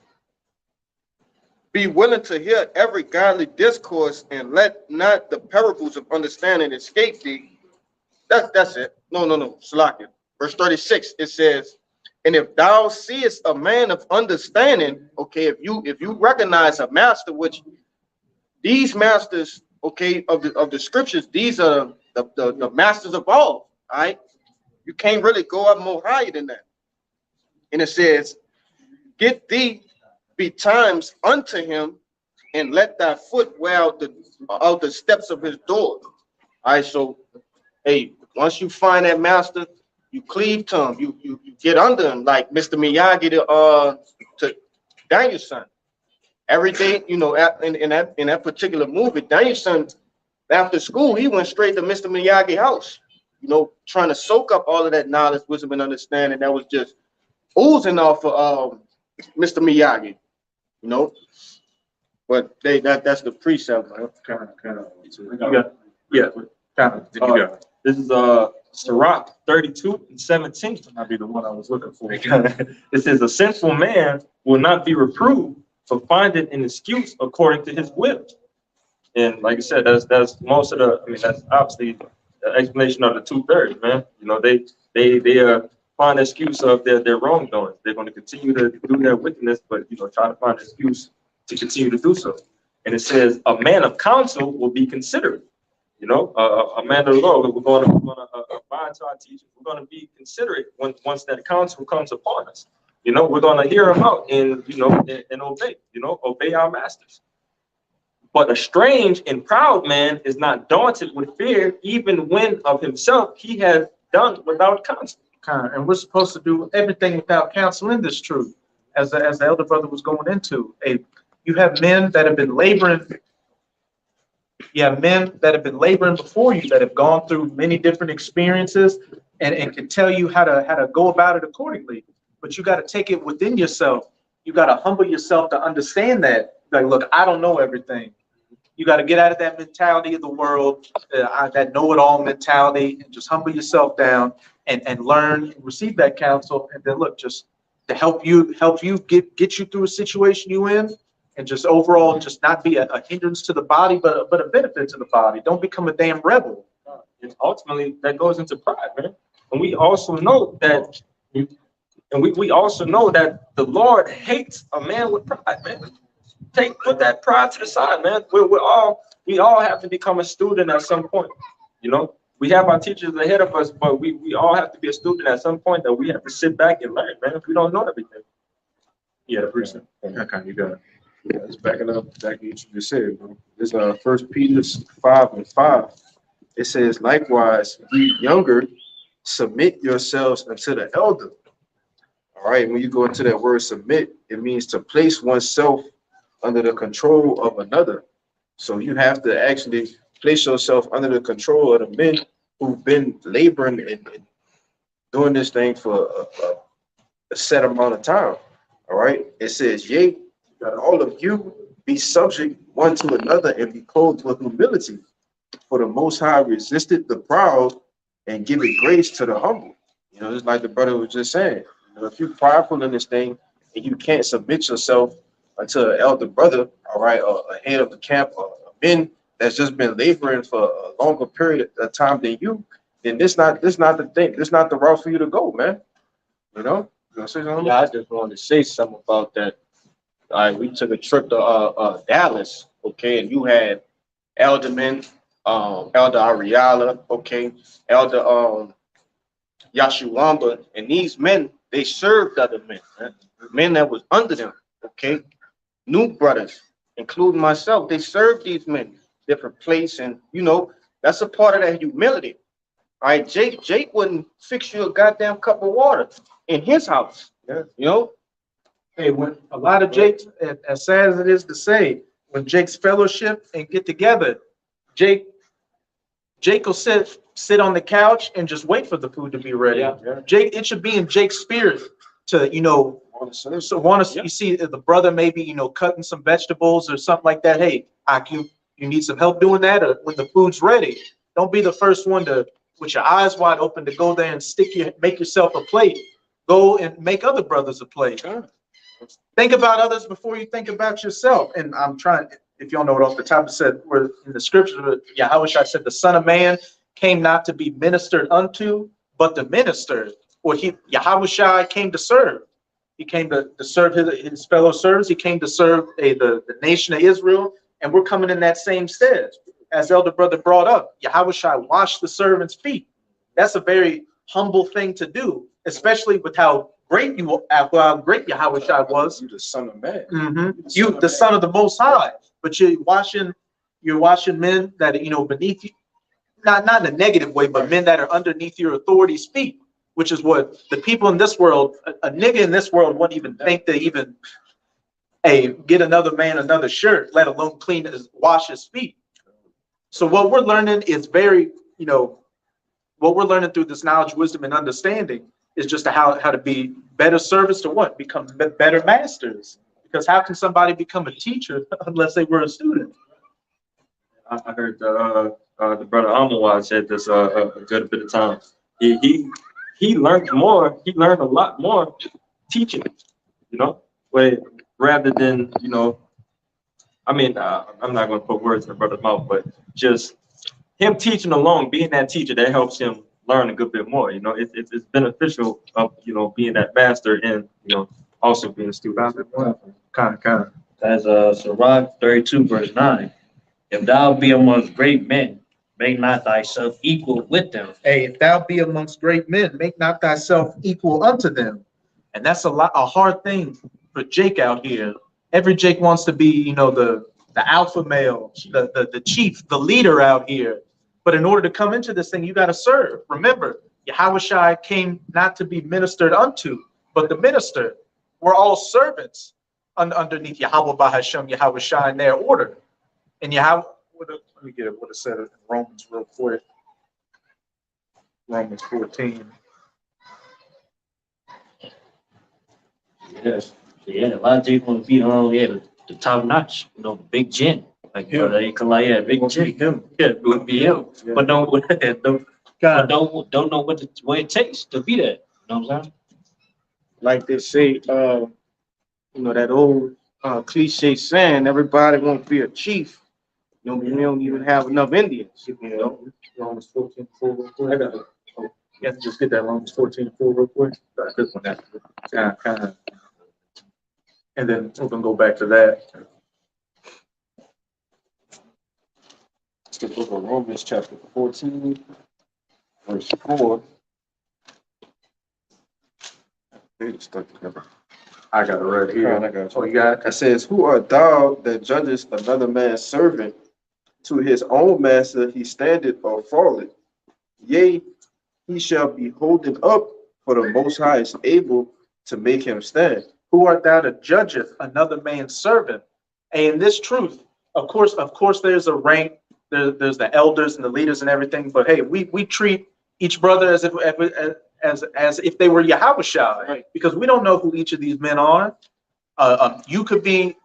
[SPEAKER 6] be willing to hear every godly discourse and let not the parables of understanding escape thee. That's it. No. Salakia. Verse 36, it says, and if thou seest a man of understanding, okay, if you recognize a master, which these masters, okay, of the scriptures, these are the masters of all right? You can't really go up more higher than that. And it says, get thee betimes unto him, and let thy foot wear out the steps of his door. All right, so hey, once you find that master, you cleave to him, you get under him, like Mr. Miyagi to Danielson. Everything, you know, in that particular movie, Danielson, after school, he went straight to Mr. Miyagi house, you know, trying to soak up all of that knowledge, wisdom, and understanding that was just oozing off of Mr. Miyagi, you know. But that's the precept, man.
[SPEAKER 7] This is Sirach 32:17. Might be the one I was looking for. It says, a sinful man will not be reproved for finding an excuse according to his will. And like I said, that's most of the, I mean, that's obviously the explanation of the 2/3, man. You know, they find an excuse of their wrongdoings. They're going to continue to do their wickedness, but, you know, try to find an excuse to continue to do so. And it says, a man of counsel will be considerate. You know, a man of the Lord, we're going to abide to our teachers. We're going to be considerate once that counsel comes upon us. You know, we're going to hear him out and, you know, and obey, you know, obey our masters. But a strange and proud man is not daunted with fear, even when of himself he has done without counsel.
[SPEAKER 3] And we're supposed to do everything without counsel in this truth, as the elder brother was going into. You have men that have been laboring. You have men that have been laboring before you, that have gone through many different experiences and can tell you how to go about it accordingly. But you got to take it within yourself. You got to humble yourself to understand that. Like, look, I don't know everything. You got to get out of that mentality of the world, that know-it-all mentality, and just humble yourself down and learn, receive that counsel, and then look, just to help you get you through a situation you in, and just overall just not be a hindrance to the body, but a benefit to the body. Don't become a damn rebel.
[SPEAKER 7] And ultimately, that goes into pride, man. And we also know that, we also know that the Lord hates a man with pride, man. Put that pride to the side, man. We all have to become a student at some point. You know, we have our teachers ahead of us, but we all have to be a student at some point, that we have to sit back and learn, man. We don't know everything. Yeah, the person. Okay, you got it.
[SPEAKER 2] Yeah, it's backing up exactly what you just said, bro. This 1 Peter 5:5.
[SPEAKER 6] It says, likewise, ye younger, submit yourselves unto the elder. All right, when you go into that word submit, it means to place oneself under the control of another. So you have to actually place yourself under the control of the men who've been laboring and doing this thing for a set amount of time. All right, it says, yea, that all of you be subject one to another and be clothed with humility. For the Most High resisted the proud and giveth grace to the humble. You know, just like the brother was just saying. You know, if you're prideful in this thing and you can't submit yourself unto an elder brother, all right, or a head of the camp, or a men that's just been laboring for a longer period of time than you, then this not the thing. This not the route for you to go, man. You know? You want to say something?
[SPEAKER 9] Yeah, I just wanted to say something about that. All right, we took a trip to Dallas, okay, and you had eldermen, Elder Ariala, okay, Elder Yashuamba, and these men, they served other men, men that was under them, okay, new brothers, including myself, they served these men, different place, and you know, that's a part of that humility. All right, Jake wouldn't fix you a goddamn cup of water in his house, you know.
[SPEAKER 3] Hey, when a lot of Jake's, as sad as it is to say, when Jake's fellowship and get together, Jake will sit on the couch and just wait for the food to be ready. Yeah. Jake, it should be in Jake's spirit to, you know, you see the brother maybe, you know, cutting some vegetables or something like that. Hey, you need some help doing that, or when the food's ready. Don't be the first one to, with your eyes wide open, to go there and make yourself a plate. Go and make other brothers a plate. Think about others before you think about yourself. And I'm trying, if y'all know it off the top, it said, where in the scripture, Yahweh said, the Son of Man came not to be ministered unto, but to minister. Or Yahweh came to serve. He came to serve his fellow servants. He came to serve the nation of Israel. And we're coming in that same stead. As Elder Brother brought up, Yahweh washed the servants' feet. That's a very humble thing to do, especially with how great great Yahweh was.
[SPEAKER 2] You the Son of Man.
[SPEAKER 3] You, the Son of the Most High, but you're washing men that beneath you, not in a negative way, but men that are underneath your authority's feet, which is what the people in this world, a nigga in this world wouldn't even think to even get another man another shirt, let alone wash his feet. So what we're learning is very, what we're learning through this knowledge, wisdom, and understanding is just how to be better servants to what? Become better masters. Because how can somebody become a teacher unless they were a student?
[SPEAKER 7] I heard the brother Amawad said this a good bit of time. He learned more. He learned a lot more teaching, rather than I mean, I'm not going to put words in the brother's mouth, but just him teaching alone, being that teacher, that helps him learn a good bit more. It's beneficial of being that master and also being a student.
[SPEAKER 3] Kind of.
[SPEAKER 9] That's Sirach 32, verse 9. If thou be amongst great men, make not thyself equal with them.
[SPEAKER 3] Hey, if thou be amongst great men, make not thyself equal unto them. And that's a hard thing for Jake out here. Every Jake wants to be, the alpha male, the chief, the leader out here. But in order to come into this thing, you got to serve. Remember, Yahweh came not to be ministered unto, but the minister. We're all servants underneath Yahweh Bahashem, Yahweh in their order. And Yahweh, let me get it, what it said in Romans real quick. Romans 14.
[SPEAKER 9] Yes. Yeah, a lot of Jake want to be the top notch, the big gin. Like big gin. Yeah, it would be him. Yeah. But don't know what it takes to be that. You know what I'm saying?
[SPEAKER 6] Like they say, that old cliche saying, everybody won't be a chief. We don't even have enough Indians.
[SPEAKER 3] Romans 14:4 real quick. I got it. You have to just get that Romans 14:4 real quick. This one, that kind of. And then we can go back to that.
[SPEAKER 2] It's the book of Romans, chapter 14, verse 4.
[SPEAKER 3] I got it right here.
[SPEAKER 2] I got you.
[SPEAKER 3] Oh, you got it?
[SPEAKER 6] It says, who art thou that judgest another man's servant? To his own master he standeth or falleth. Yea, he shall be holden up, for the Most High is able to make him stand.
[SPEAKER 3] Who art thou that judgeth another man's servant? And in this truth, of course, there's a rank. There's the elders and the leaders and everything. But hey, we treat each brother as if they were Yahweh, right? Because we don't know who each of these men are. You could be,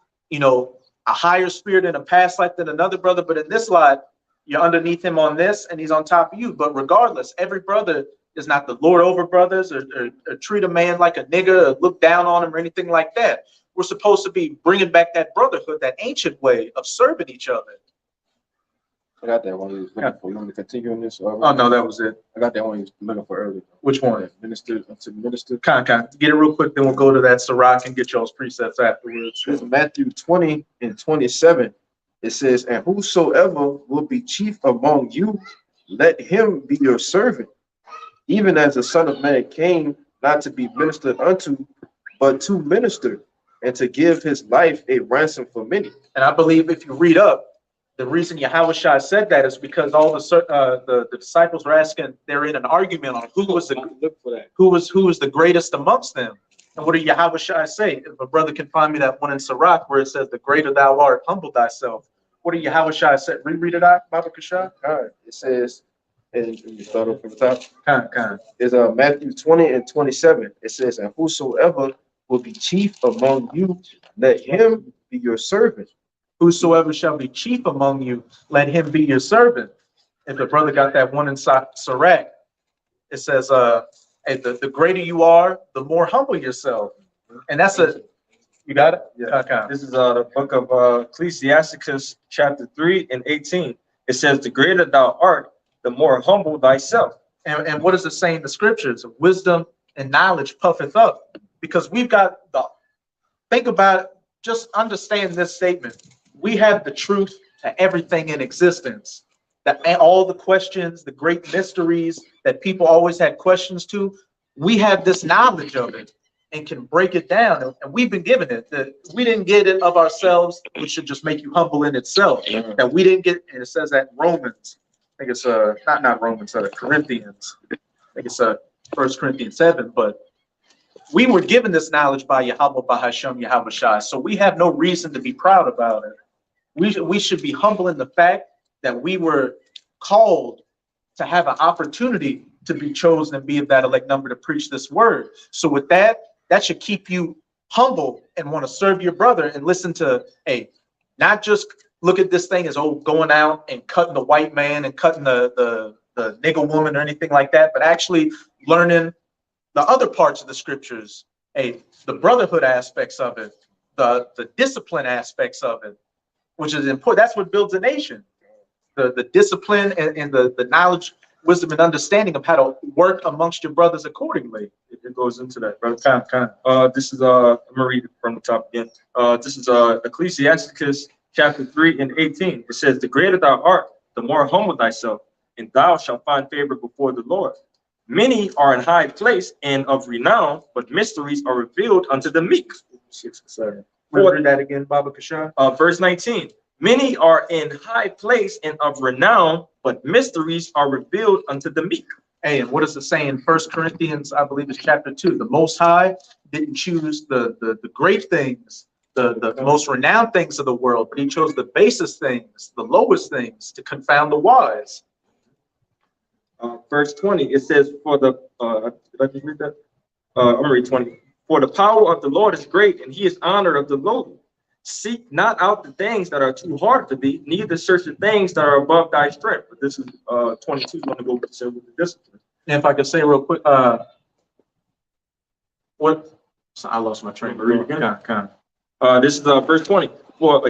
[SPEAKER 3] a higher spirit in a past life than another brother, but in this life, you're underneath him on this, and he's on top of you. But regardless, every brother is not the Lord over brothers, or treat a man like a nigger, or look down on him, or anything like that. We're supposed to be bringing back that brotherhood, that ancient way of serving each other.
[SPEAKER 2] I got that one you was looking for. You want me to continue on this?
[SPEAKER 3] Oh no, that was it.
[SPEAKER 2] I got that one you was looking for earlier.
[SPEAKER 3] Which one?
[SPEAKER 2] Minister to minister.
[SPEAKER 3] Con. Get it real quick, then we'll go to that Sirach and get y'all's precepts afterwards.
[SPEAKER 6] It's Matthew 20:27. It says, and whosoever will be chief among you, let him be your servant, even as the Son of Man came not to be ministered unto, but to minister, and to give his life a ransom for many.
[SPEAKER 3] And I believe if you read up, the reason Yahweh said that is because all the disciples were asking, they're in an argument on who was the greatest amongst them. And what did Yahweh say? If a brother can find me that one in Sirach where it says, the greater thou art, humble thyself. What did Yahweh say? Reread it out, Baba Kashah.
[SPEAKER 6] All right. It says, and you start off from the top.
[SPEAKER 3] Con.
[SPEAKER 6] It's Matthew 20:27. It says, and whosoever will be chief among you, let him be your servant.
[SPEAKER 3] Whosoever shall be chief among you, let him be your servant. If the brother got that one in Sirach, it says, hey, the greater you are, the more humble yourself. And that's You got it?
[SPEAKER 7] Yeah.
[SPEAKER 3] Okay.
[SPEAKER 7] This is the book of Ecclesiasticus, chapter 3 and 18. It says, the greater thou art, the more humble thyself.
[SPEAKER 3] And what does it say in the scriptures? Wisdom and knowledge puffeth up. Because we've got think about it, just understand this statement. We have the truth to everything in existence. That all the questions, the great mysteries that people always had questions to, we have this knowledge of it and can break it down. And we've been given it. That we didn't get it of ourselves, which should just make you humble in itself. That we didn't get, and it says that in Romans, I think it's not Romans, Corinthians. I think it's 1 Corinthians 7, but we were given this knowledge by Yahweh Bahasham Yahweh Shai. So we have no reason to be proud about it. We should be humble in the fact that we were called to have an opportunity to be chosen and be of that elect number to preach this word. So with that should keep you humble and want to serve your brother and listen to, hey, not just look at this thing as going out and cutting the white man and cutting the nigger woman or anything like that, but actually learning the other parts of the scriptures, hey, the brotherhood aspects of it, the discipline aspects of it, which is important. That's what builds a nation. The discipline and the knowledge, wisdom, and understanding of how to work amongst your brothers accordingly.
[SPEAKER 7] It goes into that, brother. This is I'm gonna read it from the top again. This is Ecclesiasticus chapter 3 and 18. It says, the greater thou art, the more humble thyself, and thou shalt find favor before the Lord. Many are in high place and of renown, but mysteries are revealed unto the meek.
[SPEAKER 3] Read that again, Baba Kashan.
[SPEAKER 7] Verse 19. Many are in high place and of renown, but mysteries are revealed unto the meek.
[SPEAKER 3] Hey, and what does it say in 1 Corinthians, I believe it's chapter 2? The Most High didn't choose the great things, the most renowned things of the world, but he chose the basest things, the lowest things to confound the wise.
[SPEAKER 7] Verse 20, it says, for the, did I just read that? I'm gonna read 20. For the power of the Lord is great, and he is honored of the lowly. Seek not out the things that are too hard for thee, neither search the things that are above thy strength. But this is 22, going to go with the discipline.
[SPEAKER 3] And if I could say real quick, what? So I lost my train.
[SPEAKER 7] Read it again. This is verse 20. For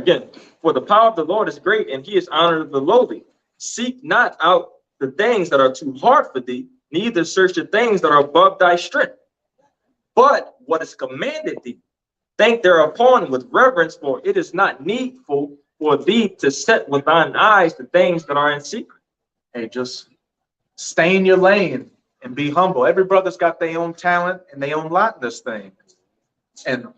[SPEAKER 7] the power of the Lord is great, and he is honored of the lowly. Seek not out the things that are too hard for thee, neither search the things that are above thy strength. But what is commanded thee, think thereupon with reverence, for it is not needful for thee to set with thine eyes the things that are in secret.
[SPEAKER 3] Hey, just stay in your lane and be humble. Every brother's got their own talent and their own lot in this thing. And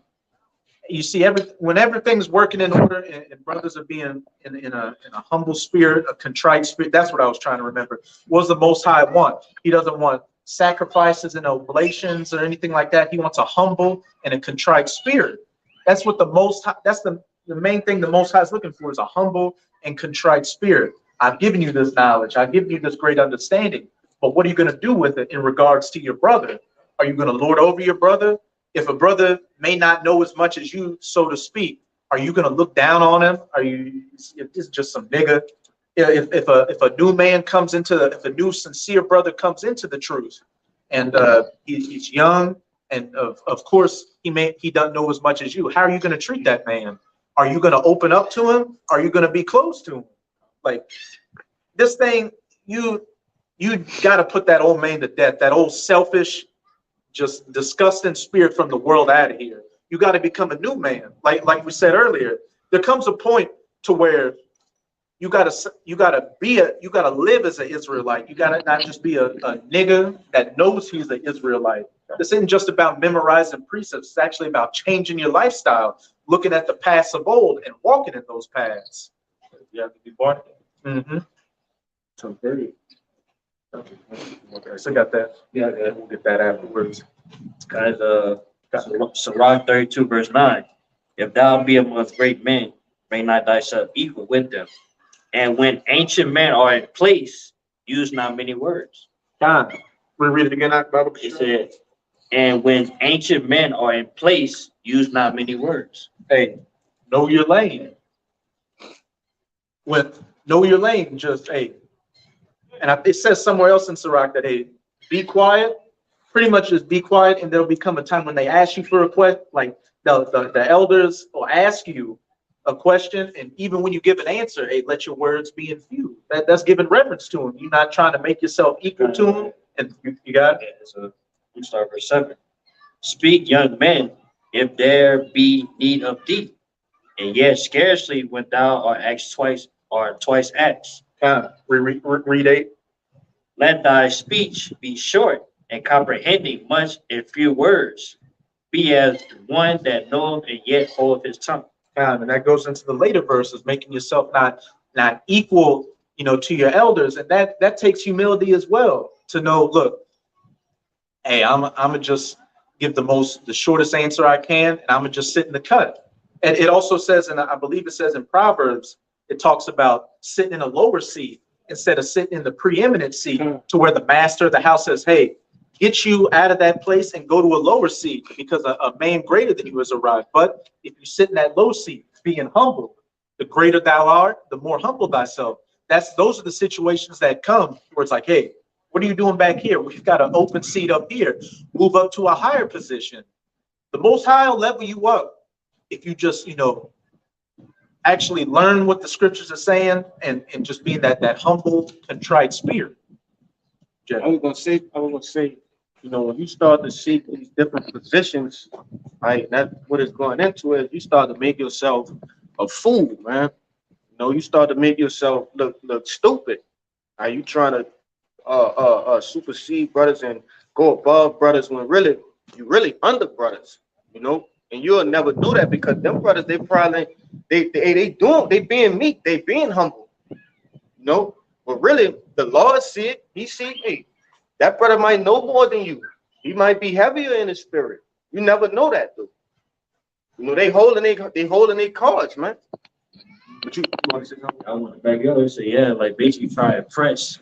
[SPEAKER 3] you see, when everything's working in order and brothers are being in a humble spirit, a contrite spirit, that's what I was trying to remember. What does the Most High want? He doesn't want sacrifices and oblations or anything like that. He wants a humble and a contrite spirit. That's what the Most High, that's the main thing the Most High is looking for, is a humble and contrite spirit. I've given you this knowledge. I've given you this great understanding. But what are you going to do with it in regards to your brother? Are you going to lord over your brother? If a brother may not know as much as you, so to speak, are you going to look down on him? Are you, if this is just some nigga? If a new man comes into, if a new sincere brother comes into the truth, and he's young, and of course he doesn't know as much as you, how are you going to treat that man? Are you going to open up to him? Are you going to be close to him? Like this thing, you got to put that old man to death, that old selfish, just disgusting spirit from the world out of here. You got to become a new man. Like we said earlier, there comes a point to where you gotta live as an Israelite. You gotta not just be a nigga that knows he's an Israelite. This isn't just about memorizing precepts. It's actually about changing your lifestyle, looking at the paths of old and walking in those paths.
[SPEAKER 7] You have to be born.
[SPEAKER 3] Mm-hmm.
[SPEAKER 7] So very.
[SPEAKER 3] Okay, so got that. Yeah, we'll get that afterwards.
[SPEAKER 9] Guys, Sirach 32, verse 9. If thou be amongst great men, bring not thyself equal with them. And when ancient men are in place, use not many words.
[SPEAKER 3] John, we'll read it again, Bible.
[SPEAKER 9] He said, and when ancient men are in place, use not many words.
[SPEAKER 3] Hey, know your lane. Know your lane, just hey. And it says somewhere else in Sirach that hey, be quiet pretty much just be quiet, and there'll become a time when they ask you for a question, like the elders will ask you a question, and even when you give an answer, hey, let your words be infused. That's giving reverence to him. You're not trying to make yourself equal to him. And you got it.
[SPEAKER 9] Okay, so we start verse 7. Speak, young men, if there be need of thee, and yet scarcely when thou art asked twice or twice asked.
[SPEAKER 3] Read 8.
[SPEAKER 9] Let thy speech be short and comprehending much in few words. Be as one that knoweth and yet holdeth his tongue.
[SPEAKER 3] And that goes into the later verses, making yourself not equal, to your elders, and that takes humility as well to know. Look, hey, I'm gonna just give the shortest answer I can, and I'm gonna just sit in the cut. And it also says, and I believe it says in Proverbs, it talks about sitting in a lower seat instead of sitting in the preeminent seat, to where the master of the house says, hey, get you out of that place and go to a lower seat, because a man greater than you has arrived. But if you sit in that low seat, being humble, the greater thou art, the more humble thyself. Those are the situations that come where it's like, hey, what are you doing back here? We've got an open seat up here. Move up to a higher position. The Most High will level you up if you just, actually learn what the scriptures are saying, and just being that humble, contrite spirit. Jeff.
[SPEAKER 6] I was gonna say, when you start to seek these different positions, right, that's what it's going into, is you start to make yourself a fool, man. You start to make yourself look stupid. Are you trying to supersede brothers and go above brothers when really you really under brothers, and you'll never do that, because them brothers, they probably they being meek, they being humble, but really the Lord see it. He see, hey, that brother might know more than you. He might be heavier in his spirit. You never know that, though. They holding their cards, man.
[SPEAKER 9] But you want to say something? I want to back up and say, yeah, like basically try to impress,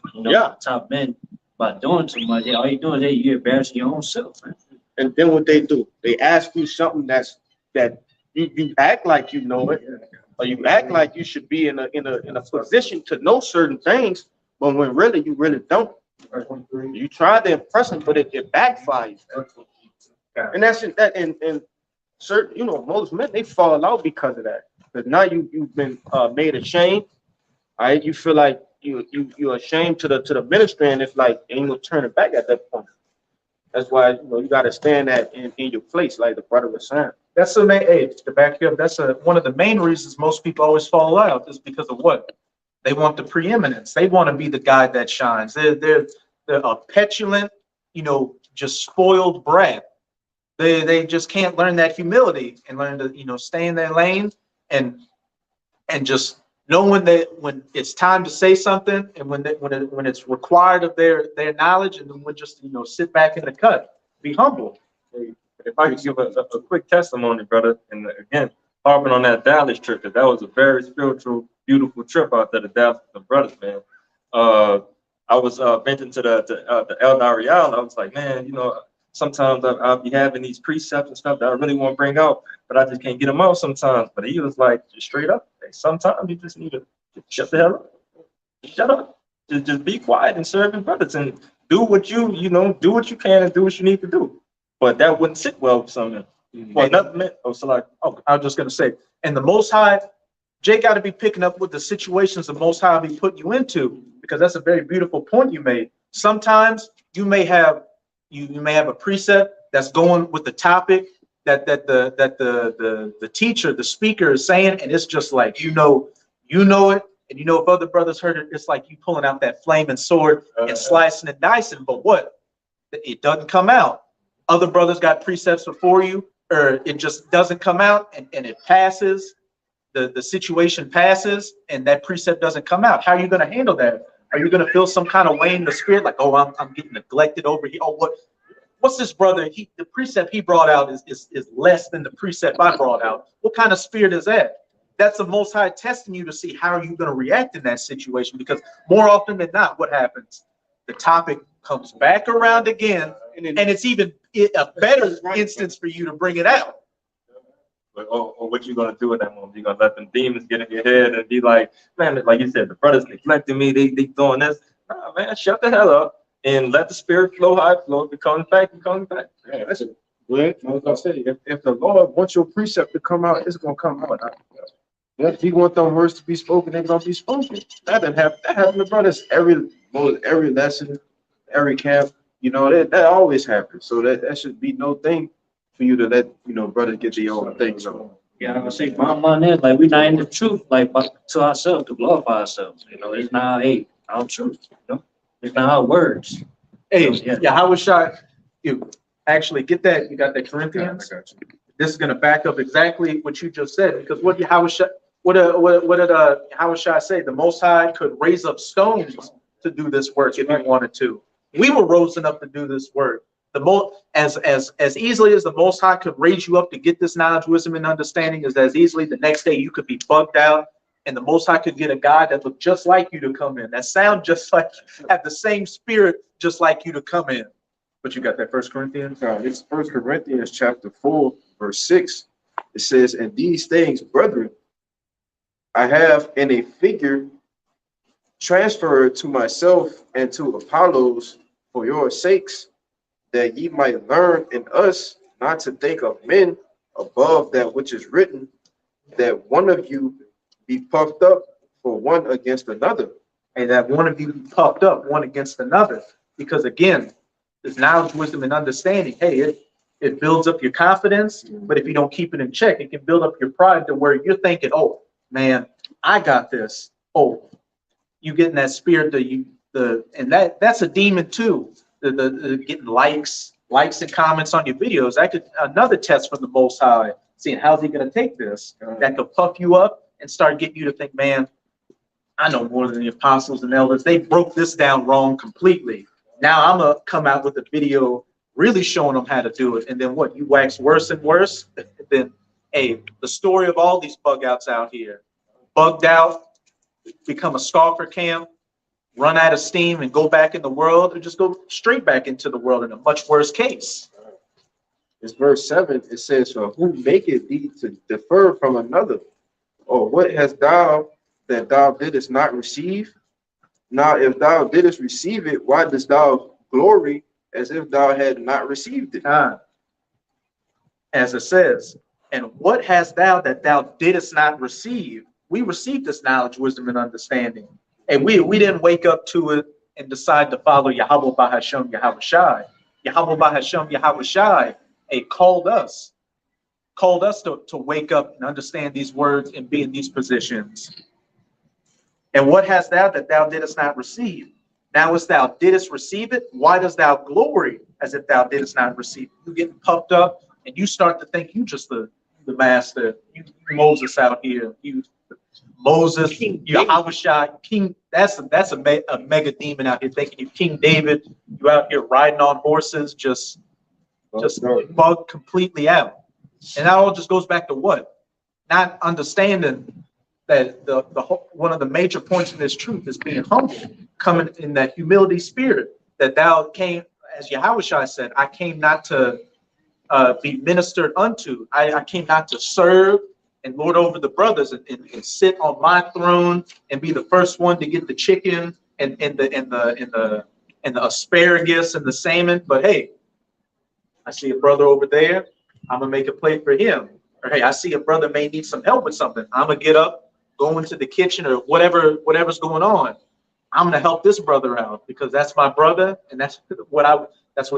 [SPEAKER 9] top men by doing too much. Yeah, all you doing is you're embarrassing your own self, man.
[SPEAKER 6] And then what they do, they ask you something that you act like you know it, or you act like you should be in a position to know certain things, but when really you really don't. You try to impress them, but it backfires. And that's that. And certain, most men, they fall out because of that. Because now you've been made ashamed. All right, you feel like you're ashamed to the ministry, and it's like ain't no turning back at that point. That's why you got to stand in your place, like the brother was saying.
[SPEAKER 3] That's the main, to back you up, that's one of the main reasons most people always fall out, is because of what? They want the preeminence. They want to be the guy that shines. They're a petulant, just spoiled brat. They just can't learn that humility and learn to, stay in their lane and just know when it's time to say something, and when it's required of their knowledge, and then just sit back in the cut, be humble.
[SPEAKER 7] If I could give a quick testimony, brother, and again, harping on that Dallas trip, that was a very spiritual, beautiful trip out there to Dallas with the brothers, man. I was venting to the El Darial. I was like, man, sometimes I'll be having these precepts and stuff that I really want to bring out, but I just can't get them out sometimes. But he was like, just straight up, hey, sometimes you just need to shut the hell up. Shut up. Just be quiet and serve your brothers and do what do what you can and do what you need to do. But that wouldn't sit well with some men. Well, nothing meant. I was
[SPEAKER 3] just gonna say, and the Most High, Jay got to be picking up with the situations the Most High will be putting you into, because that's a very beautiful point you made. Sometimes you may have a precept that's going with the topic that the teacher, the speaker is saying, and it's just like you know it, and if other brothers heard it, it's like you pulling out that flaming sword and slicing and dicing. But what? It doesn't come out. Other brothers got precepts before you, or it just doesn't come out, and it passes. The situation passes, and that precept doesn't come out. How are you going to handle that? Are you going to feel some kind of way in the spirit, like, oh, I'm getting neglected over here? Oh, what's this brother? The precept he brought out is less than the precept I brought out. What kind of spirit is that? That's the Most High testing you to see how are you going to react in that situation, because more often than not, what happens? The topic comes back around again, and it's even a better instance for you to bring it out.
[SPEAKER 7] Or what you gonna do in that moment? You gonna let them demons get in your head and be like, man, like you said, the brothers neglecting me, they doing this. Nah, man, shut the hell up. and let the spirit flow how it flows. If it comes back, it comes back.
[SPEAKER 10] Yeah, that's it. Well, like I said, if the Lord wants your precept to come out, it's gonna come out. If he want them words to be spoken, they're gonna be spoken. That happens, brothers. Every lesson, every camp, that always happens. So that should be no thing for you to let brothers get their own thing. So
[SPEAKER 9] Yeah, I'm gonna say, bottom line is, like, we not in the truth, like, but to ourselves, to glorify ourselves, it's not, hey, our truth, it's not our words.
[SPEAKER 3] Hey,
[SPEAKER 9] Yeah.
[SPEAKER 3] yeah, how was shot? You actually get that, you got that Corinthians?
[SPEAKER 2] I got you.
[SPEAKER 3] This is gonna back up exactly what you just said, because what did Howard Shah say? The Most High could raise up stones to do this work if he wanted to. We were risen up to do this work. As easily as the Most High could raise you up to get this knowledge, wisdom, and understanding, is as easily the next day you could be bugged out, and the Most High could get a guy that looked just like you to come in, that sound just like, have the same spirit just like you to come in. But you got that First Corinthians?
[SPEAKER 10] it's 1 Corinthians chapter 4, verse 6. It says, "And these things, brethren, I have in a figure transferred to myself and to Apollos for your sakes, that ye might learn in us not to think of men above that which is written, that one of you be puffed up for one against another."
[SPEAKER 3] And that one of you be puffed up one against another. Because again, this knowledge, wisdom, and understanding, hey, it builds up your confidence, but if you don't keep it in check, it can build up your pride to where you're thinking, oh man, I got this. Oh, you getting that spirit and that's a demon too. The getting likes and comments on your videos. That could another test from the Most High, seeing how's he gonna take this. That could puff you up and start getting you to think, man, I know more than the apostles and elders. They broke this down wrong completely. Now I'm gonna come out with a video really showing them how to do it. And then what? You wax worse and worse. Then, hey, the story of all these bug outs out here, bugged out, become a scoffer camp, run out of steam and go back in the world, or just go straight back into the world in a much worse case.
[SPEAKER 10] It's verse 7. It says, "For who maketh thee to differ from another? Or what hast thou that thou didst not receive? Now, if thou didst receive it, why dost thou glory as if thou had not received it?"
[SPEAKER 3] As it says, "And what hast thou that thou didst not receive?" We received this knowledge, wisdom, and understanding. And we didn't wake up to it and decide to follow Yahweh Bahashem Yahawashi. Yahweh Bahashem Yahawashi called us to wake up and understand these words and be in these positions. And what hast thou that thou didst not receive? Now as thou didst receive it, why dost thou glory as if thou didst not receive it? You getting puffed up and you start to think you just the master. You Moses out here. You Moses, Yahawashi, King. That's a mega demon out here thinking you King David. You out here riding on horses, just bugged completely out. And that all just goes back to what? Not understanding that the one of the major points in this truth is being humble, coming in that humility spirit that thou came, as Yahawashi said, I came not to be ministered unto. I came not to serve and lord over the brothers and sit on my throne and be the first one to get the chicken and the asparagus and the salmon. But hey, I see a brother over there, I'm gonna make a plate for him. Or hey, I see a brother may need some help with something. I'm gonna get up, go into the kitchen or whatever's going on. I'm gonna help this brother out because that's my brother, and that's what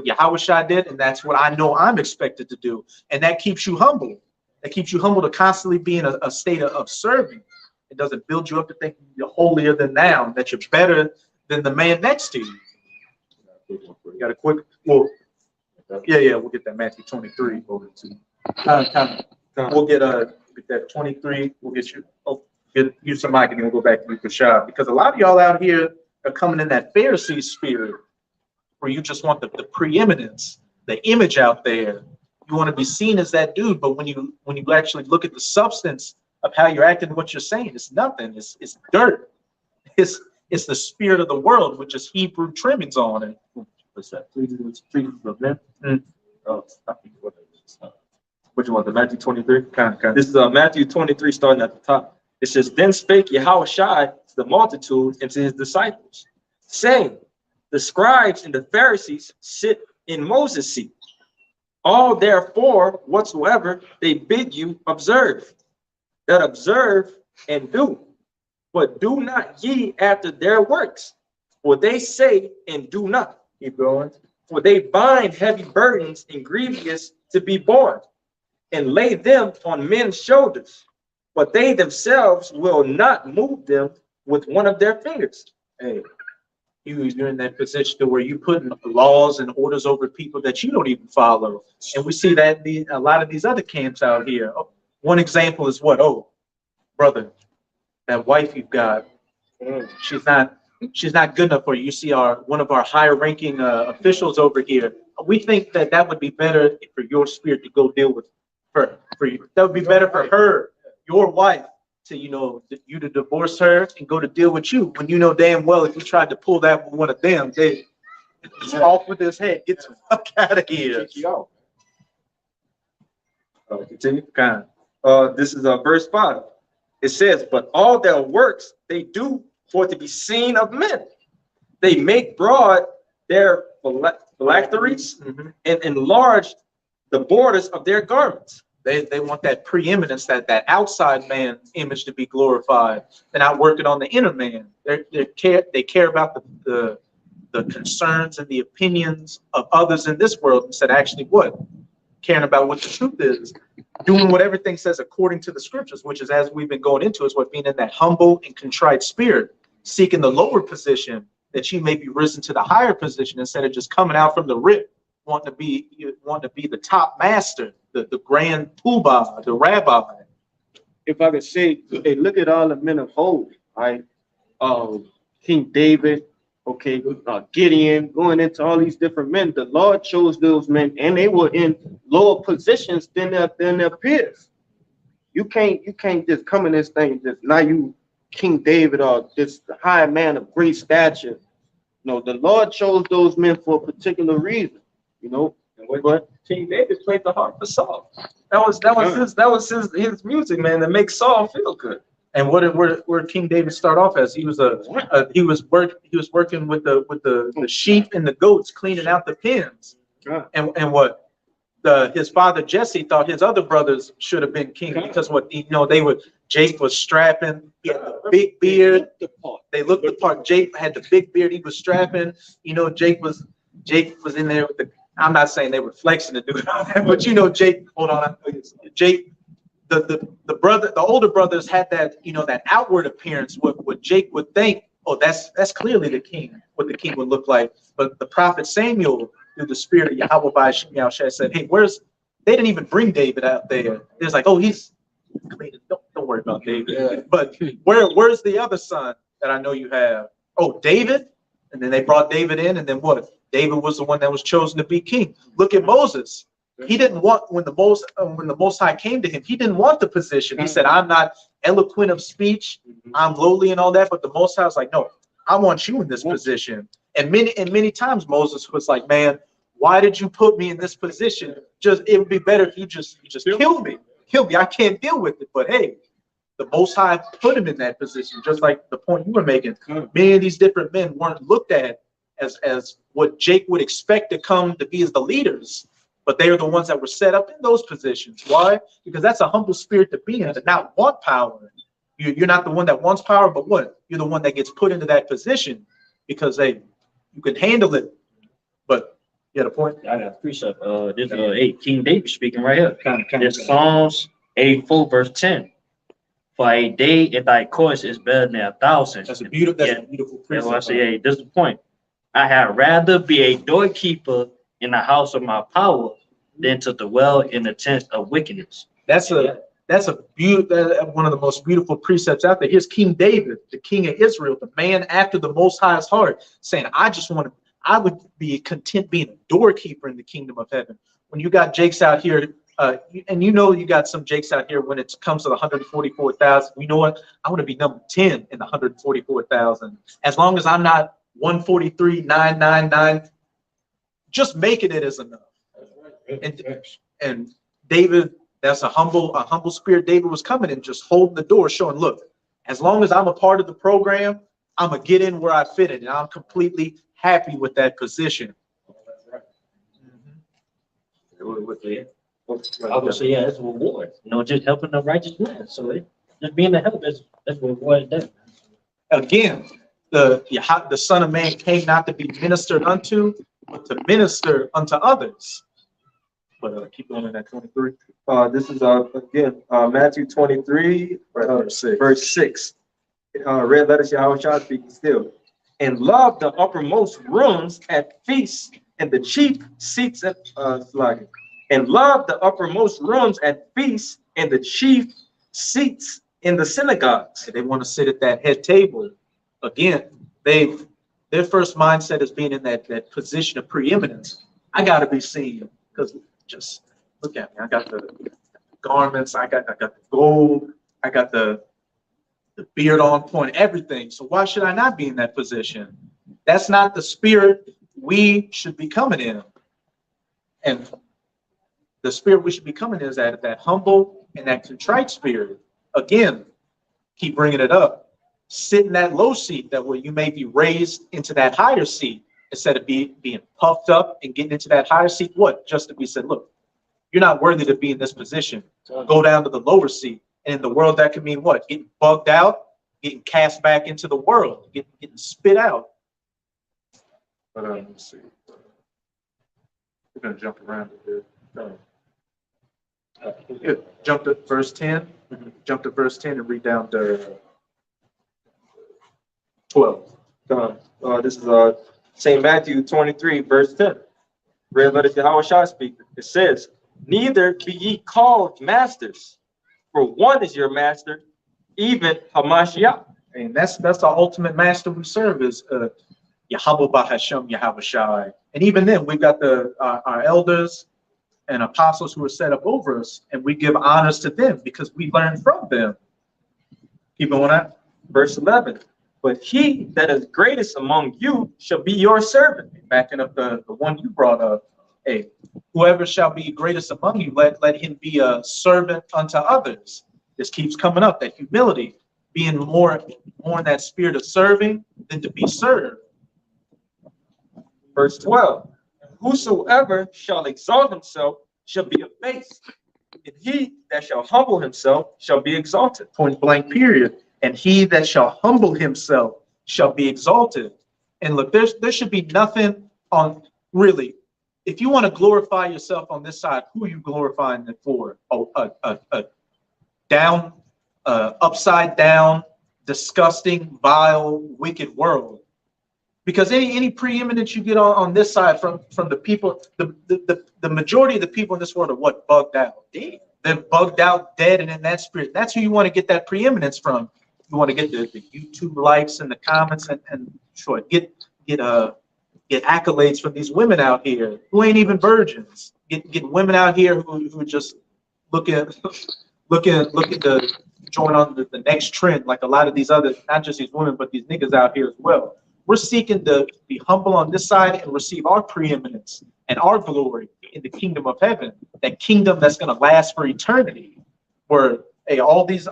[SPEAKER 3] Yahawashi did, and that's what I know I'm expected to do. And that keeps you humble. That keeps you humble to constantly be in a state of serving. It doesn't build you up to think you're holier than thou, that you're better than the man next to you. You got a quick, we'll get that Matthew 23 over to. We'll get that 23. We'll get you some mic and then we'll go back to you for sure. Because a lot of y'all out here are coming in that Pharisee spirit where you just want the preeminence, the image out there. You want to be seen as that dude, but when you actually look at the substance of how you're acting, what you're saying, it's nothing. It's dirt. It's the spirit of the world with just Hebrew trimmings on it. What's that?
[SPEAKER 7] Which one? The Matthew 23? This is Matthew 23 starting at the top. It says, "Then spake Yahawashi to the multitude and to his disciples, saying, The scribes and the Pharisees sit in Moses' seat. All therefore whatsoever they bid you observe, that observe and do, but do not ye after their works, for they say and do not. Keep going. For they bind heavy burdens and grievous to be borne, and lay them on men's shoulders, but they themselves will not move them with one of their fingers.
[SPEAKER 3] Hey, you're in that position to where you putting laws and orders over people that you don't even follow. And we see that in a lot of these other camps out here. One example is what? Oh, brother, that wife you've got, she's not good enough for you. You see one of our higher ranking officials over here. We think that would be better for your spirit to go deal with her. For you, that would be better for her, your wife, to you to divorce her and go to deal with you, when you know damn well if you tried to pull that with one of them, they off with his head. Get the fuck out of here.
[SPEAKER 7] Continue. This is verse 5. It says, but all their works they do for to be seen of men. They make broad their phylacteries and enlarge the borders of their garments.
[SPEAKER 3] They want that preeminence, that outside man image to be glorified. They're not working on the inner man. They care about the concerns and the opinions of others in this world instead of actually what? Caring about what the truth is. Doing what everything says according to the scriptures, which is, as we've been going into, is what being in that humble and contrite spirit, seeking the lower position that you may be risen to the higher position instead of just coming out from the rip, wanting to be the top master, the grand poobah, the rabbi.
[SPEAKER 6] If I could say, hey, look at all the men of old, right? King David, okay, Gideon, going into all these different men. The Lord chose those men, and they were in lower positions than their peers. You can't just come in this thing just now you King David or this high man of great stature. No, the Lord chose those men for a particular reason. But
[SPEAKER 7] King David played the harp for Saul. That was his music, man, that makes Saul feel good.
[SPEAKER 3] And where did King David start off as? He was working with the sheep and the goats, cleaning out the pens. And what his father Jesse thought his other brothers should have been king, because Jake was strapping, he had the big beard. They looked the part. Jake had the big beard, he was strapping. Jake was in there with the. I'm not saying they were flexing to do it, but Jake. Hold on, Jake. The brother, the older brothers had that that outward appearance. What Jake would think, oh, that's clearly the king. What the king would look like. But the prophet Samuel, through the spirit of Yahweh by Shemyahushai, said, hey, they didn't even bring David out there. It's like, oh, he's clean. Don't worry about David. Yeah. But where's the other son that I know you have? Oh, David. And then they brought David in, and then what? David was the one that was chosen to be king. Look at Moses. He didn't want, when the Most High came to him, he didn't want the position. He said, I'm not eloquent of speech, I'm lowly and all that, but the Most High was like, no, I want you in this position. And many times Moses was like, man, why did you put me in this position? It would be better if you just kill me. I can't deal with it. But hey, the Most High put him in that position, just like the point you were making. Many of these different men weren't looked at as what Jake would expect to come to be as the leaders, but they are the ones that were set up in those positions. Why? Because that's a humble spirit to be in, to not want power. You're not the one that wants power, but what? You're the one that gets put into that position because you can handle it. But you had a point?
[SPEAKER 9] I got a precept. This is King David speaking right here. This Psalms 84 verse 10. For a day in thy course is better than 1,000.
[SPEAKER 3] That's a beautiful precept.
[SPEAKER 9] Yeah, well, I say, hey, this is the point. I had rather be a doorkeeper in the house of my power than to dwell in the tent of wickedness.
[SPEAKER 3] That's one of the most beautiful precepts out there. Here's King David, the king of Israel, the man after the Most High's heart, saying, I would be content being a doorkeeper in the kingdom of heaven. When you got Jakes out here, and you got some Jakes out here when it comes to the 144,000, you know what? I want to be number 10 in the 144,000. As long as I'm not 143,999, just making it is enough. And David, that's a humble spirit. David was coming and just holding the door, showing, look, as long as I'm a part of the program, I'm gonna get in where I fit in, and I'm completely happy with that position.
[SPEAKER 9] Obviously, yeah, it's a reward, just helping the righteous man. So just being a help that's reward that.
[SPEAKER 3] Again, the Son of Man came not to be ministered unto, but to minister unto others. But keep going in that 23.
[SPEAKER 6] This is, again, Matthew 23, verse 6. Red letters, Yahweh speaking still. And love the uppermost rooms at feasts and the chief seats at, and love the uppermost rooms at feasts and the chief seats in the synagogues.
[SPEAKER 3] They want to sit at that head table. Again, their first mindset is being in that position of preeminence. I got to be seen, because just look at me. I got the garments. I got the gold. I got the beard on point, everything. So why should I not be in that position? That's not the spirit we should be coming in. And the spirit we should be coming in is that humble and that contrite spirit. Again, keep bringing it up. Sit in that low seat, that way you may be raised into that higher seat, instead of being puffed up and getting into that higher seat. What? Just to be said, look, you're not worthy to be in this position. Go down to the lower seat. And in the world, that could mean what? Getting bugged out, getting cast back into the world, getting spit out. But let's see. We're gonna jump around a bit. Jump to verse 10. Jump to verse 10 and read down to 12.
[SPEAKER 6] This is St. Matthew 23, verse 10. Red letters, Yahweh speaking. It says, neither be ye called masters, for one is your master, even Hamashiach.
[SPEAKER 3] And that's the ultimate master we serve, is Yahweh Bahashem Yahweh Shai. And even then, we've got our elders and apostles who are set up over us, and we give honors to them because we learn from them. Keep going on.
[SPEAKER 6] Verse 11. But he that is greatest among you shall be your servant.
[SPEAKER 3] Backing up the one you brought up. Hey, whoever shall be greatest among you, let him be a servant unto others. This keeps coming up, that humility, being more in that spirit of serving than to be served.
[SPEAKER 6] Verse 12. Whosoever shall exalt himself shall be abased, and he that shall humble himself shall be exalted.
[SPEAKER 3] Point blank, period. And he that shall humble himself shall be exalted. And look, there should be nothing on, really, if you want to glorify yourself on this side, who are you glorifying it for? Upside down, disgusting, vile, wicked world. Because any preeminence you get on this side from the people, the majority of the people in this world are what? Bugged out. They're bugged out, dead, and in that spirit. That's who you want to get that preeminence from. You want to get the YouTube likes and the comments and sure, get accolades from these women out here who ain't even virgins. Get women out here who are just looking to join on the next trend, like a lot of these other, not just these women, but these niggas out here as well. We're seeking to be humble on this side and receive our preeminence and our glory in the kingdom of heaven, that kingdom that's going to last for eternity, where all these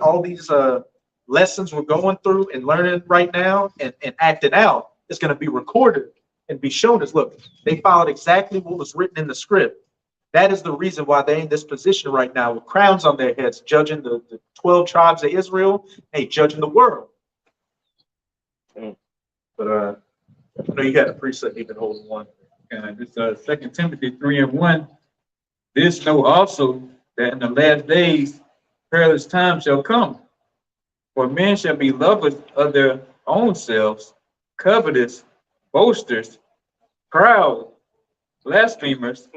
[SPEAKER 3] lessons we're going through and learning right now and acting out is going to be recorded and be shown as, look, they followed exactly what was written in the script. That is the reason why they're in this position right now with crowns on their heads, judging the 12 tribes of Israel, judging the world. But I know you had a precept you've been holding one.
[SPEAKER 8] And this 2 Timothy 3:1. This know also that in the last days perilous times shall come. For men shall be lovers of their own selves, covetous, boasters, proud, blasphemers,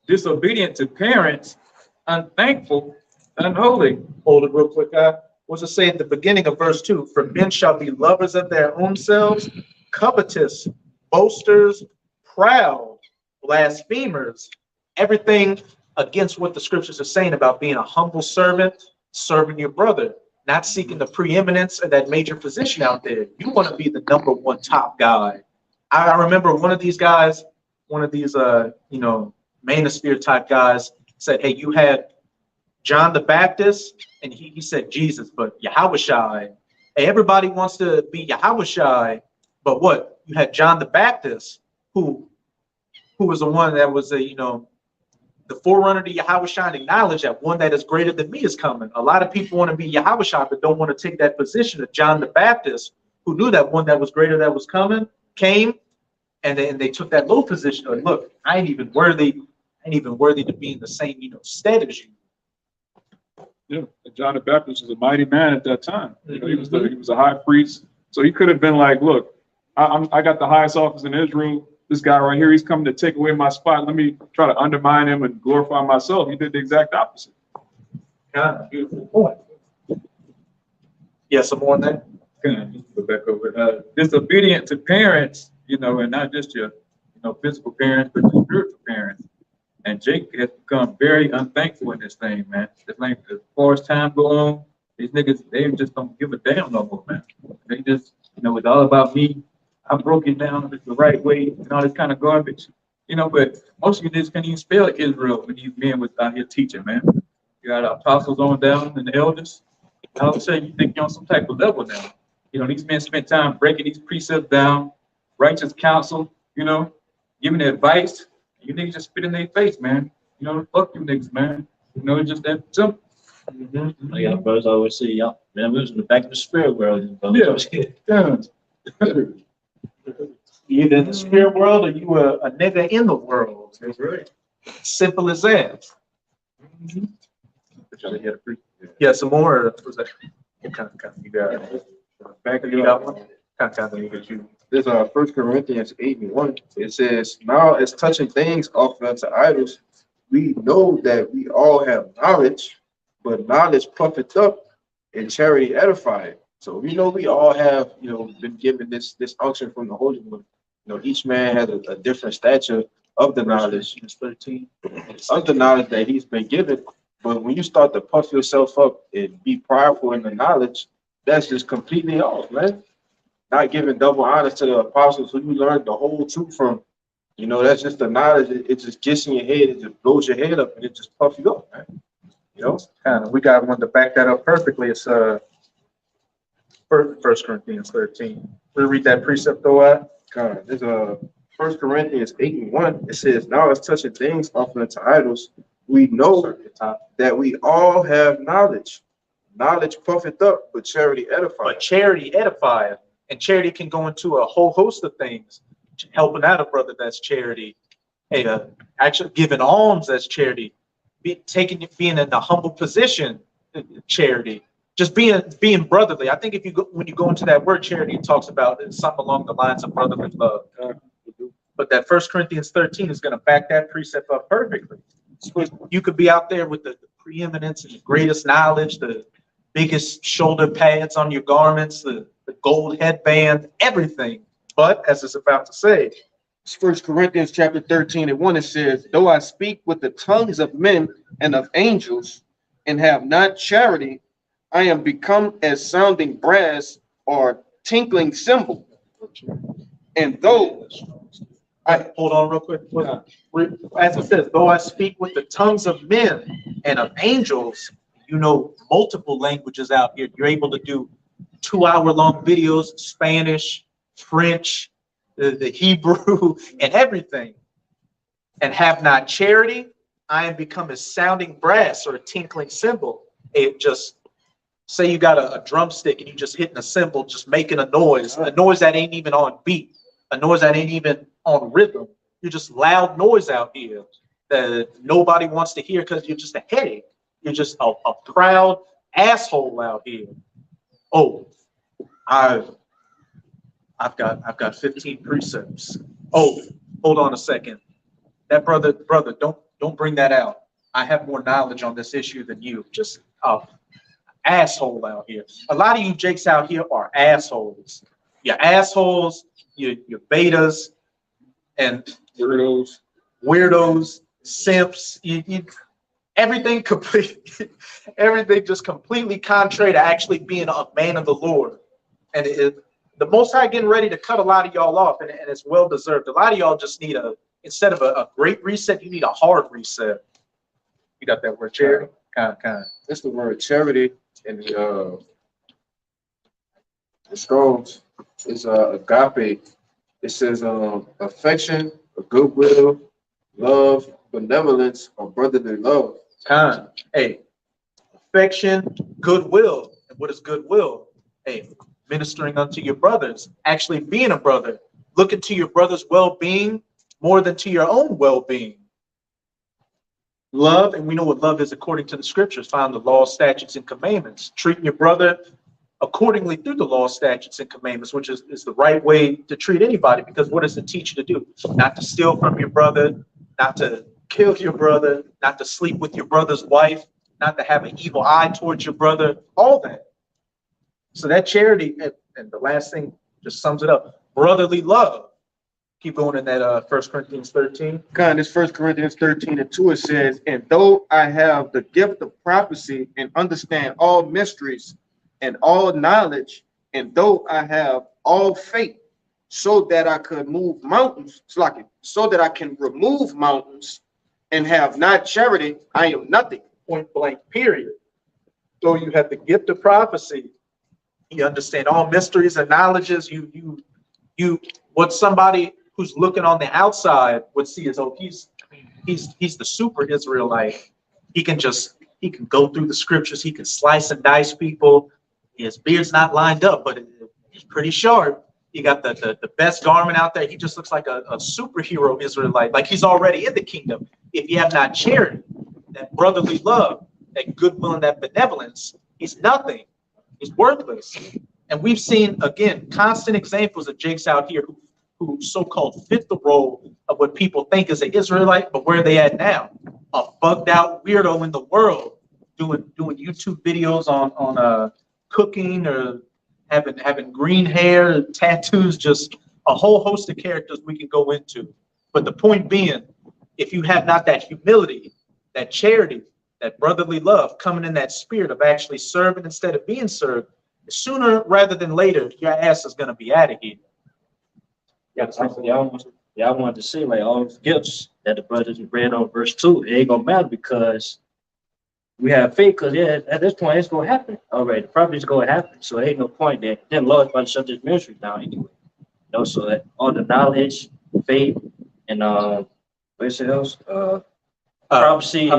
[SPEAKER 8] disobedient to parents, unthankful, unholy.
[SPEAKER 3] Hold it real quick, guy. What's it say at the beginning of verse 2? For men shall be lovers of their own selves, covetous, boasters, proud, blasphemers, everything against what the scriptures are saying about being a humble servant, serving your brother, not seeking the preeminence of that major position out there. You want to be the number one top guy. I remember one of these guys, one of these, manosphere type guys said, hey, you had John the Baptist, and he said Jesus, but Yahushai. Hey, everybody wants to be Yahushai, but what? you had John the Baptist, who was the one that was the forerunner to Yahweh shining knowledge that one that is greater than me is coming. A lot of people want to be Yahweh Shai, but don't want to take that position of John the Baptist, who knew that one that was greater that was coming, came, and they took that low position of, look, I ain't even worthy to be in the same, stead as you.
[SPEAKER 2] Yeah, and John the Baptist was a mighty man at that time. He was a high priest, so he could have been like, "Look, I got the highest office in Israel. This guy right here, he's coming to take away my spot. Let me try to undermine him and glorify myself." He did the exact opposite.
[SPEAKER 3] Yeah, beautiful point. Yeah, some more on that.
[SPEAKER 8] Go back over. Disobedient to parents, and not just your, physical parents, but your spiritual parents. And Jake has become very unthankful in this thing, man. It's like as far as time go on, these niggas, they just don't give a damn no more, man. They just, it's all about me. I broke it down the right way and all this kind of garbage. But most of you niggas can't even spell Israel when these men was out here teaching, man. You got apostles on down and the elders. All of a sudden you think you're on some type of level now. These men spent time breaking these precepts down, righteous counsel, giving advice. You niggas just spit in their face, man. Fuck you niggas, man. It's just that simple.
[SPEAKER 9] Yeah, brothers always say, y'all, man, we was in the back of the spirit world.
[SPEAKER 3] Yeah. You either in the spirit world or you a nigga in the world.
[SPEAKER 8] That's right.
[SPEAKER 3] Simple as that. Yeah, some more. Was that? Kind of, you got back of you got one. Kind of you got you.
[SPEAKER 10] There's 1 Corinthians 8:1. It says, "Now as touching things offered unto idols, we know that we all have knowledge, but knowledge puffeth up and charity edifieth." So we know we all have, been given this unction from the Holy One. Each man has a different stature of the knowledge, of the knowledge that he's been given. But when you start to puff yourself up and be prideful in the knowledge, that's just completely off, man. Not giving double honors to the apostles who you learned the whole truth from. That's just the knowledge. It just gets in your head. It just blows your head up and it just puffs you up, man.
[SPEAKER 3] Kind of. We got one to back that up perfectly. It's 1 Corinthians 13. We'll read that precept though.
[SPEAKER 10] There's 1 Corinthians 8:1. It says, "Now as touching things offered unto idols, we know that we all have knowledge. Knowledge puffeth up, but charity edifieth."
[SPEAKER 3] But charity edifieth. And charity can go into a whole host of things. Helping out a brother, that's charity. Hey, actually giving alms, that's charity. Being in a humble position, charity. Just being brotherly. I think when you go into that word charity, it talks about something along the lines of brotherly love. But that 1 Corinthians 13 is going to back that precept up perfectly. So you could be out there with the preeminence and the greatest knowledge, the biggest shoulder pads on your garments, the gold headband, everything. But as it's about to say,
[SPEAKER 6] It's 1 Corinthians chapter 13:1. It says, "Though I speak with the tongues of men and of angels, and have not charity, I am become as sounding brass or tinkling cymbal. And though
[SPEAKER 3] hold on real quick. As it says, though I speak with the tongues of men and of angels, multiple languages out here. You're able to do 2-hour-long videos, Spanish, French, the Hebrew, and everything. And have not charity, I am become a sounding brass or a tinkling cymbal. It just, say you got a drumstick and you just hitting a cymbal, just making a noise that ain't even on beat, a noise that ain't even on rhythm. You're just loud noise out here that nobody wants to hear because you're just a headache. You're just a proud asshole out here. Oh, I've got 15 precepts. Oh, hold on a second. That brother, don't bring that out. I have more knowledge on this issue than you. Just asshole out here. A lot of you jakes out here are assholes. You're assholes, you're betas, and weirdos, simps. Everything just completely contrary to actually being a man of the Lord. And the Most High getting ready to cut a lot of y'all off, and it's well deserved. A lot of y'all just need instead of a great reset, you need a hard reset. You got that word charity? Kind of.
[SPEAKER 10] It's the word charity in the Strong's is agape. it says, affection, goodwill, love, benevolence, or brotherly love.
[SPEAKER 3] Kind. Hey, affection, goodwill. And what is goodwill? Hey, ministering unto your brothers, actually being a brother, looking to your brother's well-being more than to your own well-being. Love, and we know what love is according to the scriptures, found in the law, statutes, and commandments. Treating your brother accordingly through the law, statutes, and commandments, which is the right way to treat anybody, because what does it teach you to do? Not to steal from your brother, not to kill your brother, not to sleep with your brother's wife, not to have an evil eye towards your brother, all that. So that charity, and the last thing just sums it up, brotherly love. Keep going in that 1 Corinthians 13.
[SPEAKER 6] God, this 1 Corinthians 13:2, it says, and though I have the gift of prophecy and understand all mysteries and all knowledge, and though I have all faith, so that I could move mountains, so that I can remove mountains, and have not charity, I am nothing.
[SPEAKER 3] Point blank, period. Though you have the gift of prophecy, you understand all mysteries and knowledges. You what somebody who's looking on the outside would see as, oh, he's the super Israelite. He can go through the scriptures. He can slice and dice people. His beard's not lined up, but it's pretty sharp. He got the best garment out there. He just looks like a superhero Israelite, like he's already in the kingdom. If you have not charity, that brotherly love, that goodwill, and that benevolence, he's nothing. He's worthless. And we've seen, again, constant examples of Jakes out here who so-called fit the role of what people think is an Israelite, but where are they at now? A bugged out weirdo in the world doing YouTube videos on cooking or having green hair, tattoos, just a whole host of characters we can go into. But the point being, if you have not that humility, that charity, that brotherly love, coming in that spirit of actually serving instead of being served, sooner rather than later, your ass is going to be out of here.
[SPEAKER 9] Yeah, I wanted to say, like, all those gifts that the brothers read on verse 2, it ain't gonna matter because we have faith, because at this point it's gonna happen already. The prophecy's gonna happen, so there ain't no point that then Lord's about to shut this ministry down anyway. You know, so that all the knowledge, faith, and what's else? Prophecy,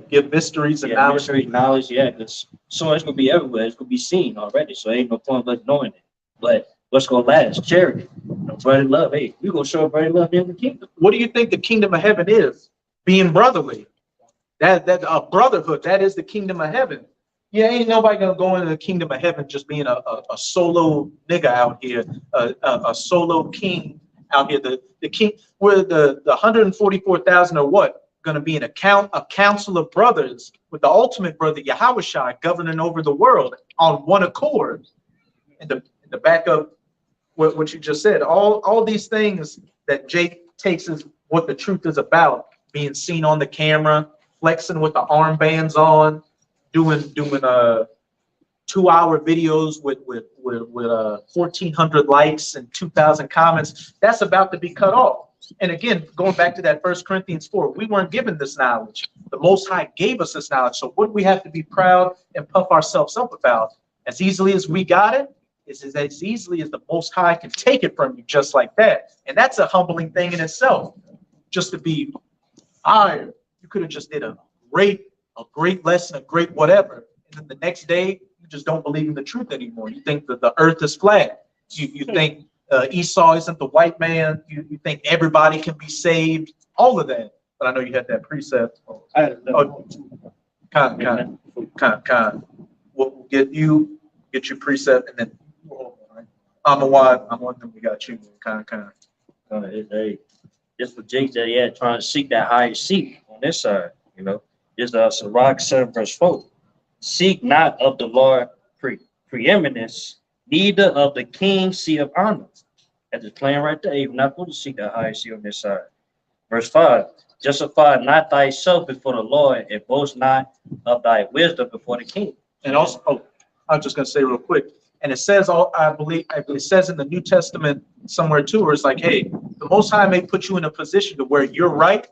[SPEAKER 3] Give mysteries and knowledge.
[SPEAKER 9] Knowledge, because soon it's gonna be everywhere. It's gonna be seen already, so ain't no point of us knowing it. But what's gonna last? Charity, brotherly love. Hey, we gonna show brotherly love in the kingdom.
[SPEAKER 3] What do you think the kingdom of heaven is? Being brotherly. That a brotherhood. That is the kingdom of heaven. Yeah, ain't nobody gonna go into the kingdom of heaven just being a solo nigga out here, a solo king out here. The king, where the 144,000 are what? Going to be a council of brothers with the ultimate brother Yahushua governing over the world on one accord. In the back of what you just said, all these things that Jake takes as what the truth is about, being seen on the camera, flexing with the armbands on, doing 2-hour videos with 1,400 likes and 2,000 comments. That's about to be cut off. And again, going back to that 1 Corinthians 4, we weren't given this knowledge. The Most High gave us this knowledge. So what do we have to be proud and puff ourselves up about? As easily as we got it, is as easily as the Most High can take it from you just like that. And that's a humbling thing in itself. Just to be hired. You could have just did a great lesson, a great whatever. And then the next day, you just don't believe in the truth anymore. You think that the earth is flat. You think Esau isn't the white man. You think everybody can be saved. All of that. But I know you had that precept. We'll get your precept, and then I'm one thing we got you.
[SPEAKER 9] Just for Jake that trying to seek that higher seat on this side, you know. Just Sirach 7:4. Seek not of the Lord preeminence, neither of the king's seat of honor. That's just playing right there. You're not going to seek that higher seat on this side. Verse 5. Justify not thyself before the Lord, and boast not of thy wisdom before the king.
[SPEAKER 3] And also, I'm just going to say real quick. And it says, I believe it says in the New Testament somewhere too, where it's like, hey, the Most High may put you in a position to where you're right,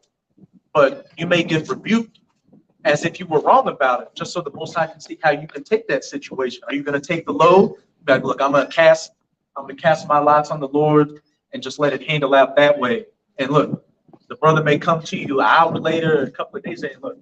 [SPEAKER 3] but you may get rebuked as if you were wrong about it, just so the Most High can see how you can take that situation. Are you going to take the load? Like, look, I'm going to cast my lots on the Lord, and just let it handle out that way. And look, the brother may come to you an hour later, a couple of days later, look,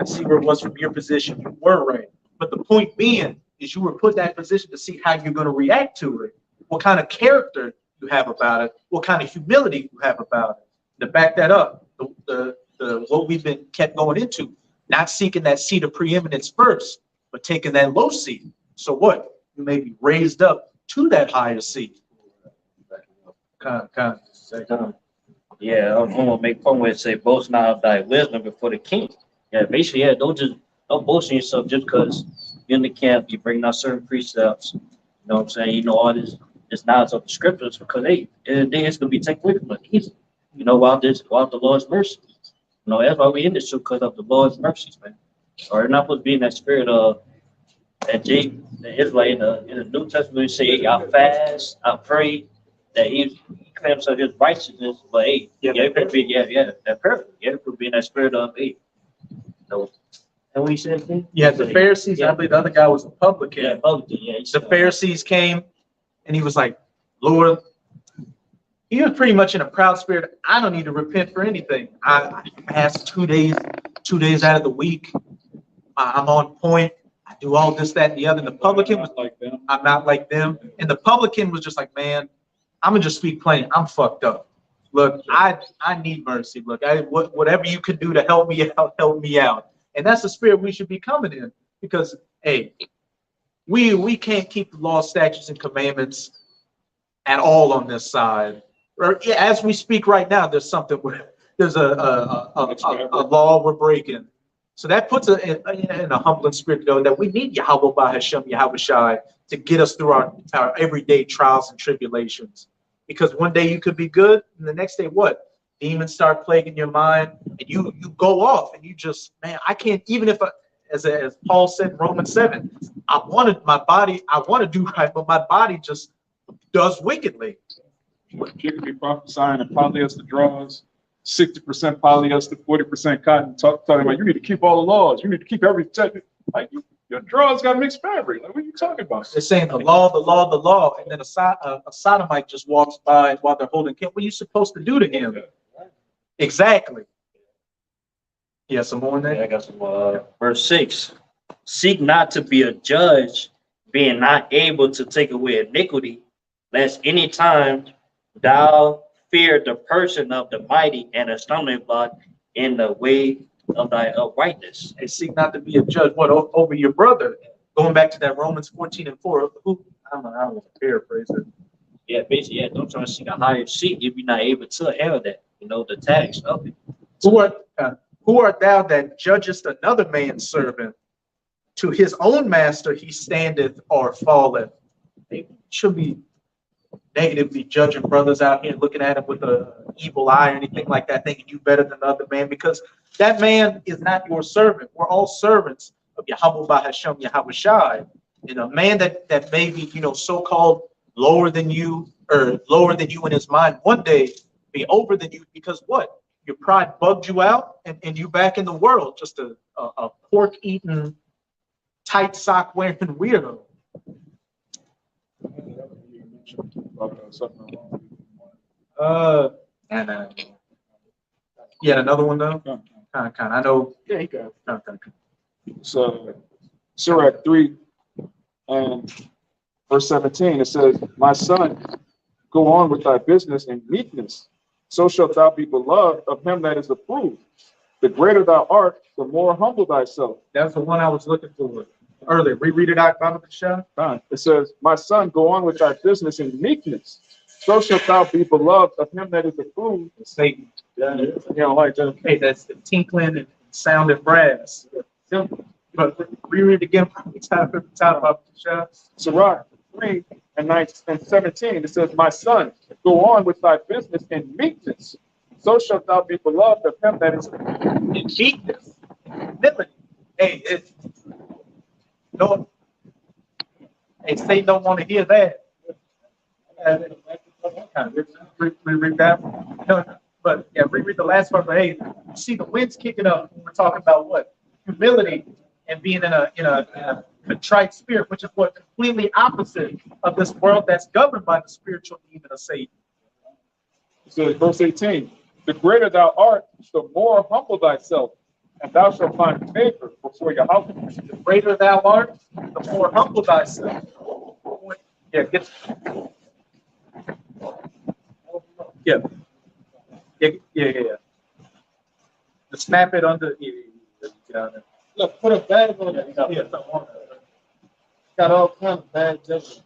[SPEAKER 3] I see where it was from your position. You were right. But the point being is you were put in that position to see how you're going to react to it, what kind of character you have about it, what kind of humility you have about it. To back that up, what we've been kept going into, not seeking that seat of preeminence first, but taking that low seat. So what? You may be raised up to that higher seat.
[SPEAKER 9] Yeah, I'm gonna make point where it say boast not of thy wisdom before the king. Yeah, basically, yeah, don't boast in yourself just because you're in the camp, you bring out certain precepts. You know what I'm saying? You know all this knowledge of the scriptures because hey, it's gonna be taken away from us easy. You know, without the Lord's mercy. You know, that's why we in this show because of the Lord's mercies, man. Or you're not supposed to be in that spirit of that Jake, the Israelite in the New Testament, say, hey, I fast, I pray, that he claims of his righteousness, but hey, that perfect. Yeah, it could be in that spirit of hey. So, and what he said,
[SPEAKER 3] yeah, the Pharisees, I believe the other guy was a publican.
[SPEAKER 9] Yeah, publican, yeah.
[SPEAKER 3] The Pharisees came and he was like, Lord, he was pretty much in a proud spirit. I don't need to repent for anything. I fast 2 days out of the week. I'm on point. I do all this, that, and the other. And the publican was like, I'm not like them. And the publican was just like, man, I'm gonna just speak plain. I'm fucked up. Look, I need mercy. Look, whatever you can do to help me out, help me out. And that's the spirit we should be coming in because, hey, we can't keep the law, statutes, and commandments at all on this side. Or as we speak right now, there's something there's a law we're breaking. So that puts us in a humbling spirit, though, that we need Yahweh Bahashem, Yahweh Shai, to get us through our everyday trials and tribulations. Because one day you could be good, and the next day what? Demons start plaguing your mind, and you go off, and you just, man, I can't, even if, as Paul said in Romans 7, I want to do right, but my body just does wickedly.
[SPEAKER 2] You could be prophesying and polyester draws, 60% polyester, 40% cotton, talking about you need to keep all the laws, you need to keep everything. Like your drawers got mixed fabric. Like, what are you talking about?
[SPEAKER 3] They're saying the law, and then a sodomite just walks by while they're holding him. What are you supposed to do to him? Exactly. Yeah, some more in there?
[SPEAKER 9] Yeah, I got some more. Verse 6. Seek not to be a judge, being not able to take away iniquity, lest any time thou fear the person of the mighty and a stumbling block in the way of thy uprightness.
[SPEAKER 3] And seek not to be a judge, what, over your brother? Going back to that Romans 14:4, I don't want to paraphrase it.
[SPEAKER 9] Yeah, basically, yeah, don't try to seek a higher seat if you're not able to handle that, the tax of it.
[SPEAKER 3] Who art thou that judgest another man's servant? To his own master he standeth or falleth. They should be negatively judging brothers out here, looking at him with an evil eye or anything like that, thinking you better than the other man, because that man is not your servant. We're all servants of Yahweh Bahashem, Yahweh Shai. And a man that may be, so-called lower than you in his mind, one day be over than you because what? Your pride bugged you out and you back in the world, just a pork-eating, tight sock-wearing weirdo. Yeah, another one though. Kind of. I know.
[SPEAKER 2] Yeah, he got it. So, Sirach 3 and verse 17, it says, "My son, go on with thy business in meekness, so shalt thou be beloved of him that is approved. The greater thou art, the more humble thyself."
[SPEAKER 3] That's the one I was looking for earlier. Reread it out, Baba Kasha.
[SPEAKER 2] It says, "My son, go on with thy business in meekness, so shalt thou be beloved of him that is approved."
[SPEAKER 3] Satan.
[SPEAKER 2] Yeah, like that.
[SPEAKER 3] Hey, that's the tinkling and sound and brass. Simple. But reread it again. Time, Baba Kasha.
[SPEAKER 2] Sirach 3 and 17, it says, "My son, go on with thy business in meekness, so shalt thou be beloved of him that is
[SPEAKER 3] in meekness." Hey, no. Hey, Satan don't want to hear that. Reread that one. No, but yeah, reread the last part. But hey, you see the wind's kicking up. We're talking about what? Humility and being in a contrite spirit, which is what completely opposite of this world that's governed by the spiritual demon of Satan.
[SPEAKER 1] says, verse 18, the greater thou art, the more humble thyself, and thou shalt find favor before Yahweh.
[SPEAKER 3] The greater thou art, the more humble thyself. Yeah, get. Yeah. Yeah. Just snap it under. Yeah.
[SPEAKER 4] Look, put a bag on
[SPEAKER 3] Yeah,
[SPEAKER 4] it.
[SPEAKER 3] you gotta put something on there.
[SPEAKER 4] Got all kinds of bad judgment.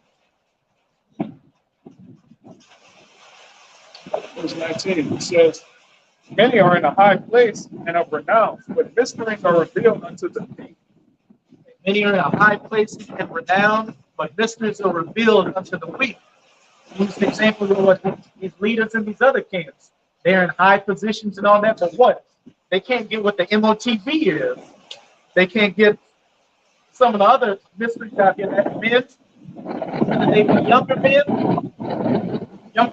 [SPEAKER 1] Verse 19, it says, many are in a high place and of renown, but mysteries are revealed unto the meek.
[SPEAKER 3] Many are in a high place and renown, but mysteries are revealed unto the weak. Use the example of what these leaders in these other camps. They're in high positions and all that, but what? They can't get what the MOTV is. They can't get some of the other mysteries out here that men, whether they be younger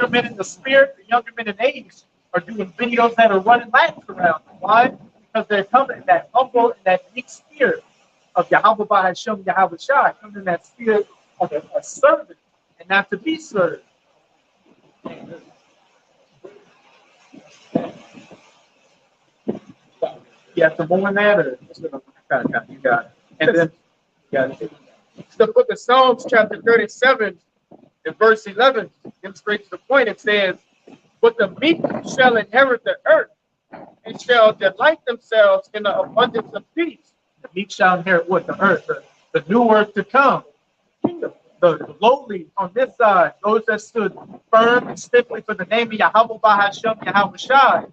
[SPEAKER 3] men in the spirit, the younger men in age, are doing videos that are running laps around them. Why? Because they're coming in that humble and that meek spirit of Yahweh Bahasham Yahweh Shai, coming in that spirit of a servant and not to be served. Yeah, some more than that, or you got it. And then you got it.
[SPEAKER 1] The book of Psalms, chapter 37, and verse 11, gets straight to the point. It says, but the meek shall inherit the earth, and shall delight themselves in the abundance of peace.
[SPEAKER 3] The meek shall inherit what? The earth, the new earth to come. The lowly on this side, those that stood firm and stiffly for the name of Yahweh Bahasham Yahweh Shai,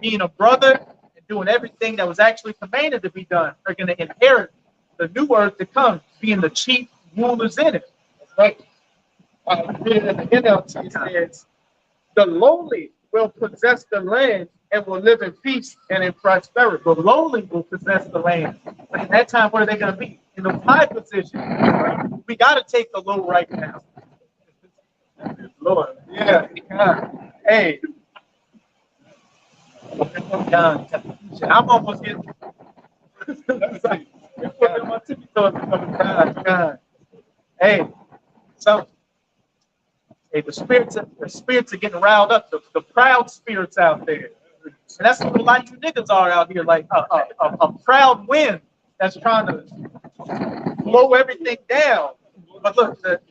[SPEAKER 3] being a brother and doing everything that was actually commanded to be done, are going to inherit the new earth to come, being the chief rulers in it.
[SPEAKER 1] Right? Reading in the NLT, it says, the lowly will possess the land and will live in peace and in prosperity.
[SPEAKER 3] The lowly will possess the land. But in that time, where are they going to be? In the high position. We got to take the low right now. Lord.
[SPEAKER 1] Yeah.
[SPEAKER 3] Hey. I'm almost getting. God. Hey. So. Hey, the spirits are getting riled up. The proud spirits out there. And that's what a lot of you niggas are out here, like a proud wind that's trying to blow everything down. But look, the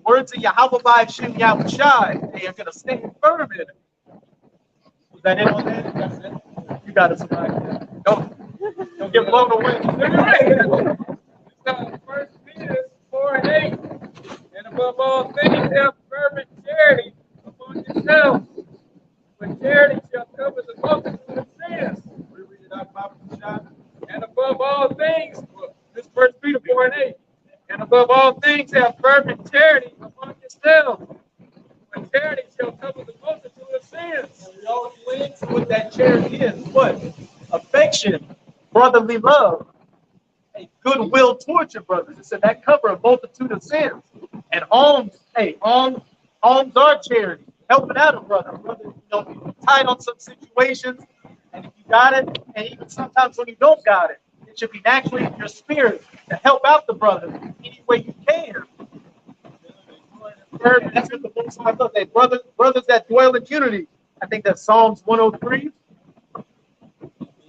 [SPEAKER 3] words of Yahweh Bahasham Yahweh Shai, they are going to stand firm in it. Was that it on that? That's it. You got it, somebody. Don't get blown away.
[SPEAKER 1] First Peter 4:8, and above all things, have fervent charity among yourselves. But charity shall cover the multitude of sins. We read it out, Papa Shah. And above all things, this is 1 Peter 4:8. And above all things, have fervent charity among yourselves. But charity shall cover the multitude of sins.
[SPEAKER 3] And we all went to what that charity is. What? Affection, brotherly love, a goodwill towards your brothers. It said that cover a multitude of sins. And alms, alms are charity. Helping out a brother. Brother, tied on some situations, and if you got it, and even sometimes when you don't got it, it should be naturally in your spirit to help out the brother any way you can. That's what the Most High loves. Brothers that dwell in unity. I think that's Psalms 103.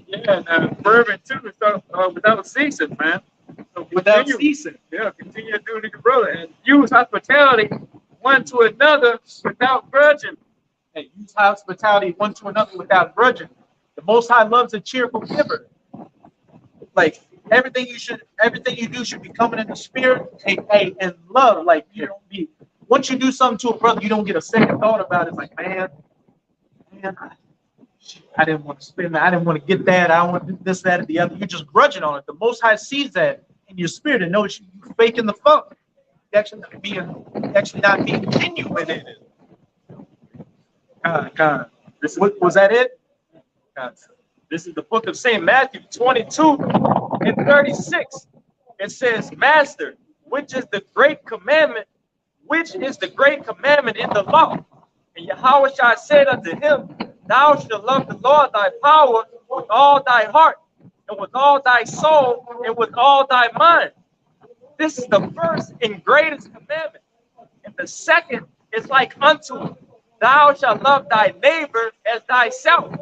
[SPEAKER 1] Yeah, and fervent too, without ceasing, man. So
[SPEAKER 3] Without ceasing.
[SPEAKER 1] Yeah, continue to do to your brother and use hospitality one to another without grudging.
[SPEAKER 3] Hey, use hospitality one to another without grudging. The Most High loves a cheerful giver. Like everything you do should be coming in the spirit and love. Like you don't be. Once you do something to a brother, you don't get a second thought about it. It's like, man, I didn't want to spend that. I didn't want to get that. I don't want to do this, that, and the other. You're just grudging on it. The Most High sees that in your spirit and knows you're faking the funk. Actually not being genuine in it. Was that it?
[SPEAKER 7] This is the book of St. Matthew 22:36. It says, Master, which is the great commandment? Which is the great commandment in the law? And Yahweh Shai said unto him, Thou shalt love the Lord thy power with all thy heart, and with all thy soul, and with all thy mind. This is the first and greatest commandment. And the second is like unto it.
[SPEAKER 11] thou shalt love thy neighbor as thyself.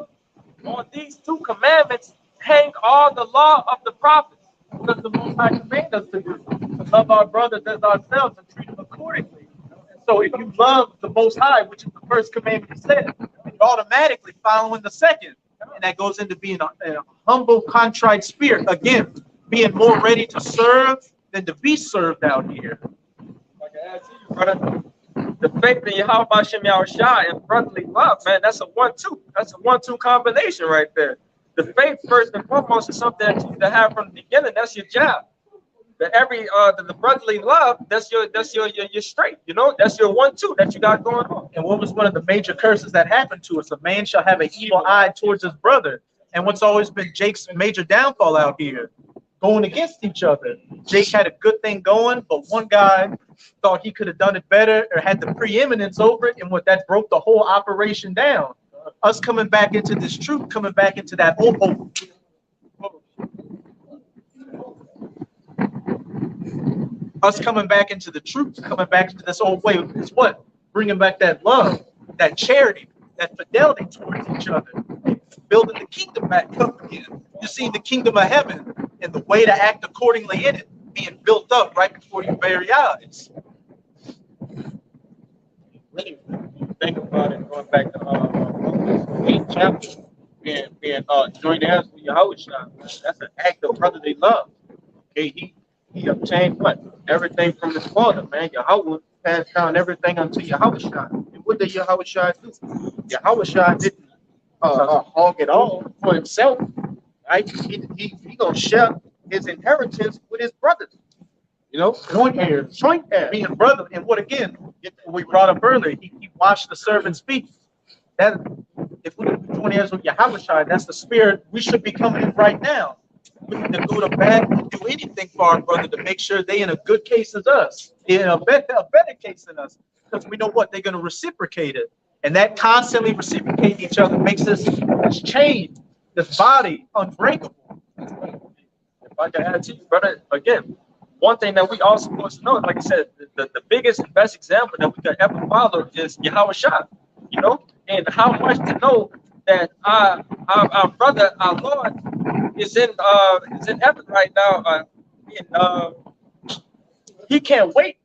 [SPEAKER 11] On these two commandments hang all the law of the prophets. Because the Most High command us to do, to love our brothers as ourselves and treat them accordingly. And so if you love the Most High, which is the first commandment he said, you're automatically following the second. And that goes into being a humble, contrite spirit. Again, being more ready to serve than to be served out here. Like I asked you, brother, the faith in Yahweh Hashem Yahushua and brotherly love, man, that's a 1-2. That's a 1-2 combination right there. The faith, first and foremost, is something that you need to have from the beginning. That's your job. The brotherly love, that's your straight. You know, that's your 1-2 that you got going on.
[SPEAKER 3] And what was one of the major curses that happened to us? A man shall have an evil eye towards his brother. And what's always been Jake's major downfall out here? Going against each other. Jake had a good thing going, but one guy thought he could have done it better or had the preeminence over it, and what that broke the whole operation down. Us coming back into this truth, coming back into that old hope. Us coming back into the truth, coming back into this old way is what? Bringing back that love, that charity, that fidelity towards each other, building the kingdom back up again. You see the kingdom of heaven and the way to act accordingly in it being built up right before your very eyes.
[SPEAKER 6] Really think about it, going back to Romans 8 chapter, being joined hands with Yahushua. That's an act of brotherly love. Okay, he obtained what? Everything from his father, man. Yahweh passed down everything unto Yahushua. And what did Yahushua do? Yahushua didn't hog it all for himself, right? He gonna share his inheritance with his brothers. You know,
[SPEAKER 3] Joint heirs, being brother. And what again, we brought up earlier, he washed the servant's feet. That if we join heirs with Yahushua, that's the spirit we should be coming in right now. We need to go to bat and do anything for our brother to make sure they in a good case as us, in a better case than us, because we know what they're going to reciprocate it, and that constantly reciprocating each other makes this chain, this body, unbreakable.
[SPEAKER 11] If I can add to you, brother, again, one thing that we all supposed to know, like I said, the biggest and best example that we could ever follow is Yahushua, you know, and how much to know that our brother, our Lord, is in heaven right now. He can't wait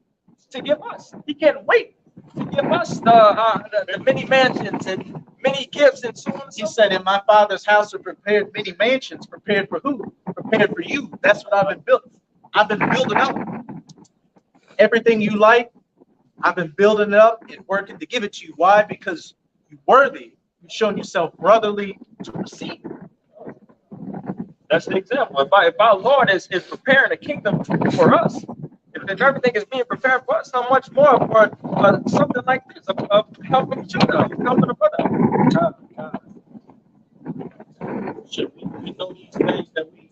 [SPEAKER 11] to give us. He can't wait to give us the many mansions and many gifts and so on.
[SPEAKER 3] He said, in my Father's house are prepared many mansions. Prepared for who? Prepared for you. That's what I've been building. I've been building up. Everything you like, I've been building it up and working to give it to you. Why? Because you're worthy. You've shown yourself brotherly to receive.
[SPEAKER 11] That's the example. If our Lord is preparing a kingdom for us, if everything is being prepared for us, how much more for something like this of helping each other, helping a brother?
[SPEAKER 6] Should we know these things that we,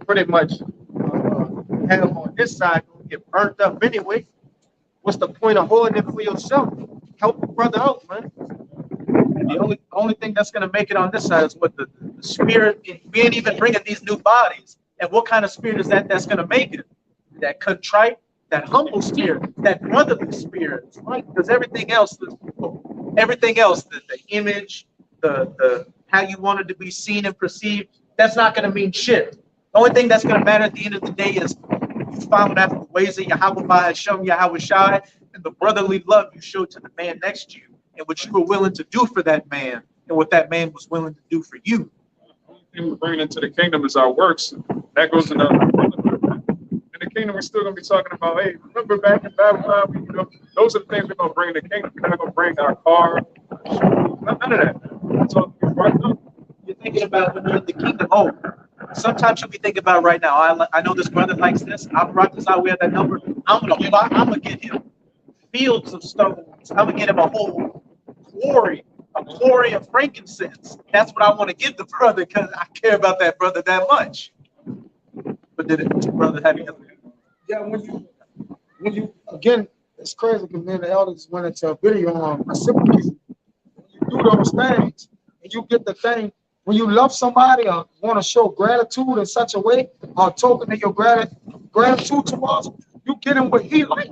[SPEAKER 6] pretty much have on this side gonna get burnt up anyway? What's the point of holding it for yourself? Help a brother out, man.
[SPEAKER 3] And the only thing that's going to make it on this side is what the spirit. We ain't even bringing these new bodies. And what kind of spirit is that's going to make it? That contrite, that humble spirit, that brotherly spirit, right? Because everything else, the image, the how you wanted to be seen and perceived, that's not going to mean shit. The only thing that's going to matter at the end of the day is you found after the ways that Yahweh has shown Yahushua and the brotherly love you showed to the man next to you, and what you were willing to do for that man, and what that man was willing to do for you.
[SPEAKER 2] Thing we bring into the kingdom is our works. That goes into brotherhood. In the kingdom, we're still going to be talking about, hey, remember back in Babylon, those are the things we're going to bring in the kingdom. We're not going to bring our car, none of that. So
[SPEAKER 3] you're thinking about when you're in the kingdom. Oh, sometimes you'll be thinking about right now. I know this brother likes this. I'm right this out. We have that number. I'm gonna get him fields of stones. I'm gonna get him a whole quarry of frankincense. That's what I want to give the brother because I care about that brother that much. But did it, brother, have you?
[SPEAKER 4] Yeah, when you again, it's crazy because me and the elders went into a video on reciprocation. When you do those things and you get the thing, when you love somebody or want to show gratitude in such a way or token of your gratitude towards them, you get him what he like.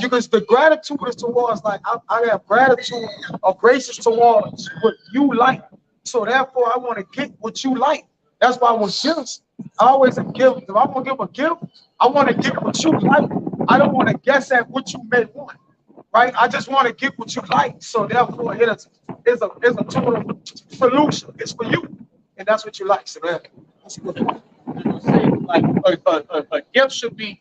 [SPEAKER 4] Because the gratitude is towards, like, I have gratitude or gracious towards what you like. So therefore, I want to get what you like. That's why I want gifts. I always give. If I'm gonna give a gift, I want to get what you like. I don't want to guess at what you may want, right? I just want to get what you like. So therefore, it's a total solution. It's for you, and that's what you like. So that's a good point.
[SPEAKER 11] Like a gift should be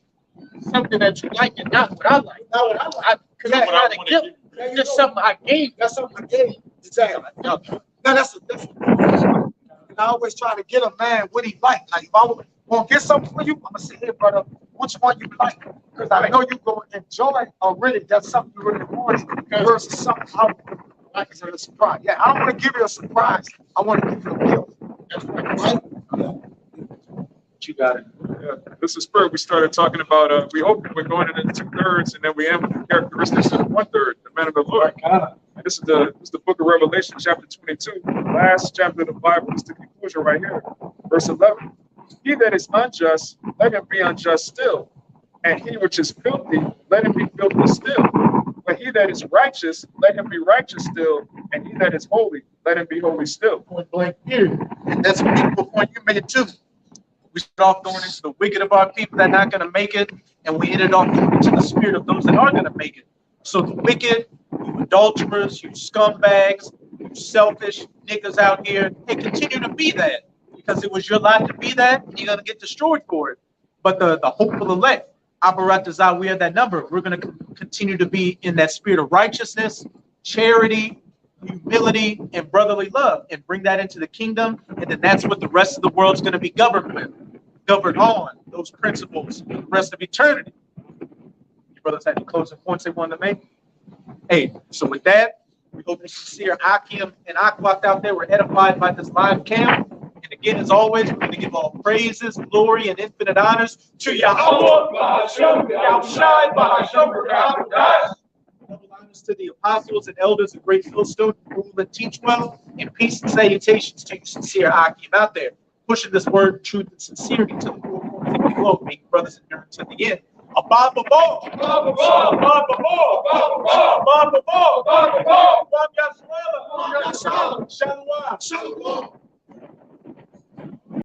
[SPEAKER 11] something that you like and not what I like. Not what I like. Because that's not a gift. It's just something I gave.
[SPEAKER 4] That's something I gave. Exactly. Now that's and I always try to get a man what he like. Like if I want to get something for you, I'm gonna say, hey brother, which one you like? Because I know you gonna enjoy or really that's something you really want versus something I like as a surprise. Yeah, I don't want to give you a surprise. I want to give you a gift. That's right.
[SPEAKER 11] You got it.
[SPEAKER 2] Yeah, this is Spirit. We started talking about, we hope we're going into the 2/3, and then we end with the characteristics of the 1/3, the man of the Lord. And this is the book of Revelation, chapter 22, the last chapter of the Bible. This is the conclusion right here, verse 11. He that is unjust, let him be unjust still. And he which is filthy, let him be filthy still. But he that is righteous, let him be righteous still. And he that is holy, let him be holy still.
[SPEAKER 3] Point blank period. And that's a beautiful point you made too. We start off going into the wicked of our people that are not going to make it, and we ended off going into the spirit of those that are going to make it. So the wicked, you adulterers, you scumbags, you selfish niggas out here, they continue to be that because it was your lot to be that, and you're going to get destroyed for it. But the hopeful elect, Aparatazah, we are that number. We're going to continue to be in that spirit of righteousness, charity, humility, and brotherly love, and bring that into the kingdom, and then that's what the rest of the world's going to be governed on, those principles, the rest of eternity. Your brothers had any closing points they wanted to make? Hey, so with that, we hope the sincere Akim and Akwat out there were edified by this live camp. And again, as always, we're going to give all praises, glory, and infinite honors to Yahweh, to the apostles and elders of Great Millstone who rule and teach well, and peace and salutations to you, sincere Akim out there, pushing this word of truth and sincerity to the four corners of the globe, making brothers and endurance to the end. Abba Babo, Abba Babo, Abba Babo, Abba Babo, Abba Babo, Abba Babo, Shalom, Shalom.